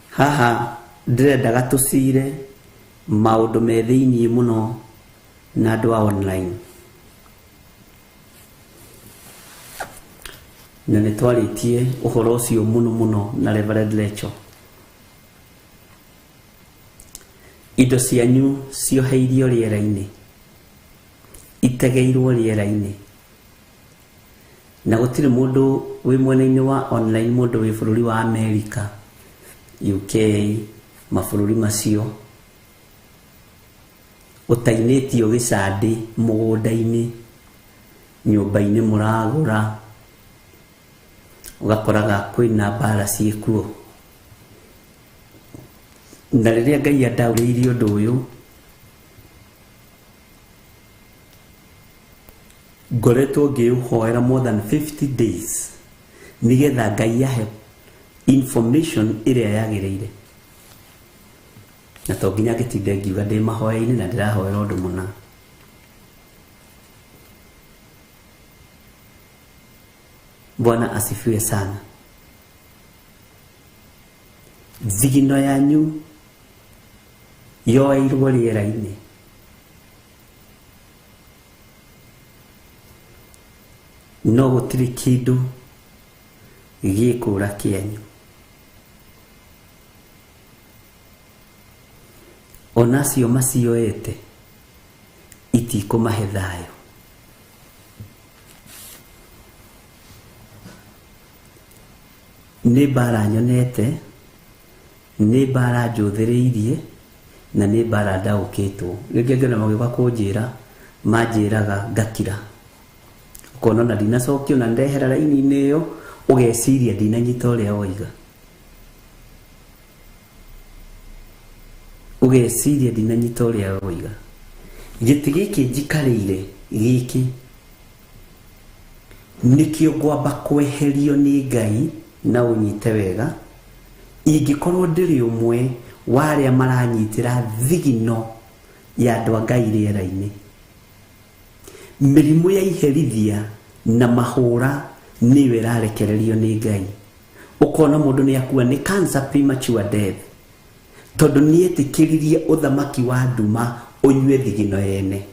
Haha ndĩrendaga tũcire maũndũ me thĩinĩ mũno na andũ a online, na nĩ twarĩtie ũhoro ũcio mũno na Reverend Lecho. Indo cianyu cioheirio rĩera-inĩ, itegeirwo rĩera-inĩ, na gũtirĩ mũndũ wĩ mwena-inĩ wa online, mũndũ wĩ bũrũri wa America, UK, mabũrũri macio, ũtainĩtio gĩcandĩ mũgũnda-inĩ, nyũmba-inĩ mũragũra, ũgakoraga kwĩna mbara ciĩkuo. Na rĩrĩa Ngai andaũrĩirie ũndũ ũyũ, ngoretwo ngĩũhoera more than 50 days nĩgetha Ngai ahe information ĩrĩa yagĩrĩire. Na to nginya ngĩtinde ngiuga ndĩ mahoya-inĩ na ndĩrahoera ũndũ mũna. Bwana asifiwe sana. Thigino yanyu yoeirwo rĩera-inĩ. No gũtirĩ kĩndũ gĩkũra kĩanyu. Onacio macioete itikũmahe thayũ. Nĩ mbara nyonete, nĩ mbara njũthĩrĩirie, na nĩ mbara ndaũkĩtwo. Rĩngĩ ngĩona magĩũka kũnjĩra, manjĩraga ngakira. Ũkona na ndinacokio na ndehera raini-inĩ ĩyo, ũgeciria ndinanyita ũrĩa woiga. Ũgeciria ndinanyita ũrĩa woiga. Gĩtĩ gĩkĩ njikarĩire gĩkĩ nĩkĩo ngwamba kweherio nĩ Ngai na ũnyite wega. Ingĩkorwo ndĩrĩ ũmwe wa arĩa maranyitĩra thigino ya andũ a Ngai rĩera-inĩ, mĩrimũ ya iherithia na mahũra nĩyo ĩrarekererio nĩ Ngai. Ũkona mũndũ nĩ akua nĩ cancer premature death, tondũ nĩetĩkĩririe ũthamaki wa nduma ũnyue thigino yene,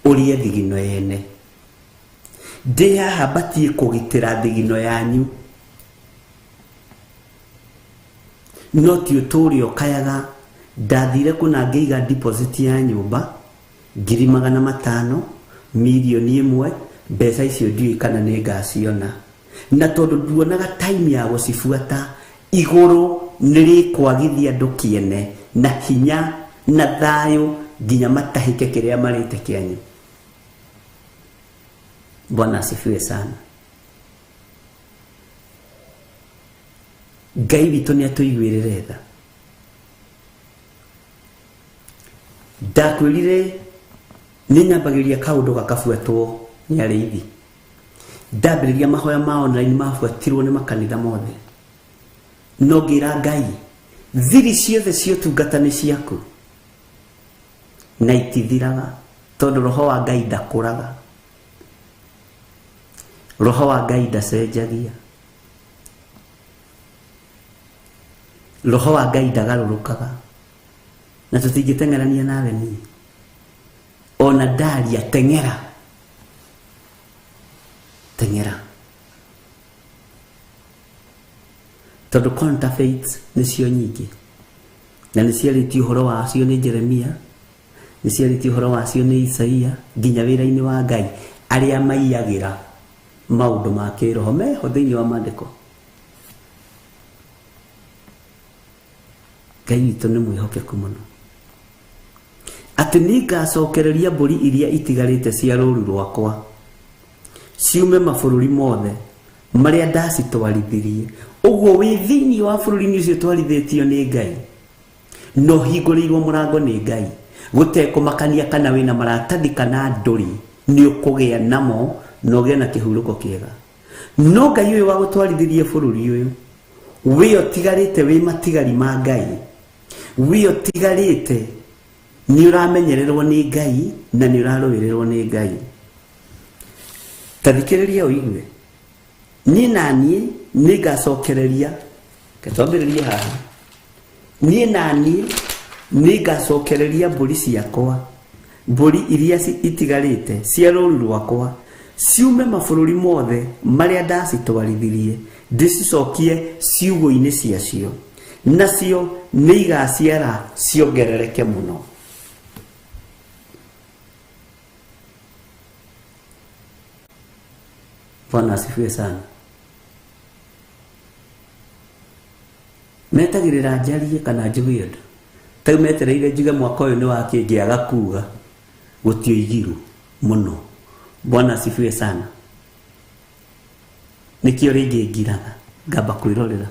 ũrĩe thigino yene. Ndĩ haha batie kũgitĩra thigino yanyu, no ti ũtũũre ũkayaga. Ndathire kuna ngĩiga deposit ya nyũmba 500,000, milioni 1, mbeca icio ndiũĩ kana nĩ ngaciona. Na tondũ nduonaga time ya gũcibuata, igũrũ nĩrĩkwagithia andũ kĩene na hinya na thayũ nginya matahĩke kĩrĩa marĩte kĩanyu. Bwana asifiwe sana. Ngai witũ nĩatũiguĩrĩre tha. Ndakwĩrire nĩnyambagĩria kaũndũ gakabuatwo nĩ arĩithi. Ndambĩrĩria mahoya ma online mabuatirwo nĩ makanitha mothe. No ngĩra Ngai, thiri ciothe cia ũtungata nĩ ciaku, na itithiraga, tondũ roho wa Ngai ndakũraga. Roho wa Ngai ndacenjagia. Roho wa Ngai ndagarũrũkaga. Na tũtingĩteng'erania nawe niĩ. Ona ndaria teng'era. Teng'era. Tondũ counterfeits nĩcio nyingĩ. Na nĩciarĩtio ũhoro wacio nĩ Jeremia, nĩciarĩtio ũhoro wacio nĩ Isaia, nginya wĩra-inĩ wa Ngai, arĩa maiyagĩra maũndũ ma kĩroho meho thĩinĩ wa maandĩko. Ngai witũ nĩ mwĩhokeku mũno. Atĩ nĩngacokereria mbũri iria itigarĩte cia rũũru rwakwa, ciume mabũrũri mothe marĩa ndacitwarithirie. Ũguo wĩ thĩinĩ wa bũrũri-inĩ ũcio twarithĩtio nĩ Ngai, no hingũrĩirwo mũrango nĩ Ngai, gũtekũmakania kana wĩna maratathi kana ndũri, nĩ ũkũgĩa namo na ũgĩe na kĩhurũko kĩega. No Ngai ũyũ wa gũtwarithirie bũrũri ũyũ, wĩ ũtigarĩte wĩ matigari ma Ngai, wĩ ũtigarĩte nĩ ũramenyererwo nĩ Ngai na nĩ ũrarũĩrĩrwo nĩ Ngai. Tathikĩrĩria ũigue, niĩ na niĩ nĩngacokereria, ketwambĩrĩrie haha, niĩ na niĩ nĩngacokereria mbũri ciakwa, mbũri iria itigarĩte cia rũũru rwakwa, ciume mabũrũri mothe marĩa ndacitwarithirie, ndĩcicokie ciugo-inĩ ciacio, nacio nĩ igaciara ciongerereke mũno. Bwana asifiwe sana. Metagĩrĩra njarie kana njuge ũndũ, tau metereire njuge mwaka ũyũ nĩ wakĩngĩaga kuga, gũtioigirwo mũno. Bwana asifiwe sana. Nĩkĩo rĩngĩ ngiraga ngamba kwĩrorera.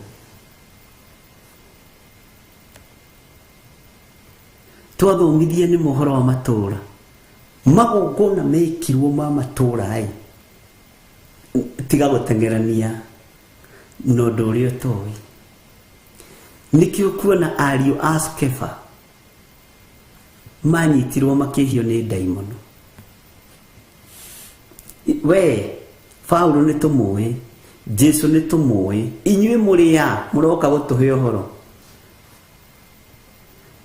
Twathomithie nĩ mohoro wa matũũra, magongona mekirwo ma matũũra tiga gũteng'erania na ũndũ ũrĩa ũtoĩ. Nĩkĩo kuona ariũ a Skefa manyitirwo makĩhio nĩ ndaimono. We Paulo nĩ tũmũĩ, Jesu nĩ tũmũĩ, inyuĩ mũrĩ ya mũroka gũtũhe ũhoro.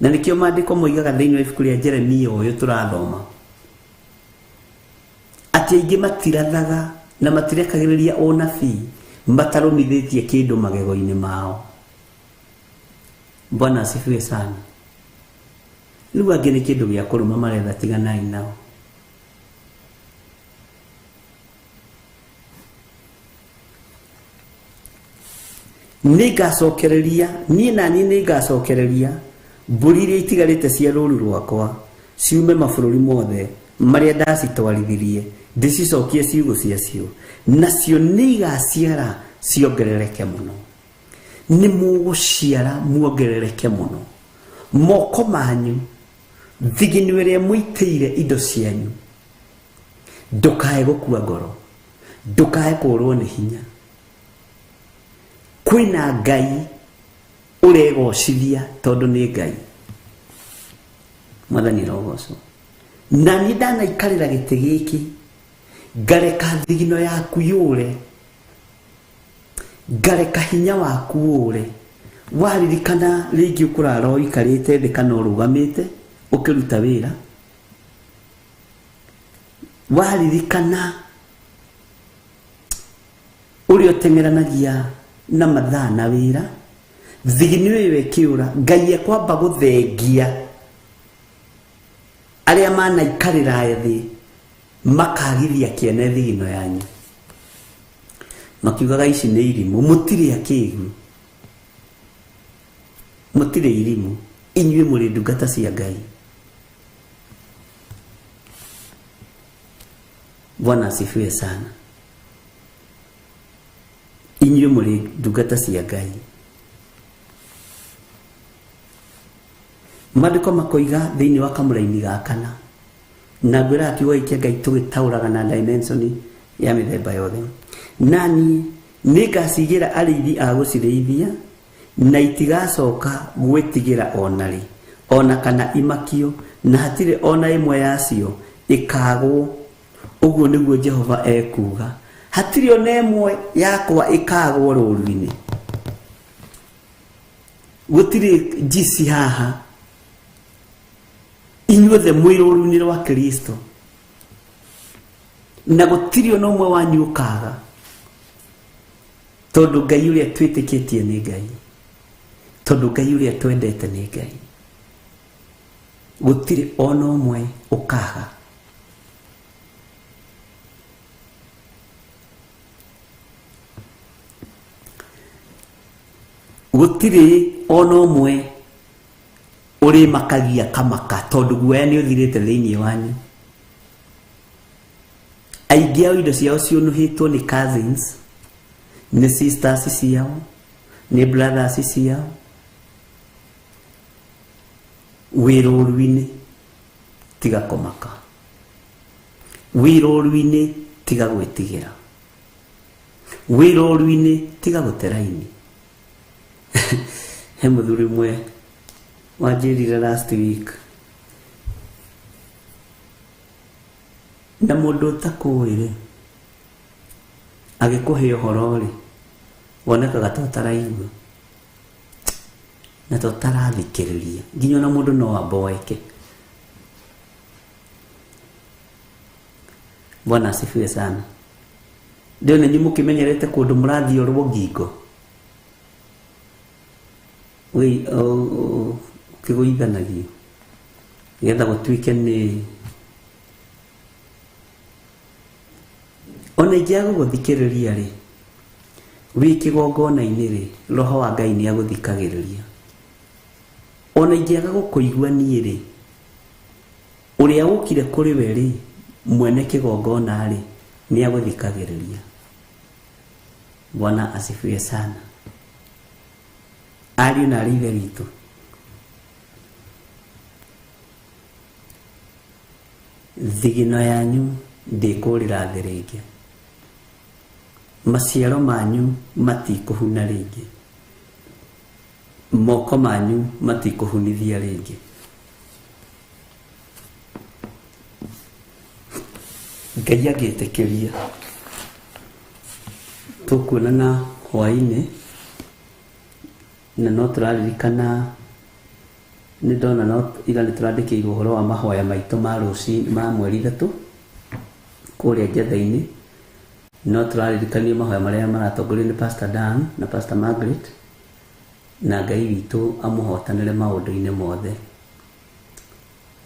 na nikio maandiko moigaga thiini wa ibuku ria Jeremia uyu turathoma ati aingi matirathaga na matirekagiriria unabii matarumithitie kindu magego-ini mao. Bwana asifiwe sana. Riu angi ni kindu gia kuruma maretha tiganai nao. Nigacokereria nie nani nigacokereria mburi iria itigarite cia rũũru rwakwa ciume mabũrũri mothe maria ndacitwarithirie ndicicokie ciugo ciacio, nacio nigaciara ciongerereke muno. Ni muguciara muongerereke muno. Moko manyu thiginu iria muitĩire indo cianyu ndukae gũkua ngoro, ndukae kũrwo nĩ hinya. Kwina Ngai uregocithia tondu ni Ngai. Mwathani rogoco. Na ni ndanaikarĩra gĩtĩ gĩkĩ ngareka thigino yaku yũre, ngareka hinya waku ũre. Waririkana rĩngĩ ũkũrara ũikarĩte thĩ kana ũrũgamĩte ũkĩruta wĩra, waririkana ũrĩa ũteng'eranagia na mathaa na wĩra, thigino ĩyo ĩkĩũra, Ngai ekwamba gũthengia arĩa manaikarĩra thĩ makagithia kĩene thigino yanyu, makiugaga ici nĩ irimũ. Mũtirĩ akĩĩgu, mũtirĩ irimũ, inyuĩ mũrĩ ndungata cia Ngai. Bwana asifiwe sana. Inyuĩ mũrĩ ndungata cia Ngai. Maandĩko makoiga thĩinĩ wa kamũra-inĩ ga kana, na ngwĩra kiugo gĩkĩ Ngai tũgĩtaũraga na dimension ya mĩthemba yothe. Nani nĩngacigĩra arĩithi a gũcirĩithia na itigacoka gwĩtigĩra onarĩ ona kana imakio, na hatirĩ ona ĩmwe yacio ĩkagwo. Ũguo nĩguo Jehova ekuga. Hatirĩ ona ĩmwe yakwa ĩkagwo rũũru-inĩ. Gũtirĩ njisi haha, inyuothe mwĩ rũũru-inĩ rwa Kristo, na gũtirĩ ona ũmwe wanyu ũkaga, tondũ Ngai ũrĩa twĩtĩkĩtie nĩ Ngai, tondũ Ngai ũrĩa twendete nĩ Ngai. Gũtirĩ ona ũmwe ũkaga. Gũtirĩ ona ũmwe ũrĩ makagia kamaka, tondũ guoya nĩ ũthirĩte thĩinĩ wanyu. Aingĩ ao indo ciao ciũnũhĩtwo nĩ cousins, nĩ sisters ciao, nĩ brothers ciao. Wĩ rũũru-inĩ tiga kũmaka, wĩ rũũru-inĩ tiga gwĩtigĩra, wĩ rũũru-inĩ tiga gũte raini. He mũthuri ũmwe wanjĩrire last week, na mũndũ ũtakũĩ-rĩ agĩkũhe ũhoro-rĩ wonekaga ta ũtaraigua na ta ũtarathikĩrĩria, nginya ona mũndũ no amboeke. Bwana asifiwe sana. Ndio nĩ mũkĩmenyerete kũndũ mũrathiũrwo ngingo kĩgũithanagio nĩgetha gũtuĩke nĩ ona ingĩaga gũthikĩrĩria-rĩ, wĩ kĩgongona-inĩ-rĩ, Roho wa Ngai nĩ agũthikagĩrĩria. Ona ingĩaga gũkũigua niĩ-rĩ, ũrĩa ũkire kũrĩ we-rĩ, mwene kĩgongona-rĩ, nĩ agũthikagĩrĩria. Bwana asifiwe sana. Ariũ na aarĩ a Ithe witũ, thigino yanyu ndĩkũrĩra thĩ rĩngĩ, maciaro manyu matikũhuna rĩngĩ, moko manyu matikũhunithia rĩngĩ. Ngai angĩtĩkĩria tũkuonana hwaĩ-inĩ, na no tũraririkana nĩ ndona no ira nĩ tũrandĩkĩirwo ũhoro wa mahoya maitũ ma rũciinĩ ma mweri 3 kũrĩa Njetha-inĩ, no tũraririkanio mahoya marĩa maratongorio nĩ Pastor Dan na Pastor Margaret, na Ngai witũ amũhotanĩre maũndũ-inĩ mothe.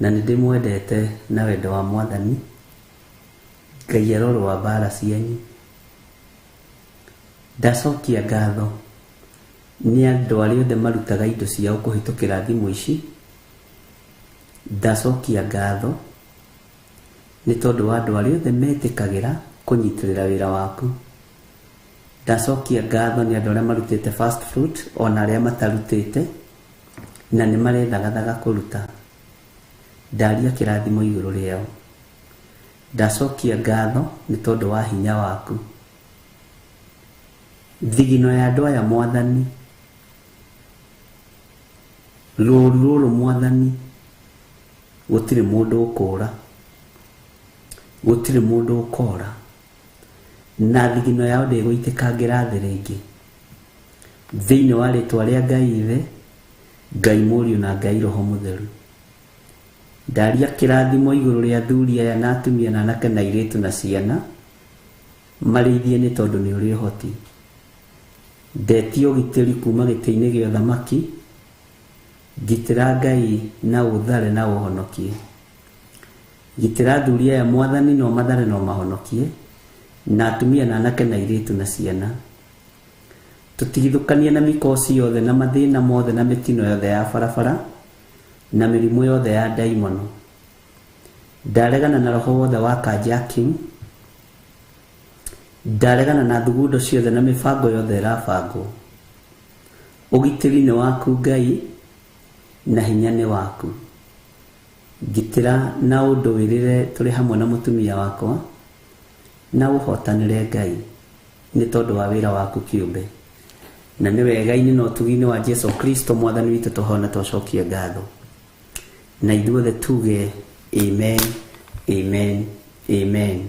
Na nĩ ndĩmwendete na wendo wa Mwathani, Ngai arorwo mbara cianyu. Ndacokia ngatho nĩ andũ arĩa othe marutaga indo ciao kũhĩtũkĩra thimũ ici. Ndacokia ngatho nĩ tondũ wa andũ arĩa othe metĩkagĩra kũnyitĩrĩra wĩra waku. Ndacokia ngatho nĩ andũ arĩa marutĩte first fruit ona arĩa matarutĩte na nĩ marethagathaga kũruta. Ndaria kĩrathimo igũrũ rĩao. Ndacokia ngatho nĩ tondũ wa hinya waku. Thigino ya andũ aya Mwathani, rũrũ Mwathani, gũtirĩ mũndũ ũkũra, gũtirĩ mũndũ ũkora, na thigino yao ndĩgũitĩkangĩra thĩ rĩngĩ. Thĩinĩ wa rĩtwa rĩa Ngai Ithe, Ngai Mũriũ na Ngai Roho Mũtheru. Ndaria kĩrathimo igũrũ rĩa athuri aya na atumia na anake na airĩtu na ciana, marĩithie nĩ tondũ nĩ ũrĩ ũhoti. Ndetia ũgitĩri kuma gĩtĩ-inĩ gĩa ũthamaki, gitĩra Ngai na ũthare na ũhonokie. Gitĩra athuri aya Mwathani no mathare no mahonokie, na atumia na anake na airĩtu na ciana. Tũtigithũkanie na mĩkosi yothe na mathĩna mothe na mĩtino yothe ya barabara na mĩrimũ yothe ya ndaimono. Ndaregana na roho wothe wa carjacking. Ndaregana na thugundo ciothe na mĩbango yothe ĩrabangwo. Ũgitĩri nĩ waku Ngai na hinya nĩ waku. Gitĩra na ũndũ wĩrĩre tũrĩ hamwe na mũtumia wakwa, na ũhotanĩre Ngai nĩ tondũ wa wĩra waku kĩũmbe. Na nĩ wega-inĩ na ũtugi-inĩ wa Jesu Kristo Mwathani witũ tũhona twacokia ngatho. Na ithuothe tuge amen, amen, amen.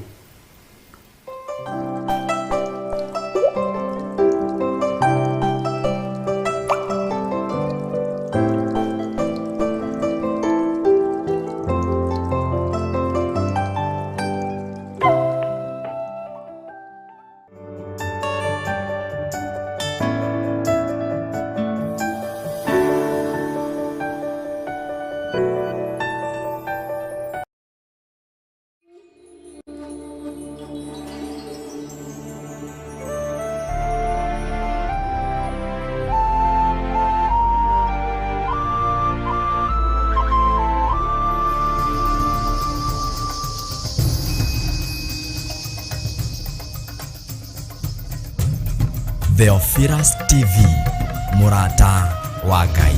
Theophilus TV, mũrata wa Ngai.